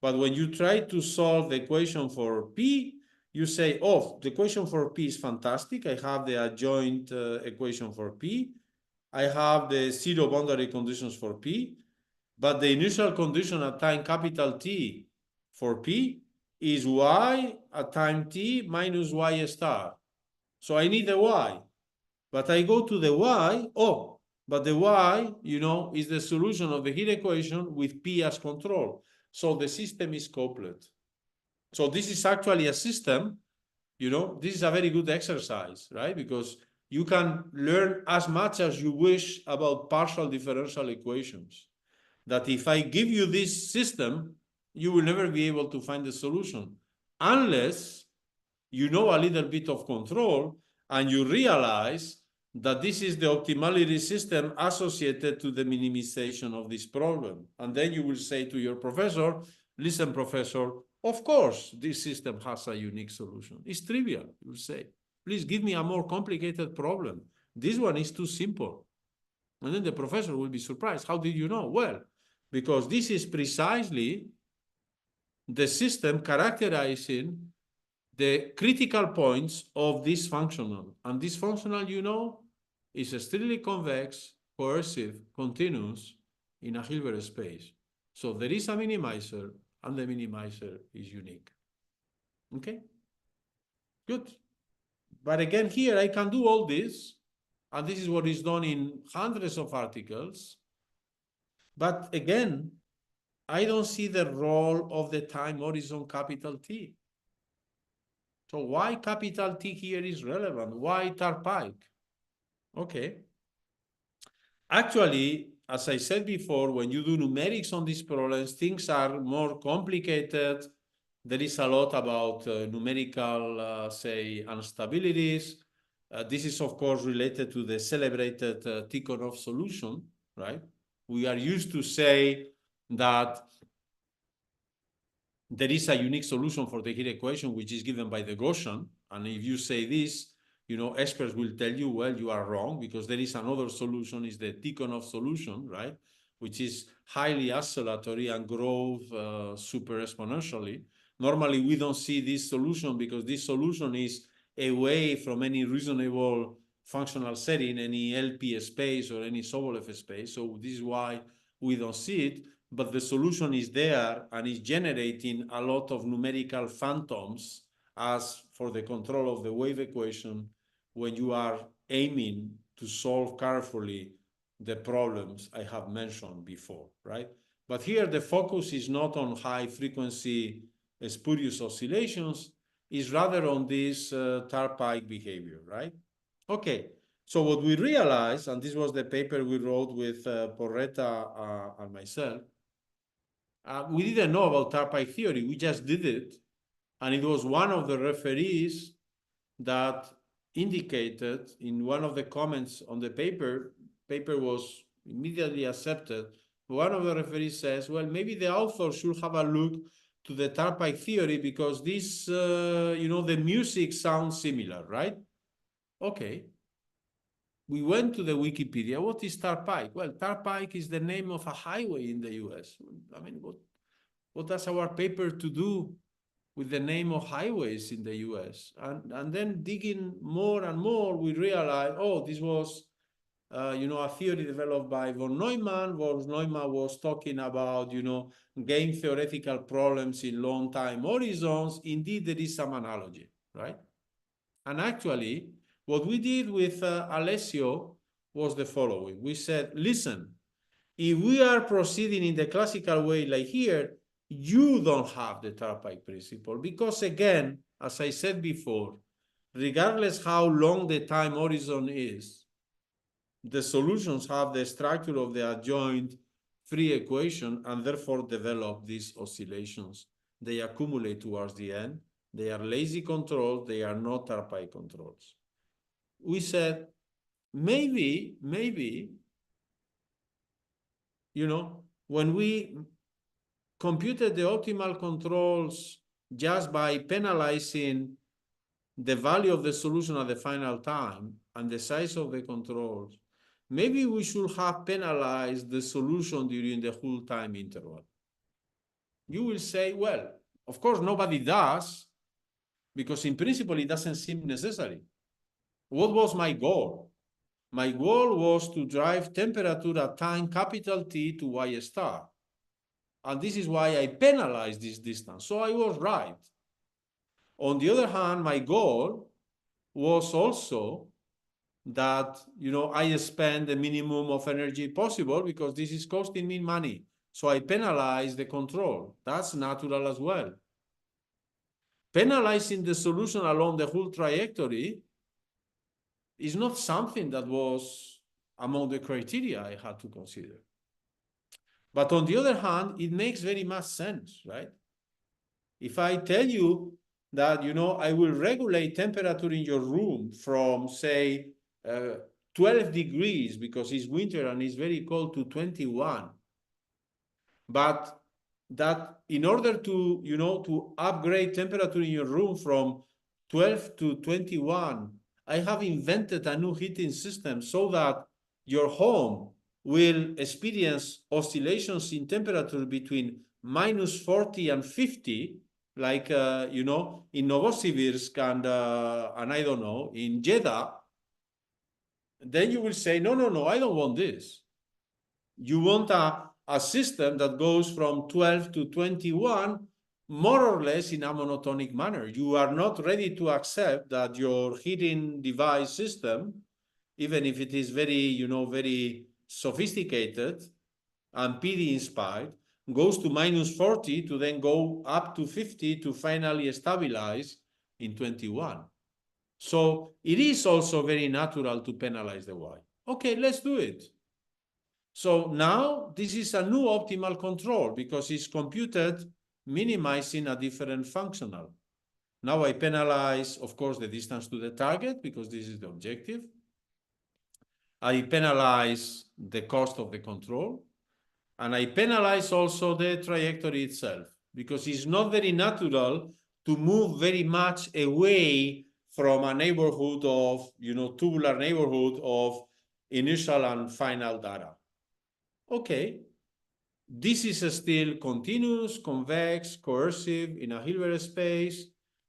but when you try to solve the equation for P, you say, oh, the equation for P is fantastic. I have the adjoint equation for P. I have the zero boundary conditions for P, but the initial condition at time capital T for P is y at time t minus y star. So I need the y, but I go to the y, oh, but the y, you know, is the solution of the heat equation with P as control. So the system is couplet. So this is actually a system, you know, this is a very good exercise, right? Because you can learn as much as you wish about partial differential equations. That if I give you this system, you will never be able to find the solution unless you know a little bit of control and you realize that this is the optimality system associated to the minimization of this problem. And then you will say to your professor, listen, professor, of course, this system has a unique solution. It's trivial, you will say. Please give me a more complicated problem. This one is too simple. And then the professor will be surprised. How did you know? Well, because this is precisely the system characterizing the critical points of this functional. And this functional, you know, is strictly convex, coercive, continuous in a Hilbert space. So there is a minimizer, and the minimizer is unique. Okay? Good. But again, here I can do all this, and this is what is done in hundreds of articles. But again, I don't see the role of the time horizon capital T. So why capital T here is relevant? Why Tarpike? Okay. Actually, as I said before, when you do numerics on these problems, things are more complicated. There is a lot about numerical, say, instabilities. This is, of course, related to the celebrated Tikhonov solution, right? We are used to say that there is a unique solution for the heat equation, which is given by the Gaussian. And if you say this, you know, experts will tell you, well, you are wrong, because there is another solution, is the Tikhonov solution, right? which is highly oscillatory and grows super exponentially. Normally, we don't see this solution because this solution is away from any reasonable functional setting, any LP space or any Sobolev space. So this is why we don't see it. But the solution is there and is generating a lot of numerical phantoms as for the control of the wave equation when you are aiming to solve carefully the problems I have mentioned before, right? But here the focus is not on high frequency spurious oscillations, is rather on this Tarpike behavior, right? Okay, so what we realized, and this was the paper we wrote with Porretta and myself, we didn't know about Tarpike theory, we just did it. And it was one of the referees that indicated in one of the comments on the paper was immediately accepted. One of the referees says, well, maybe the author should have a look to the Tarpike theory because this, the music sounds similar, right? Okay. We went to the Wikipedia. What is Tarpike? Well, Tarpike is the name of a highway in the US. I mean, what does our paper to do with the name of highways in the US? And then digging more and more, we realized, oh, this was, a theory developed by von Neumann. Von Neumann was talking about, game theoretical problems in long time horizons. Indeed, there is some analogy, right? And actually, what we did with Alessio was the following. We said, listen, if we are proceeding in the classical way like here, you don't have the Tarpike principle because, again, as I said before, regardless how long the time horizon is, the solutions have the structure of the adjoint free equation and therefore develop these oscillations. They accumulate towards the end. They are lazy controls. They are not Tarpike controls. We said, maybe, when we computed the optimal controls just by penalizing the value of the solution at the final time and the size of the controls, maybe we should have penalized the solution during the whole time interval. You will say, well, of course, nobody does, because in principle, it doesn't seem necessary. What was my goal? My goal was to drive temperature at time capital T to Y star. And this is why I penalized this distance. So I was right. On the other hand, my goal was also that, I spend the minimum of energy possible because this is costing me money. So I penalize the control. That's natural as well. Penalizing the solution along the whole trajectory is not something that was among the criteria I had to consider. But on the other hand, it makes very much sense, right? If I tell you that, I will regulate temperature in your room from, say, 12 degrees because it's winter and it's very cold to 21, but that in order to, to upgrade temperature in your room from 12 to 21, I have invented a new heating system so that your home will experience oscillations in temperature between minus 40 and 50, like, in Novosibirsk and I don't know, in Jeddah. Then you will say, no, I don't want this. You want a system that goes from 12 to 21, more or less in a monotonic manner. You are not ready to accept that your heating device system, even if it is very, very sophisticated and PD inspired, goes to minus 40 to then go up to 50 to finally stabilize in 21. So it is also very natural to penalize the Y. Okay, let's do it. So now this is a new optimal control because it's computed minimizing a different functional. Now I penalize, of course, the distance to the target because this is the objective. I penalize the cost of the control. And I penalize also the trajectory itself because it's not very natural to move very much away from a neighborhood of, tubular neighborhood of initial and final data. Okay, This is still continuous, convex, coercive in a Hilbert space.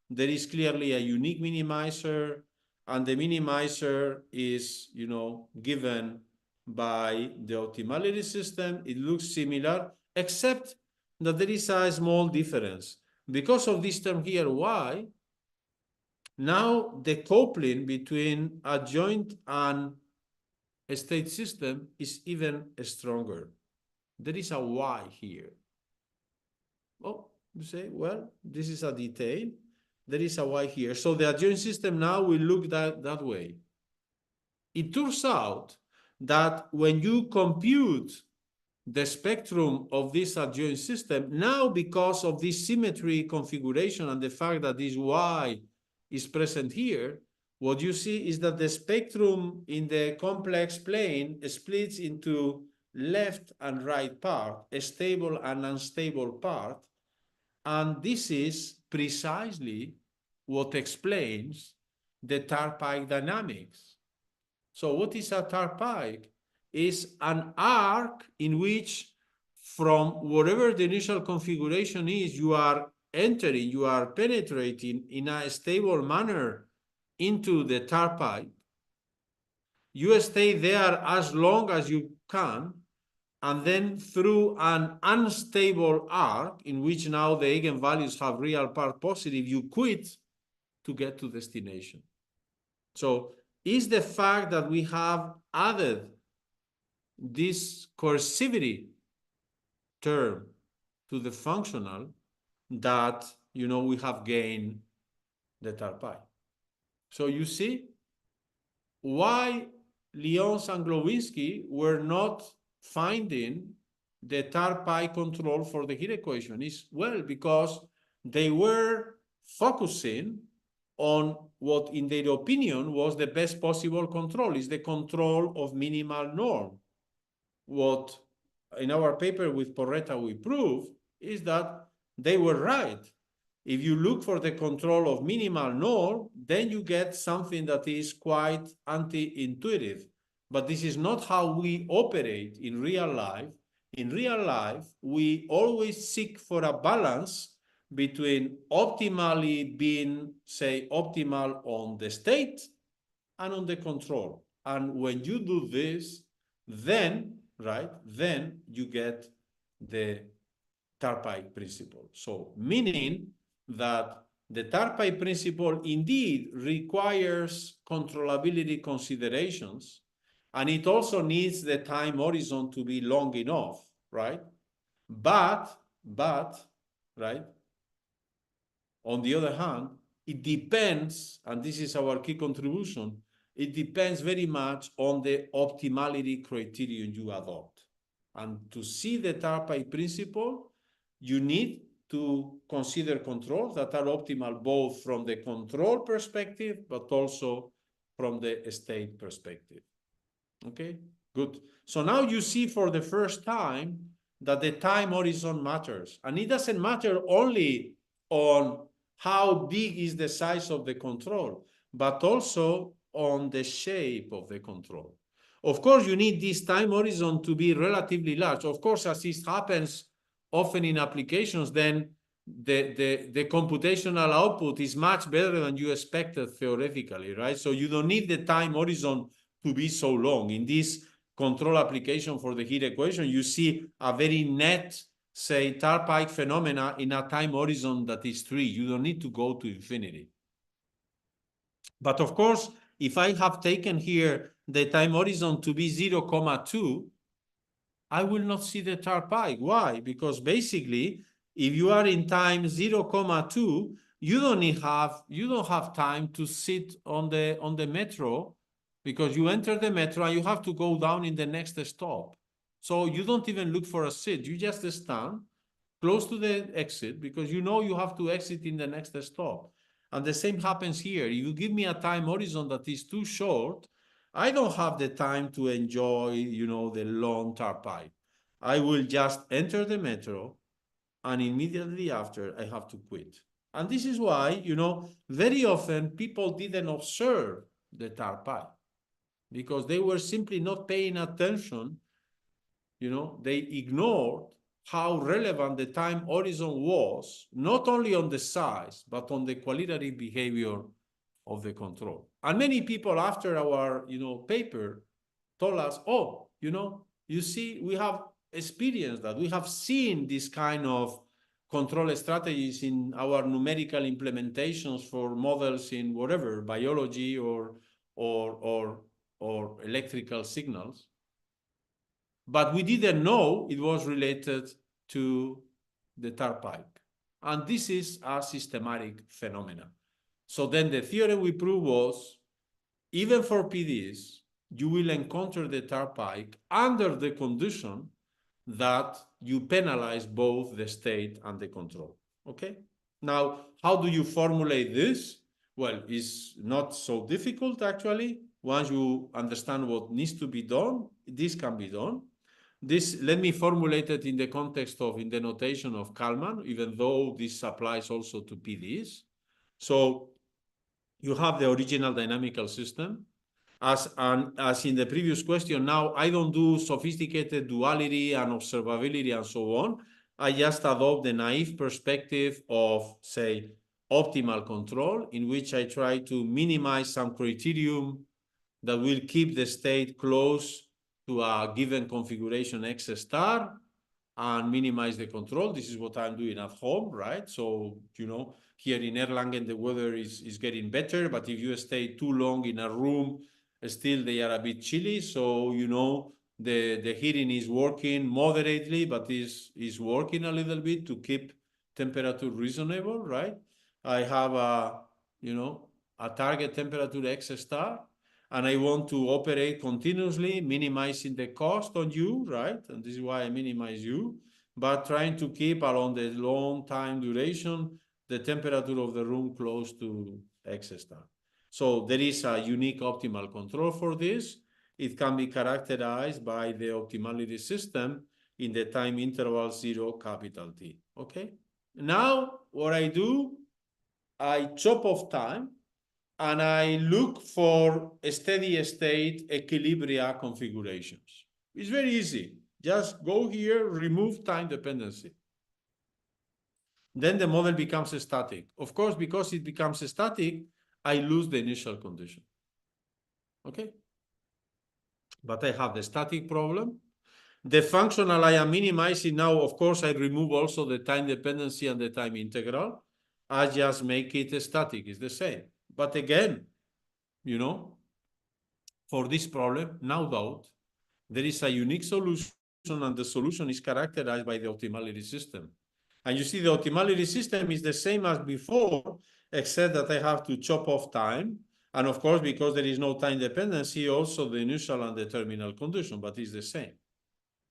There is clearly a unique minimizer, and the minimizer is, given by the optimality system. It looks similar, except that there is a small difference. Because of this term here, y, now the coupling between a joint and a state system is even stronger. There is a y here. Oh, you say, well, this is a detail. There is a y here. So the adjoint system now will look that way. It turns out that when you compute the spectrum of this adjoint system, now because of this symmetry configuration and the fact that this y is present here, what you see is that the spectrum in the complex plane splits into left and right part, a stable and unstable part. And this is precisely what explains the Tarpike dynamics. So what is a Tarpike? Is an arc in which from whatever the initial configuration is, you are entering, you are penetrating in a stable manner into the Tarpike. You stay there as long as you can, and then through an unstable arc in which now the eigenvalues have real part positive, you quit to get to destination. So is the fact that we have added this coercivity term to the functional that, we have gained the Tarpike. So you see why Lyons and Glowinski were not finding the Tarpike control for the heat equation is, well, because they were focusing on what, in their opinion, was the best possible control, is the control of minimal norm. What in our paper with Porretta we prove is that they were right. If you look for the control of minimal norm, then you get something that is quite anti-intuitive. But this is not how we operate in real life. In real life, we always seek for a balance between optimally being, say, optimal on the state and on the control. And when you do this, then you get the Tarpike principle. So meaning that the Tarpike principle indeed requires controllability considerations, and it also needs the time horizon to be long enough, right? But, right? On the other hand, it depends, and this is our key contribution, it depends very much on the optimality criterion you adopt. And to see the Tarpike principle, you need to consider controls that are optimal both from the control perspective, but also from the state perspective. Okay, good. So now you see for the first time that the time horizon matters. And it doesn't matter only on how big is the size of the control, but also on the shape of the control. Of course, you need this time horizon to be relatively large. Of course, as this happens often in applications, then the computational output is much better than you expected theoretically, right? So you don't need the time horizon to be so long. In this control application for the heat equation, you see a very net, say, Tarpike phenomena in a time horizon that is 3. You don't need to go to infinity. But of course, if I have taken here the time horizon to be 0,2, I will not see the Tarpike. Why? Because basically, if you are in time 0,2, you don't have time to sit on the metro, because you enter the metro and you have to go down in the next stop. So you don't even look for a seat. You just stand close to the exit because you know you have to exit in the next stop. And the same happens here. You give me a time horizon that is too short, I don't have the time to enjoy, the long Tarpike. I will just enter the metro, and immediately after, I have to quit. And this is why, very often people didn't observe the Tarpike because they were simply not paying attention. They ignored how relevant the time horizon was, not only on the size, but on the qualitative behavior of the control. And many people after our, paper told us, oh, you see, we have experienced that. We have seen this kind of control strategies in our numerical implementations for models in whatever, biology or electrical signals. But we didn't know it was related to the tar pipe. And this is a systematic phenomenon. So then the theorem we proved was, even for PDs, you will encounter the tar pipe under the condition that you penalize both the state and the control. Okay? Now, how do you formulate this? Well, it's not so difficult, actually. Once you understand what needs to be done, this can be done. This, let me formulate it in the context of, in the notation of Kalman, even though this applies also to PDs. So you have the original dynamical system. As in the previous question, now I don't do sophisticated duality and observability and so on. I just adopt the naive perspective of, say, optimal control, in which I try to minimize some criterion that will keep the state close to a given configuration X star and minimize the control. This is what I'm doing at home, right? So, here in Erlangen, the weather is getting better, but if you stay too long in a room, still they are a bit chilly. So, the heating is working moderately, but is working a little bit to keep temperature reasonable, right? I have a target temperature X star, and I want to operate continuously, minimizing the cost on you, right? And this is why I minimize you, but trying to keep along the long time duration, the temperature of the room close to X star. So there is a unique optimal control for this. It can be characterized by the optimality system in the time interval 0, capital T, okay? Now, what I do, I chop off time, and I look for steady state equilibria configurations. It's very easy. Just go here, remove time dependency. Then the model becomes static. Of course, because it becomes static, I lose the initial condition. Okay? But I have the static problem. The functional I am minimizing now, of course, I remove also the time dependency and the time integral. I just make it static. It's the same. But again, for this problem, no doubt, there is a unique solution, and the solution is characterized by the optimality system. And you see, the optimality system is the same as before, except that I have to chop off time. And of course, because there is no time dependency, also the initial and the terminal condition, but it's the same,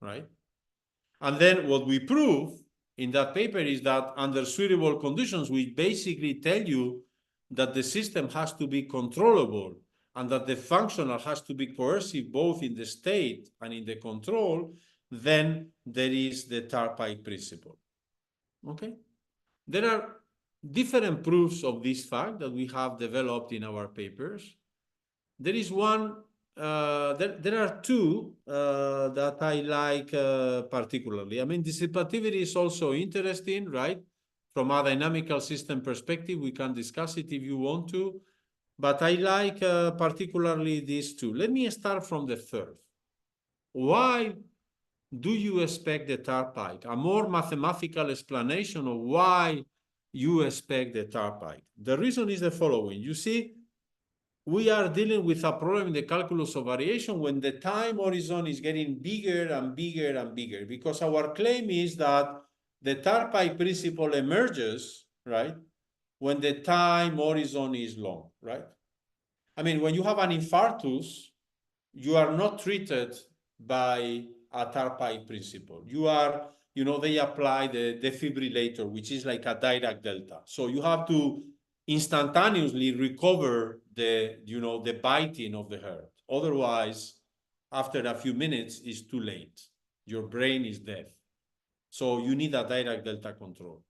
right? And then what we prove in that paper is that under suitable conditions, we basically tell you that the system has to be controllable and that the functional has to be coercive both in the state and in the control, then there is the tar pipe principle. Okay? There are different proofs of this fact that we have developed in our papers. There is one, there are two that I like particularly. I mean, dissipativity is also interesting, right? From a dynamical system perspective, we can discuss it if you want to. But I like particularly these two. Let me start from the third. Why do you expect the tar pipe? A more mathematical explanation of why you expect the tar pipe. The reason is the following. You see, we are dealing with a problem in the calculus of variation when the time horizon is getting bigger and bigger and bigger, because our claim is that the tar pipe principle emerges, right, when the time horizon is long, right? I mean, when you have an infarctus, you are not treated by a tar pipe principle. You are, they apply the defibrillator, which is like a Dirac delta. So you have to instantaneously recover the biting of the heart. Otherwise, after a few minutes, it's too late. Your brain is dead. So you need a Dirac delta control.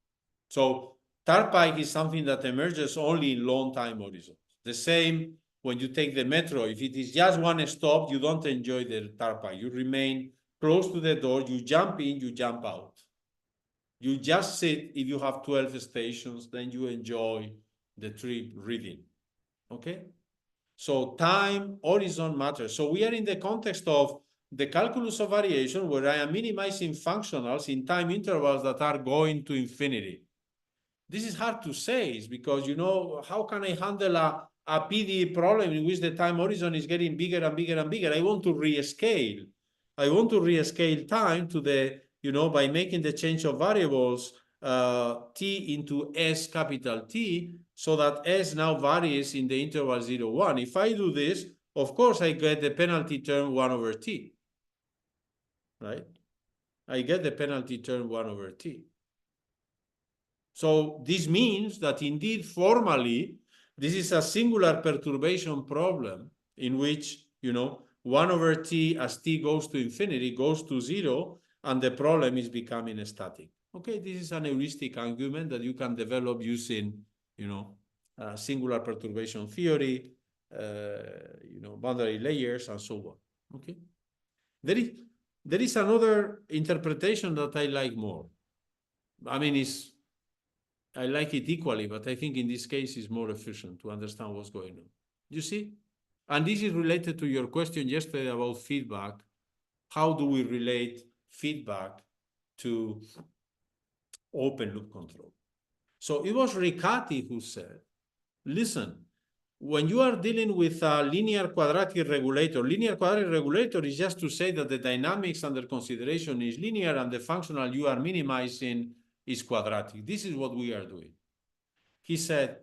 So tar pipe is something that emerges only in long time horizons. The same when you take the metro. If it is just one stop, you don't enjoy the tar pipe. You remain close to the door, you jump in, you jump out. You just sit, if you have 12 stations, then you enjoy the trip reading, okay? So time, horizon matters. So we are in the context of the calculus of variation, where I am minimizing functionals in time intervals that are going to infinity. This is hard to say, is because, you know, how can I handle a PDE problem in which the time horizon is getting bigger and bigger and bigger? I want to rescale. I want to rescale time to the, you know, by making the change of variables t into s capital T, so that s now varies in the interval 0, 1. If I do this, of course, I get the penalty term 1 over t, right? I get the penalty term 1 over t. So this means that indeed, formally, this is a singular perturbation problem in which, you know, 1 over t as t goes to infinity goes to 0, and the problem is becoming static. Okay, this is an heuristic argument that you can develop using, you know, singular perturbation theory, you know, boundary layers, and so on. Okay, there is another interpretation that I like more. I mean, I like it equally, but I think in this case it's more efficient to understand what's going on. You see? And this is related to your question yesterday about feedback. How do we relate feedback to open loop control? So it was Riccati who said, listen, when you are dealing with a linear quadratic regulator is just to say that the dynamics under consideration is linear and the functional you are minimizing is quadratic. This is what we are doing. He said,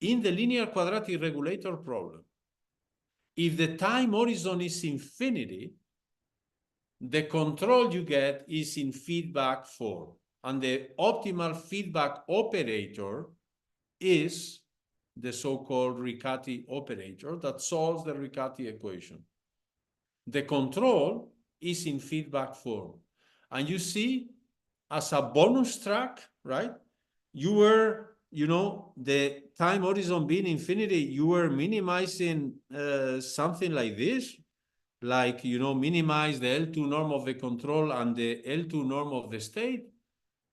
in the linear quadratic regulator problem, if the time horizon is infinity, the control you get is in feedback form. And the optimal feedback operator is the so-called Riccati operator that solves the Riccati equation. The control is in feedback form. And you see, as a bonus track, right, you were, you know, the time horizon being infinity, you were minimizing something like this, like, you know, minimize the L2 norm of the control and the L2 norm of the state,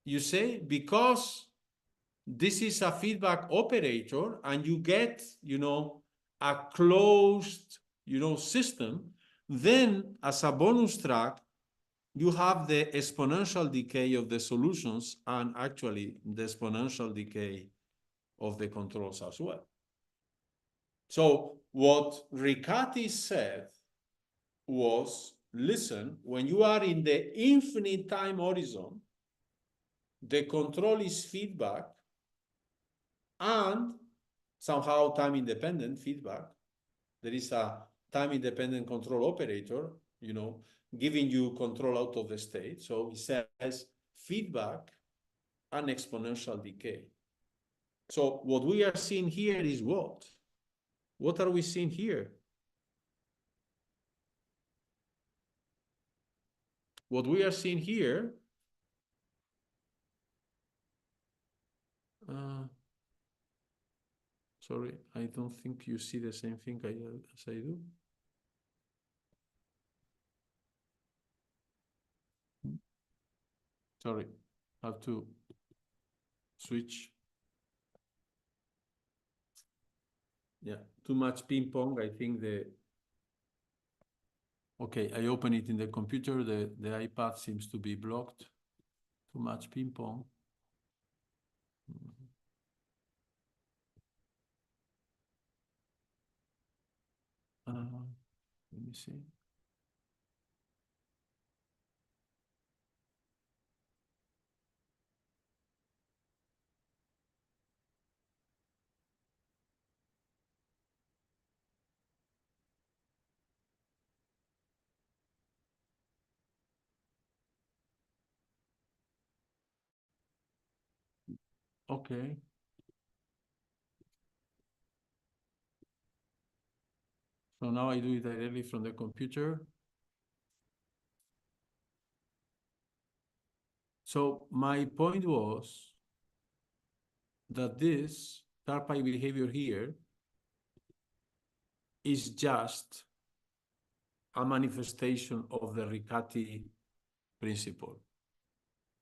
you say, because this is a feedback operator and you get, you know, a closed, you know, system, then as a bonus track, you have the exponential decay of the solutions and actually the exponential decay of the controls as well. So what Riccati said was, listen, when you are in the infinite time horizon, the control is feedback and somehow time-independent feedback. There is a time-independent control operator, you know, giving you control out of the state. So it says feedback and exponential decay. So what we are seeing here is what? What are we seeing here? What we are seeing here sorry, I don't think you see the same thing as I do. Sorry, I have to switch. Yeah, too much ping pong. I think okay, I open it in the computer. The iPad seems to be blocked. Too much ping pong. Let me see. Okay. So now I do it directly from the computer. So my point was that this Tarpai behavior here is just a manifestation of the Riccati principle.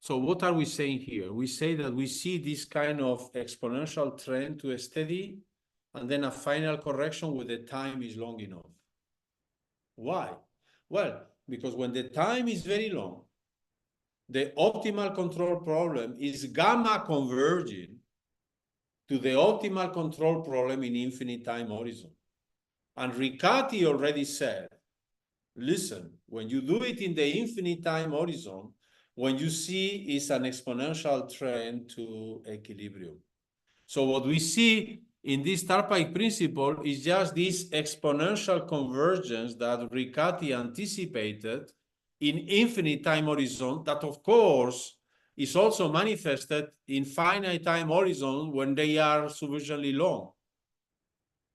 So what are we saying here? We say that we see this kind of exponential trend to a steady and then a final correction when the time is long enough. Why? Well, because when the time is very long, the optimal control problem is gamma converging to the optimal control problem in infinite time horizon. And Riccati already said, listen, when you do it in the infinite time horizon, what you see is an exponential trend to equilibrium. So what we see in this Tarpeic principle is just this exponential convergence that Riccati anticipated in infinite time horizon that, of course, is also manifested in finite time horizon when they are sufficiently long.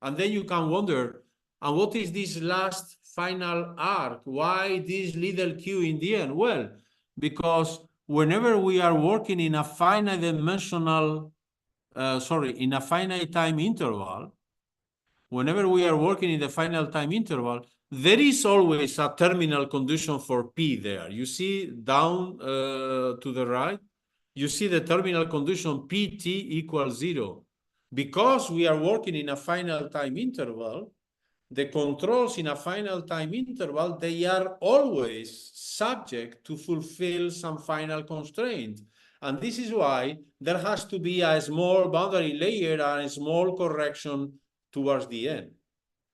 And then you can wonder, and what is this last final arc? Why this little q in the end? Well, because whenever we are working in a finite dimensional, in a finite time interval, whenever we are working in the final time interval, there is always a terminal condition for P there. You see down to the right, you see the terminal condition Pt equals 0. Because we are working in a final time interval, the controls in a final time interval, they are always subject to fulfill some final constraint. And this is why there has to be a small boundary layer and a small correction towards the end.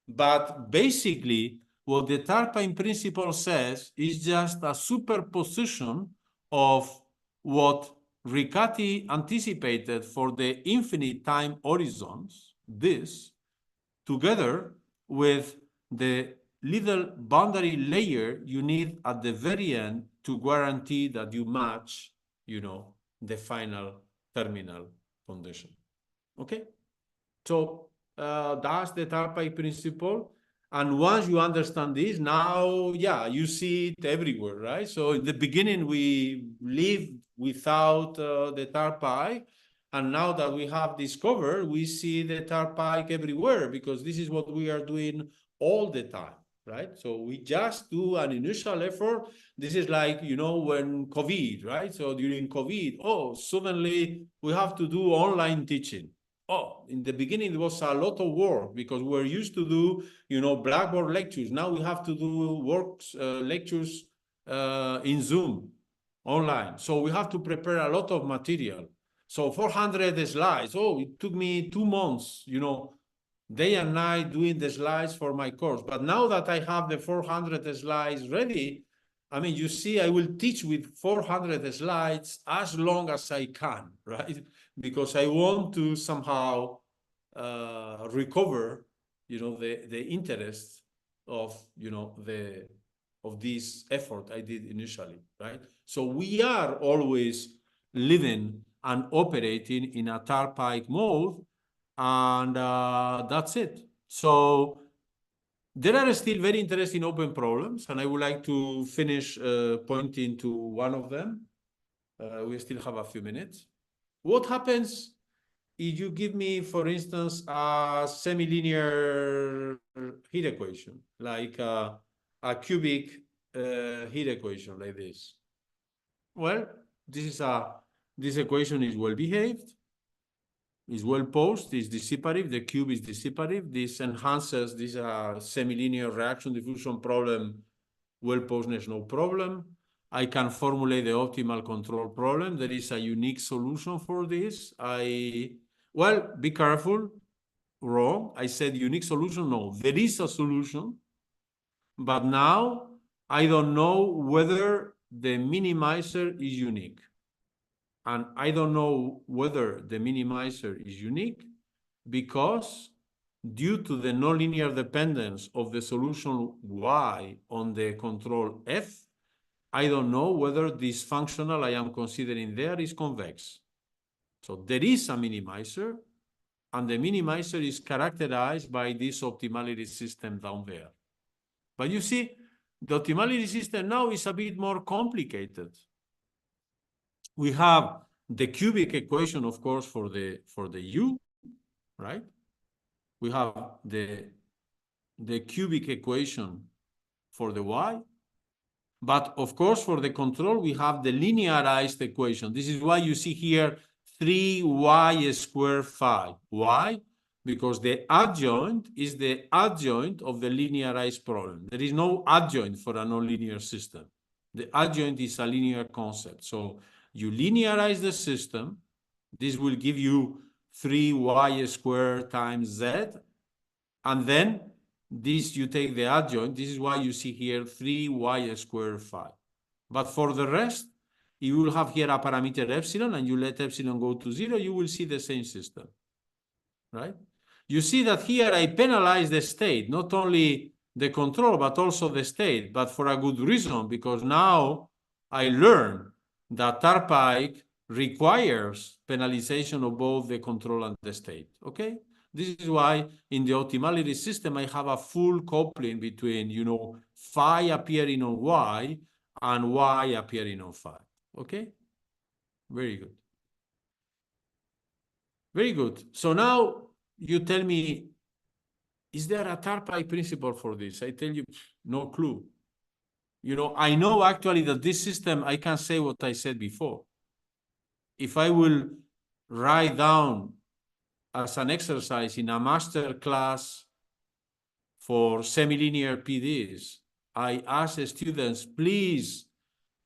But basically, what the Tarpine principle says is just a superposition of what Riccati anticipated for the infinite time horizons, this, together with the little boundary layer you need at the very end to guarantee that you match, the final terminal condition. Okay? So that's the Tarpeic principle. And once you understand this, now, you see it everywhere, right? So in the beginning, we lived without the Tarpeic. And now that we have discovered, we see the Tarpeic everywhere because this is what we are doing all the time, right? So we just do an initial effort. This is like, when COVID, right? So during COVID, suddenly we have to do online teaching. In the beginning, it was a lot of work because we're used to do, Blackboard lectures. Now we have to do lectures in Zoom online. So we have to prepare a lot of material. So 400 slides. It took me 2 months, day and night doing the slides for my course. But now that I have the 400 slides ready, you see, I will teach with 400 slides as long as I can, right? Because I want to somehow recover, the interest of, of this effort I did initially, right? So we are always living and operating in a Tarpeic mode, and that's it. So there are still very interesting open problems, and I would like to finish pointing to one of them. We still have a few minutes. What happens if you give me, for instance, a semilinear heat equation, like a cubic heat equation like this? Well, this equation is well behaved, is well posed, is dissipative, the cube is dissipative. This enhances this semilinear reaction diffusion problem, well posedness, no problem. I can formulate the optimal control problem. There is a unique solution for this. Well, be careful, wrong. I said unique solution, no, there is a solution, but now I don't know whether the minimizer is unique. And I don't know whether the minimizer is unique because due to the nonlinear dependence of the solution y on the control f, I don't know whether this functional I am considering there is convex. So there is a minimizer, and the minimizer is characterized by this optimality system down there. But you see, the optimality system now is a bit more complicated. We have the cubic equation, of course, for the u, right? We have the cubic equation for the y. But of course, for the control, we have the linearized equation. This is why you see here 3y squared phi. Why? Because the adjoint is the adjoint of the linearized problem. There is no adjoint for a nonlinear system. The adjoint is a linear concept. So you linearize the system. This will give you 3y squared times z. And then this, you take the adjoint. This is why you see here 3y squared phi. But for the rest, you will have here a parameter epsilon, and you let epsilon go to 0, you will see the same system, right? You see that here I penalize the state, not only the control, but also the state, but for a good reason, because now I learn that TARPAIC requires penalization of both the control and the state, okay? This is why in the optimality system, I have a full coupling between, you know, phi appearing on y and y appearing on phi, okay? Very good. Very good. So now you tell me, is there a TARPAIC principle for this? I tell you, no clue. You know, I know actually that this system, I can say what I said before. If I will write down as an exercise in a master class for semilinear PDs, I ask students, please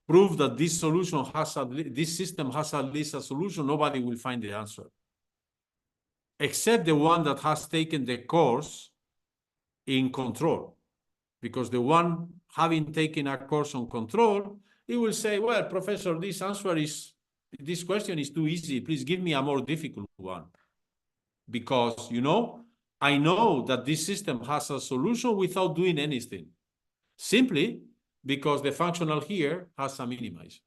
prove that this solution has this system has at least a solution. Nobody will find the answer, except the one that has taken the course in control. Because the one having taken a course on control, he will say, well, professor, this question is too easy. Please give me a more difficult one. Because, you know, I know that this system has a solution without doing anything. Simply because the functional here has a minimizer.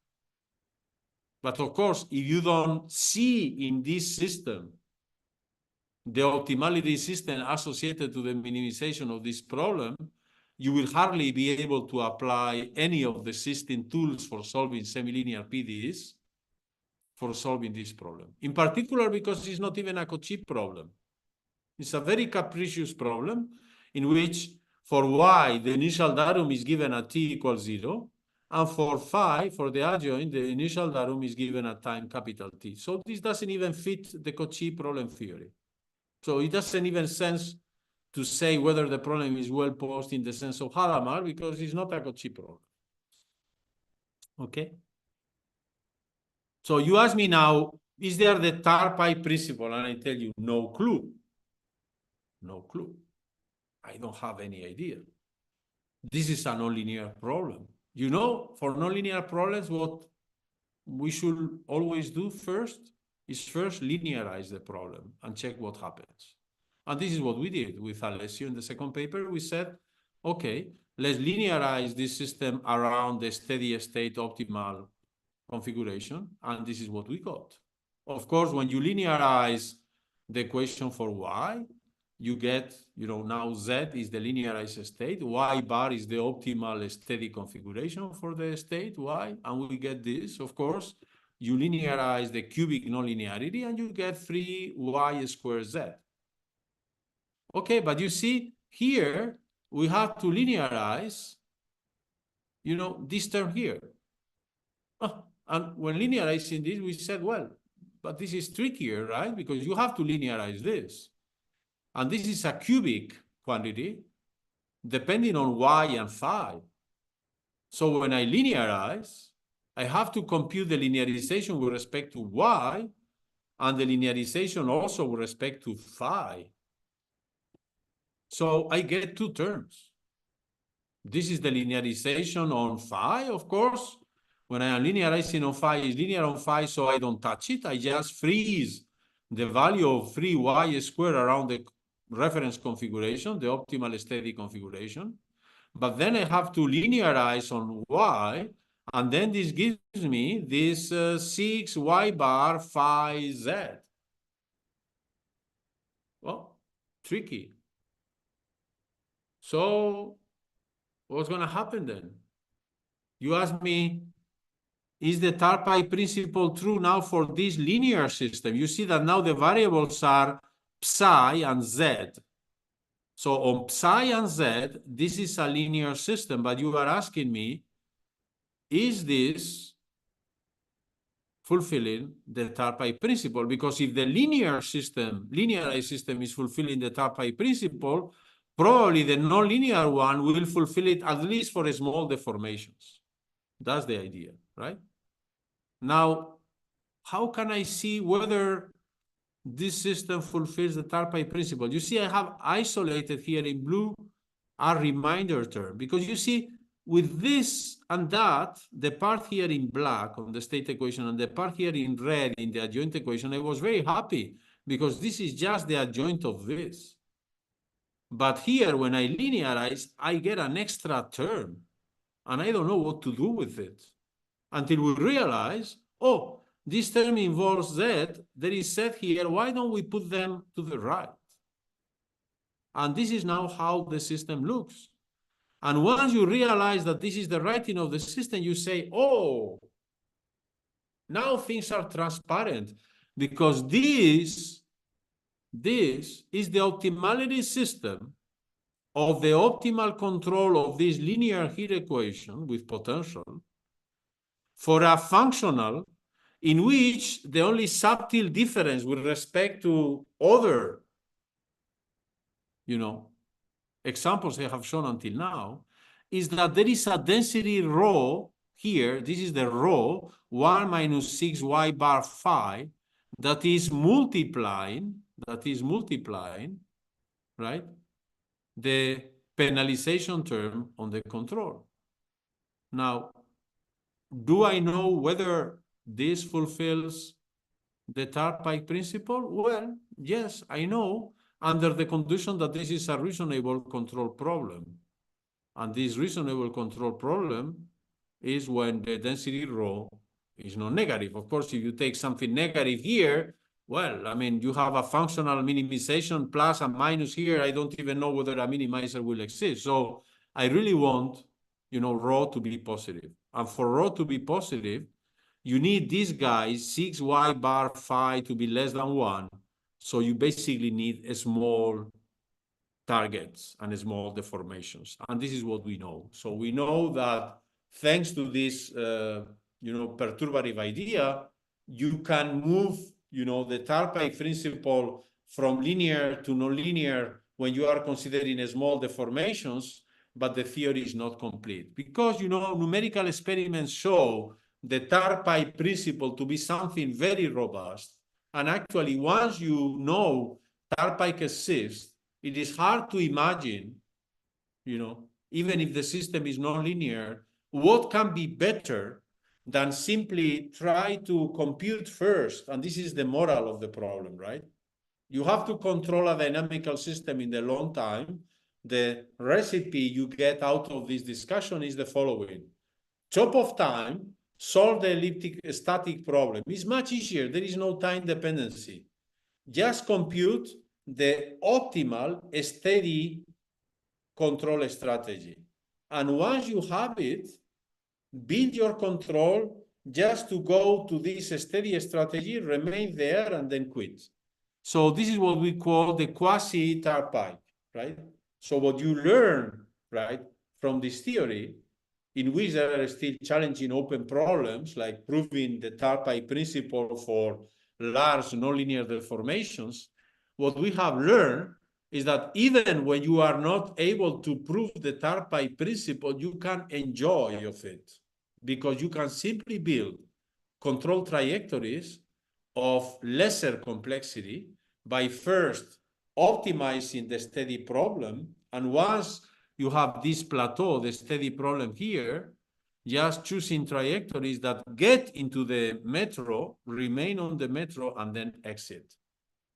But of course, if you don't see in this system the optimality system associated to the minimization of this problem, you will hardly be able to apply any of the existing tools for solving semilinear PDEs for solving this problem. In particular, because it's not even a Cauchy problem. It's a very capricious problem in which for y, the initial datum is given at t equals 0, and for phi, for the adjoint, the initial datum is given at time capital T. So this doesn't even fit the Cauchy problem theory. So it doesn't even sense to say whether the problem is well posed in the sense of Hadamard, because it's not a Cauchy problem. Okay? So you ask me now, is there the TARPAIC principle? And I tell you, no clue. No clue. I don't have any idea. This is a nonlinear problem. You know, for nonlinear problems, what we should always do first is linearize the problem and check what happens. And this is what we did with Alessio in the second paper. We said, okay, let's linearize this system around the steady state optimal configuration. And this is what we got. Of course, when you linearize the equation for y, you get, you know, now z is the linearized state, y bar is the optimal steady configuration for the state y, and we get this. Of course, you linearize the cubic nonlinearity and you get 3y squared z. Okay, but you see here, we have to linearize, you know, this term here. And when linearizing this, we said, well, but this is trickier, right? Because you have to linearize this. And this is a cubic quantity depending on y and phi. So when I linearize, I have to compute the linearization with respect to y and the linearization also with respect to phi. So I get two terms. This is the linearization on phi, of course. When I am linearizing on phi, is linear on phi, so I don't touch it. I just freeze the value of 3y squared around the reference configuration, the optimal steady configuration. But then I have to linearize on y, and then this gives me this 6y bar phi z. Well, tricky. So what's going to happen then? You ask me, is the TARPAIC principle true now for this linear system? You see that now the variables are psi and z. So on psi and z, this is a linear system, but you are asking me, is this fulfilling the Tarpai principle? Because if the linearized system is fulfilling the Tarpai principle, probably the nonlinear one will fulfill it at least for small deformations. That's the idea, right? Now, how can I see whether this system fulfills the Tarpai principle? You see, I have isolated here in blue a reminder term, because you see, with this and that, the part here in black on the state equation and the part here in red in the adjoint equation, I was very happy because this is just the adjoint of this. But here, when I linearize, I get an extra term, and I don't know what to do with it until we realize, oh, this term involves Z, there is Z here, why don't we put them to the right? And this is now how the system looks. And once you realize that this is the writing of the system, you say, oh, now things are transparent, because this is the optimality system of the optimal control of this linear heat equation with potential for a functional in which the only subtle difference with respect to other, examples I have shown until now, is that there is a density rho here. This is the rho 1 minus 6y bar phi that is multiplying, right, the penalization term on the control. Now, do I know whether this fulfills the Tarpai principle? Well, yes, I know, under the condition that this is a reasonable control problem. And this reasonable control problem is when the density rho is not negative. Of course, if you take something negative here, well, I mean, you have a functional minimization plus and minus here. I don't even know whether a minimizer will exist. So I really want, rho to be positive. And for rho to be positive, you need this guy, 6y bar phi, to be less than 1. So you basically need a small targets and small deformations. And this is what we know. So we know that thanks to this, perturbative idea, you can move, the Tarpai principle from linear to nonlinear when you are considering small deformations, but the theory is not complete. Because, numerical experiments show the Tarpai principle to be something very robust. And actually, once you know Tarpai exists, it is hard to imagine, even if the system is nonlinear, what can be better than simply try to compute first. And this is the moral of the problem, right? You have to control a dynamical system in the long time. The recipe you get out of this discussion is the following. Chop off time, solve the elliptic static problem. It's much easier. There is no time dependency. Just compute the optimal steady control strategy. And once you have it, build your control just to go to this steady strategy, remain there, and then quit. So this is what we call the quasi-Tarpai, right? So what you learn, right, from this theory, in which there are still challenging open problems, like proving the Tarpai principle for large nonlinear deformations, what we have learned is that even when you are not able to prove the Tarpai principle, you can enjoy of it, because you can simply build control trajectories of lesser complexity by first optimizing the steady problem. And once you have this plateau, the steady problem here, just choosing trajectories that get into the metro, remain on the metro, and then exit.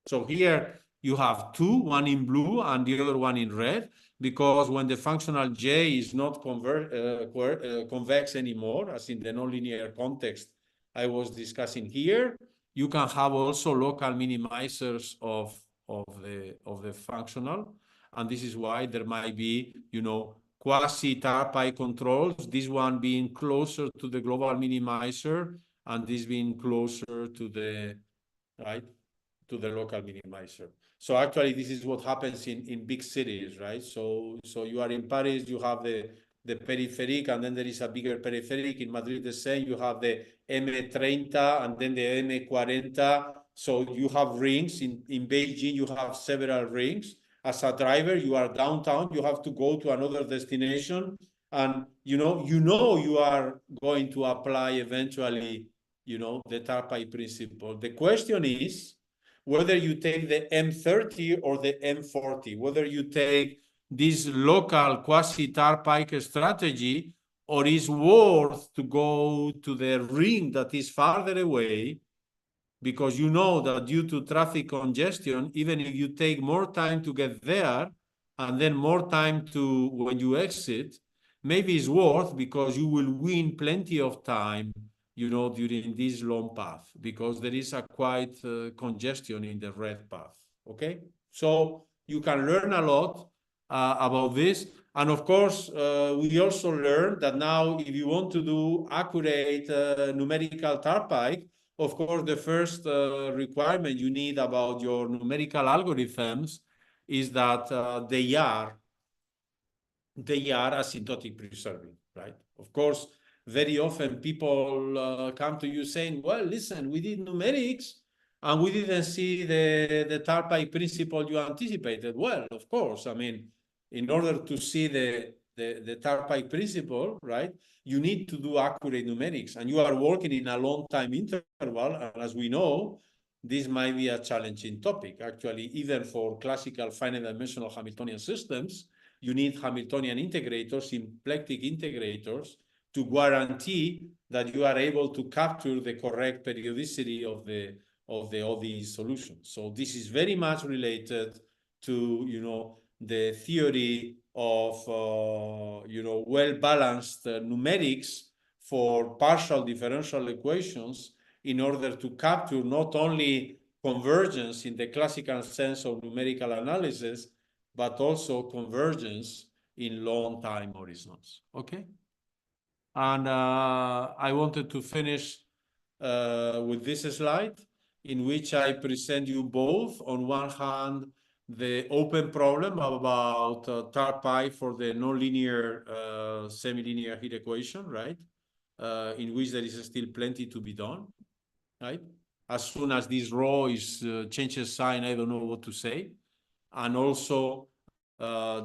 So here you have two, one in blue and the other one in red, because when the functional J is not convex anymore, as in the nonlinear context I was discussing here, you can have also local minimizers of the functional. And this is why there might be, quasi-Tarpai controls, this one being closer to the global minimizer and this being closer to the, right, to the local minimizer. So actually, this is what happens in big cities, right? So you are in Paris, you have the the peripheric, and then there is a bigger peripheric. In Madrid, the same. You have the M30 and then the M40. So you have rings. In Beijing, you have several rings. As a driver, you are downtown. You have to go to another destination, and you know you are going to apply eventually, the Tarpai principle. The question is whether you take the M30 or the M40, whether you take this local quasi-Tarpaic strategy, or is worth to go to the ring that is farther away, because you know that due to traffic congestion, even if you take more time to get there and then more time to when you exit, maybe it's worth because you will win plenty of time, during this long path, because there is a quite congestion in the red path. Okay, so you can learn a lot about this. And of course, we also learned that now if you want to do accurate numerical Tarpaic, of course, the first requirement you need about your numerical algorithms is that they are asymptotic preserving, right? Of course, very often people come to you saying, well, listen, we did numerics and we didn't see the Tarpaic principle you anticipated. Well, of course, I mean, in order to see the Tarpaic principle, right, you need to do accurate numerics, and you are working in a long time interval. And as we know, this might be a challenging topic. Actually, even for classical finite dimensional Hamiltonian systems, you need Hamiltonian integrators, symplectic integrators, to guarantee that you are able to capture the correct periodicity of the ODE solution. So this is very much related to, the theory of, well-balanced numerics for partial differential equations in order to capture not only convergence in the classical sense of numerical analysis, but also convergence in long time horizons. Okay? And I wanted to finish with this slide, in which I present you both, on one hand, the open problem about Tarpai for the nonlinear semilinear heat equation, right? In which there is still plenty to be done, right? As soon as this rho is changes sign, I don't know what to say. And also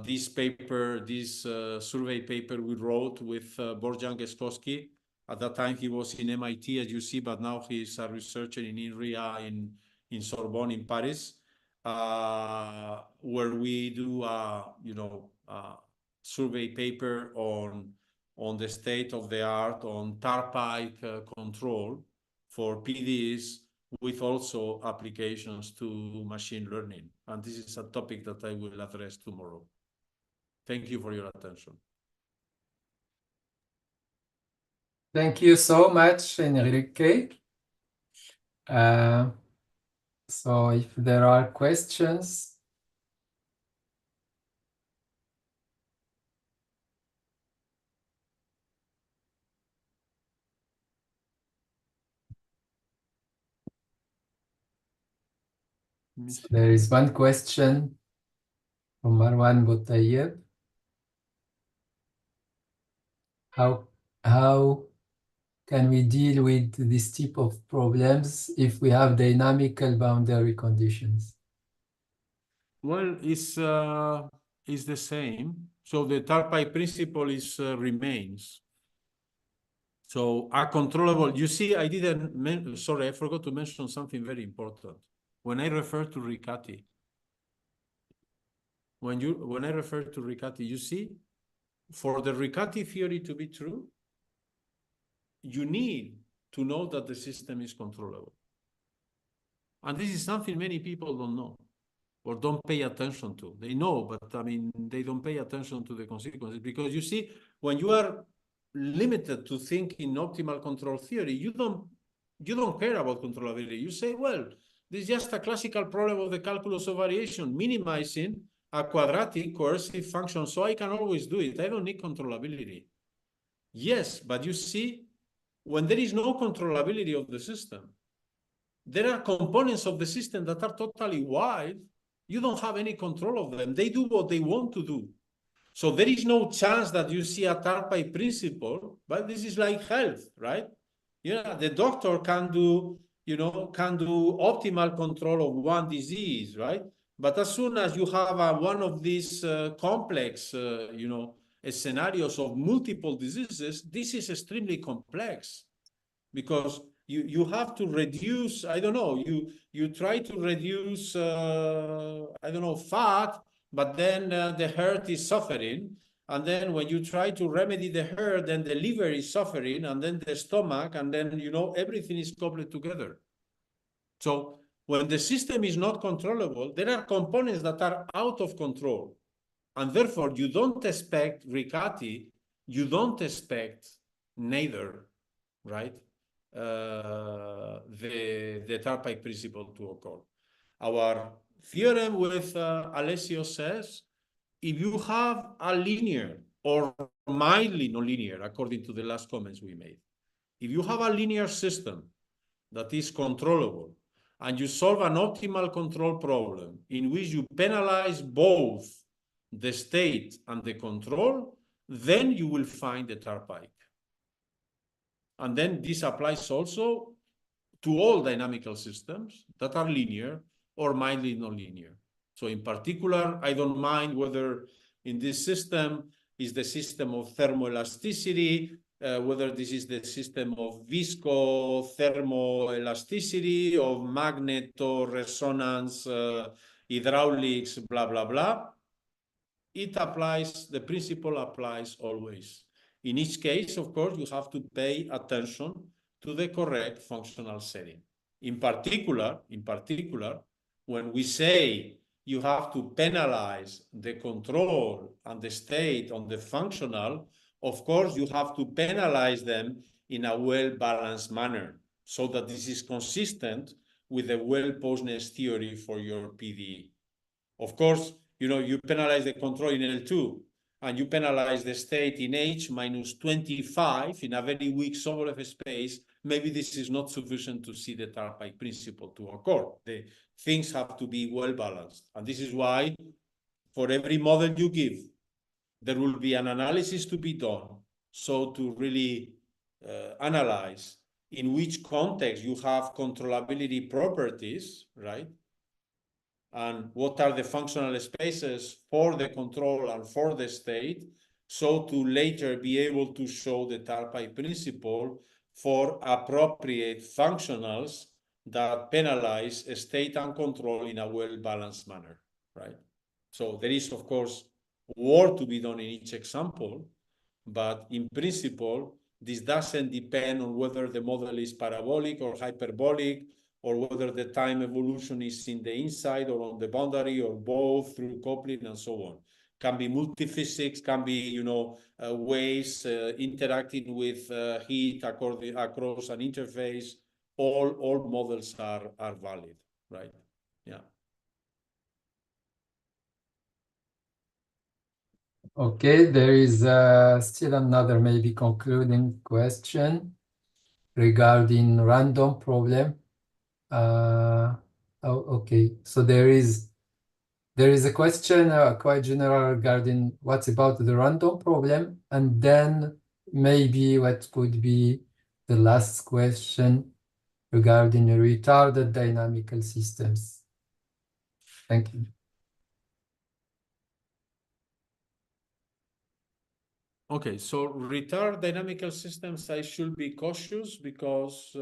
this paper, this survey paper we wrote with Borjan Geskowski. At that time, he was in MIT, as you see, but now he's a researcher in INRIA in Sorbonne in Paris, where we do a survey paper on the state of the art on Tarpaic control for PDs, with also applications to machine learning. And this is a topic that I will address tomorrow. Thank you for your attention. Thank you so much, Enrique. So if there are questions. So there is one question from Marwan Boutayeb. How can we deal with this type of problems if we have dynamical boundary conditions? Well, it's the same. So the Tarpai principle remains. So a controllable, you see, I forgot to mention something very important. When I refer to Riccati, when I refer to Riccati, you see, for the Riccati theory to be true, you need to know that the system is controllable. And this is something many people don't know or don't pay attention to. They know, but I mean, they don't pay attention to the consequences, because you see, when you are limited to think in optimal control theory, you don't care about controllability. You say, well, this is just a classical problem of the calculus of variation, minimizing a quadratic coercive function, so I can always do it. I don't need controllability. Yes, but you see, when there is no controllability of the system, there are components of the system that are totally wild. You don't have any control of them. They do what they want to do. So there is no chance that you see a Tarpei principle, but this is like health, right? Yeah, the doctor can do, can do optimal control of one disease, right? But as soon as you have one of these complex, scenarios of multiple diseases, this is extremely complex because you have to reduce, I don't know, you try to reduce, I don't know, fat, but then the heart is suffering. And then when you try to remedy the heart, then the liver is suffering, and then the stomach, and then, everything is coupled together. So when the system is not controllable, there are components that are out of control. And therefore, you don't expect Riccati, you don't expect neither, right? The Tarpei principle to occur. Our theorem with Alessio says, if you have a linear or mildly nonlinear, according to the last comments we made, if you have a linear system that is controllable and you solve an optimal control problem in which you penalize both the state and the control, then you will find the Tarpei. And then this applies also to all dynamical systems that are linear or mildly nonlinear. So in particular, I don't mind whether in this system is the system of thermoelasticity, whether this is the system of visco-thermoelasticity, of magneto-resonance, hydraulics, blah, blah, blah. It applies, the principle applies always. In each case, of course, you have to pay attention to the correct functional setting. In particular, when we say you have to penalize the control and the state on the functional, of course, you have to penalize them in a well-balanced manner so that this is consistent with the well-Posner's theory for your PDE. Of course, you penalize the control in L2 and you penalize the state in H minus 25 in a very weak Sobolev space. Maybe this is not sufficient to see the Tarpei principle to occur. The things have to be well balanced. And this is why for every model you give, there will be an analysis to be done. So to really analyze in which context you have controllability properties, right? And what are the functional spaces for the control and for the state, so to later be able to show the Tarpei principle for appropriate functionals that penalize state and control in a well-balanced manner, right? So there is, of course, work to be done in each example, but in principle, this doesn't depend on whether the model is parabolic or hyperbolic, or whether the time evolution is in the inside or on the boundary, or both through coupling and so on. Can be multiphysics, can be, waves interacting with heat across an interface. All models are valid, right? Yeah. Okay, there is still another maybe concluding question regarding random problem. Okay, so there is a question quite general regarding what about the random problem, and then maybe what could be the last question regarding retarded dynamical systems. Thank you. Okay, so retard dynamical systems, I should be cautious because,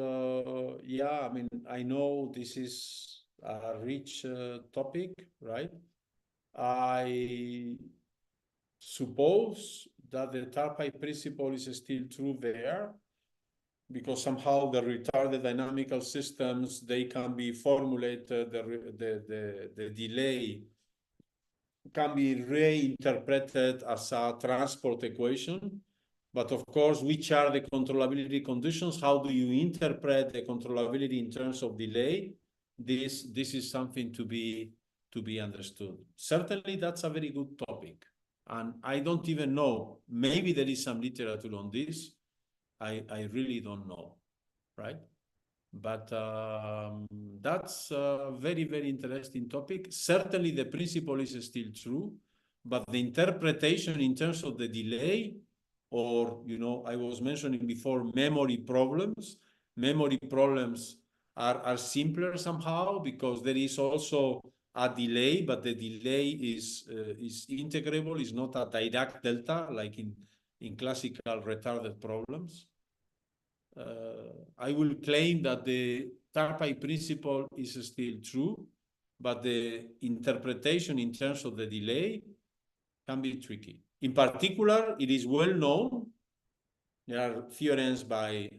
yeah, I mean, I know this is a rich topic, right? I suppose that the Tarpei principle is still true there, because somehow the retarded dynamical systems, they can be formulated, the delay can be reinterpreted as a transport equation. But of course, which are the controllability conditions? How do you interpret the controllability in terms of delay? This is something to be understood. Certainly, that's a very good topic. And I don't even know, maybe there is some literature on this. I really don't know, right? But that's a very, very interesting topic. Certainly, the principle is still true, but the interpretation in terms of the delay, or, I was mentioning before memory problems. Memory problems are simpler somehow because there is also a delay, but the delay is integrable, is not a Dirac delta like in classical retarded problems. I will claim that the Tarpei principle is still true, but the interpretation in terms of the delay can be tricky. In particular, it is well known. There are theorems by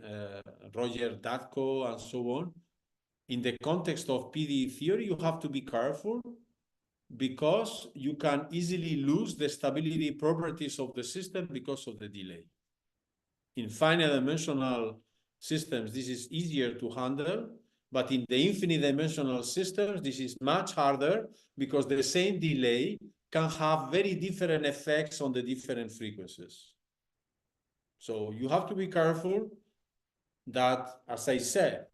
Roger Datko and so on. In the context of PDE theory, you have to be careful because you can easily lose the stability properties of the system because of the delay. In finite dimensional systems, this is easier to handle, but in the infinite dimensional systems, this is much harder because the same delay can have very different effects on the different frequencies. So you have to be careful that, as I said,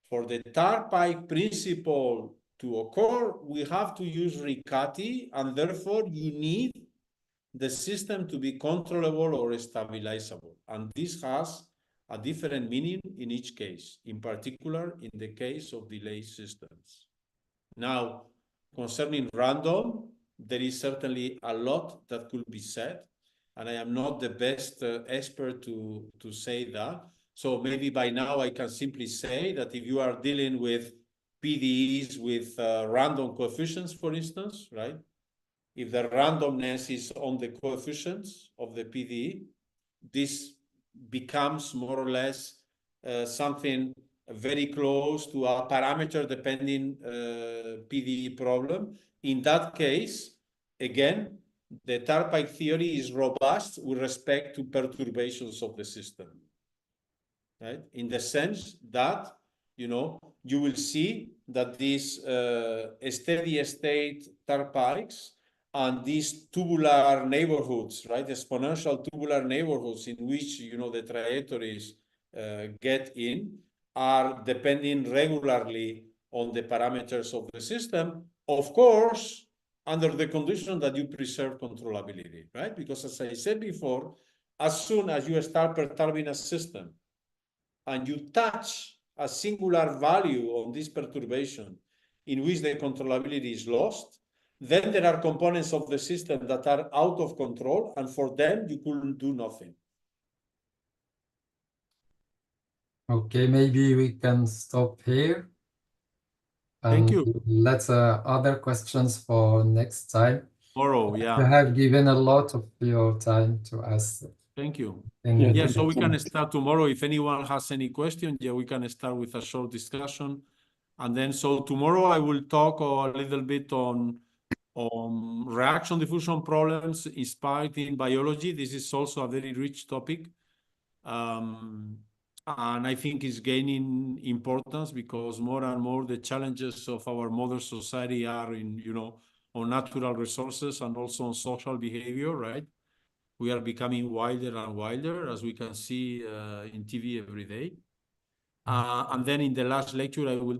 for the Tarpei principle to occur, we have to use Riccati, and therefore you need the system to be controllable or stabilizable. And this has a different meaning in each case, in particular in the case of delay systems. Now, concerning random, there is certainly a lot that could be said, and I am not the best expert to say that. So maybe by now I can simply say that if you are dealing with PDEs with random coefficients, for instance, right? If the randomness is on the coefficients of the PDE, this becomes more or less something very close to a parameter-dependent PDE problem. In that case, again, the Tarpei theory is robust with respect to perturbations of the system, right? In the sense that, you will see that these steady-state Tarpeics and these tubular neighborhoods, right, exponential tubular neighborhoods in which, the trajectories get in, are depending regularly on the parameters of the system, of course, under the condition that you preserve controllability, right? Because as I said before, as soon as you start perturbing a system and you touch a singular value on this perturbation in which the controllability is lost, then there are components of the system that are out of control, and for them, you couldn't do nothing. Okay, maybe we can stop here. Thank you. Let's other questions for next time. Tomorrow, yeah. You have given a lot of your time to us. Thank you. Yeah, Yeah, so we can start tomorrow. If anyone has any question, we can start with a short discussion. And then, so tomorrow I will talk a little bit on reaction diffusion problems inspired in biology. This is also a very rich topic. And I think it's gaining importance because more and more the challenges of our modern society are in, on natural resources and also on social behavior, right? We are becoming wilder and wilder, as we can see in TV every day. And then in the last lecture, I will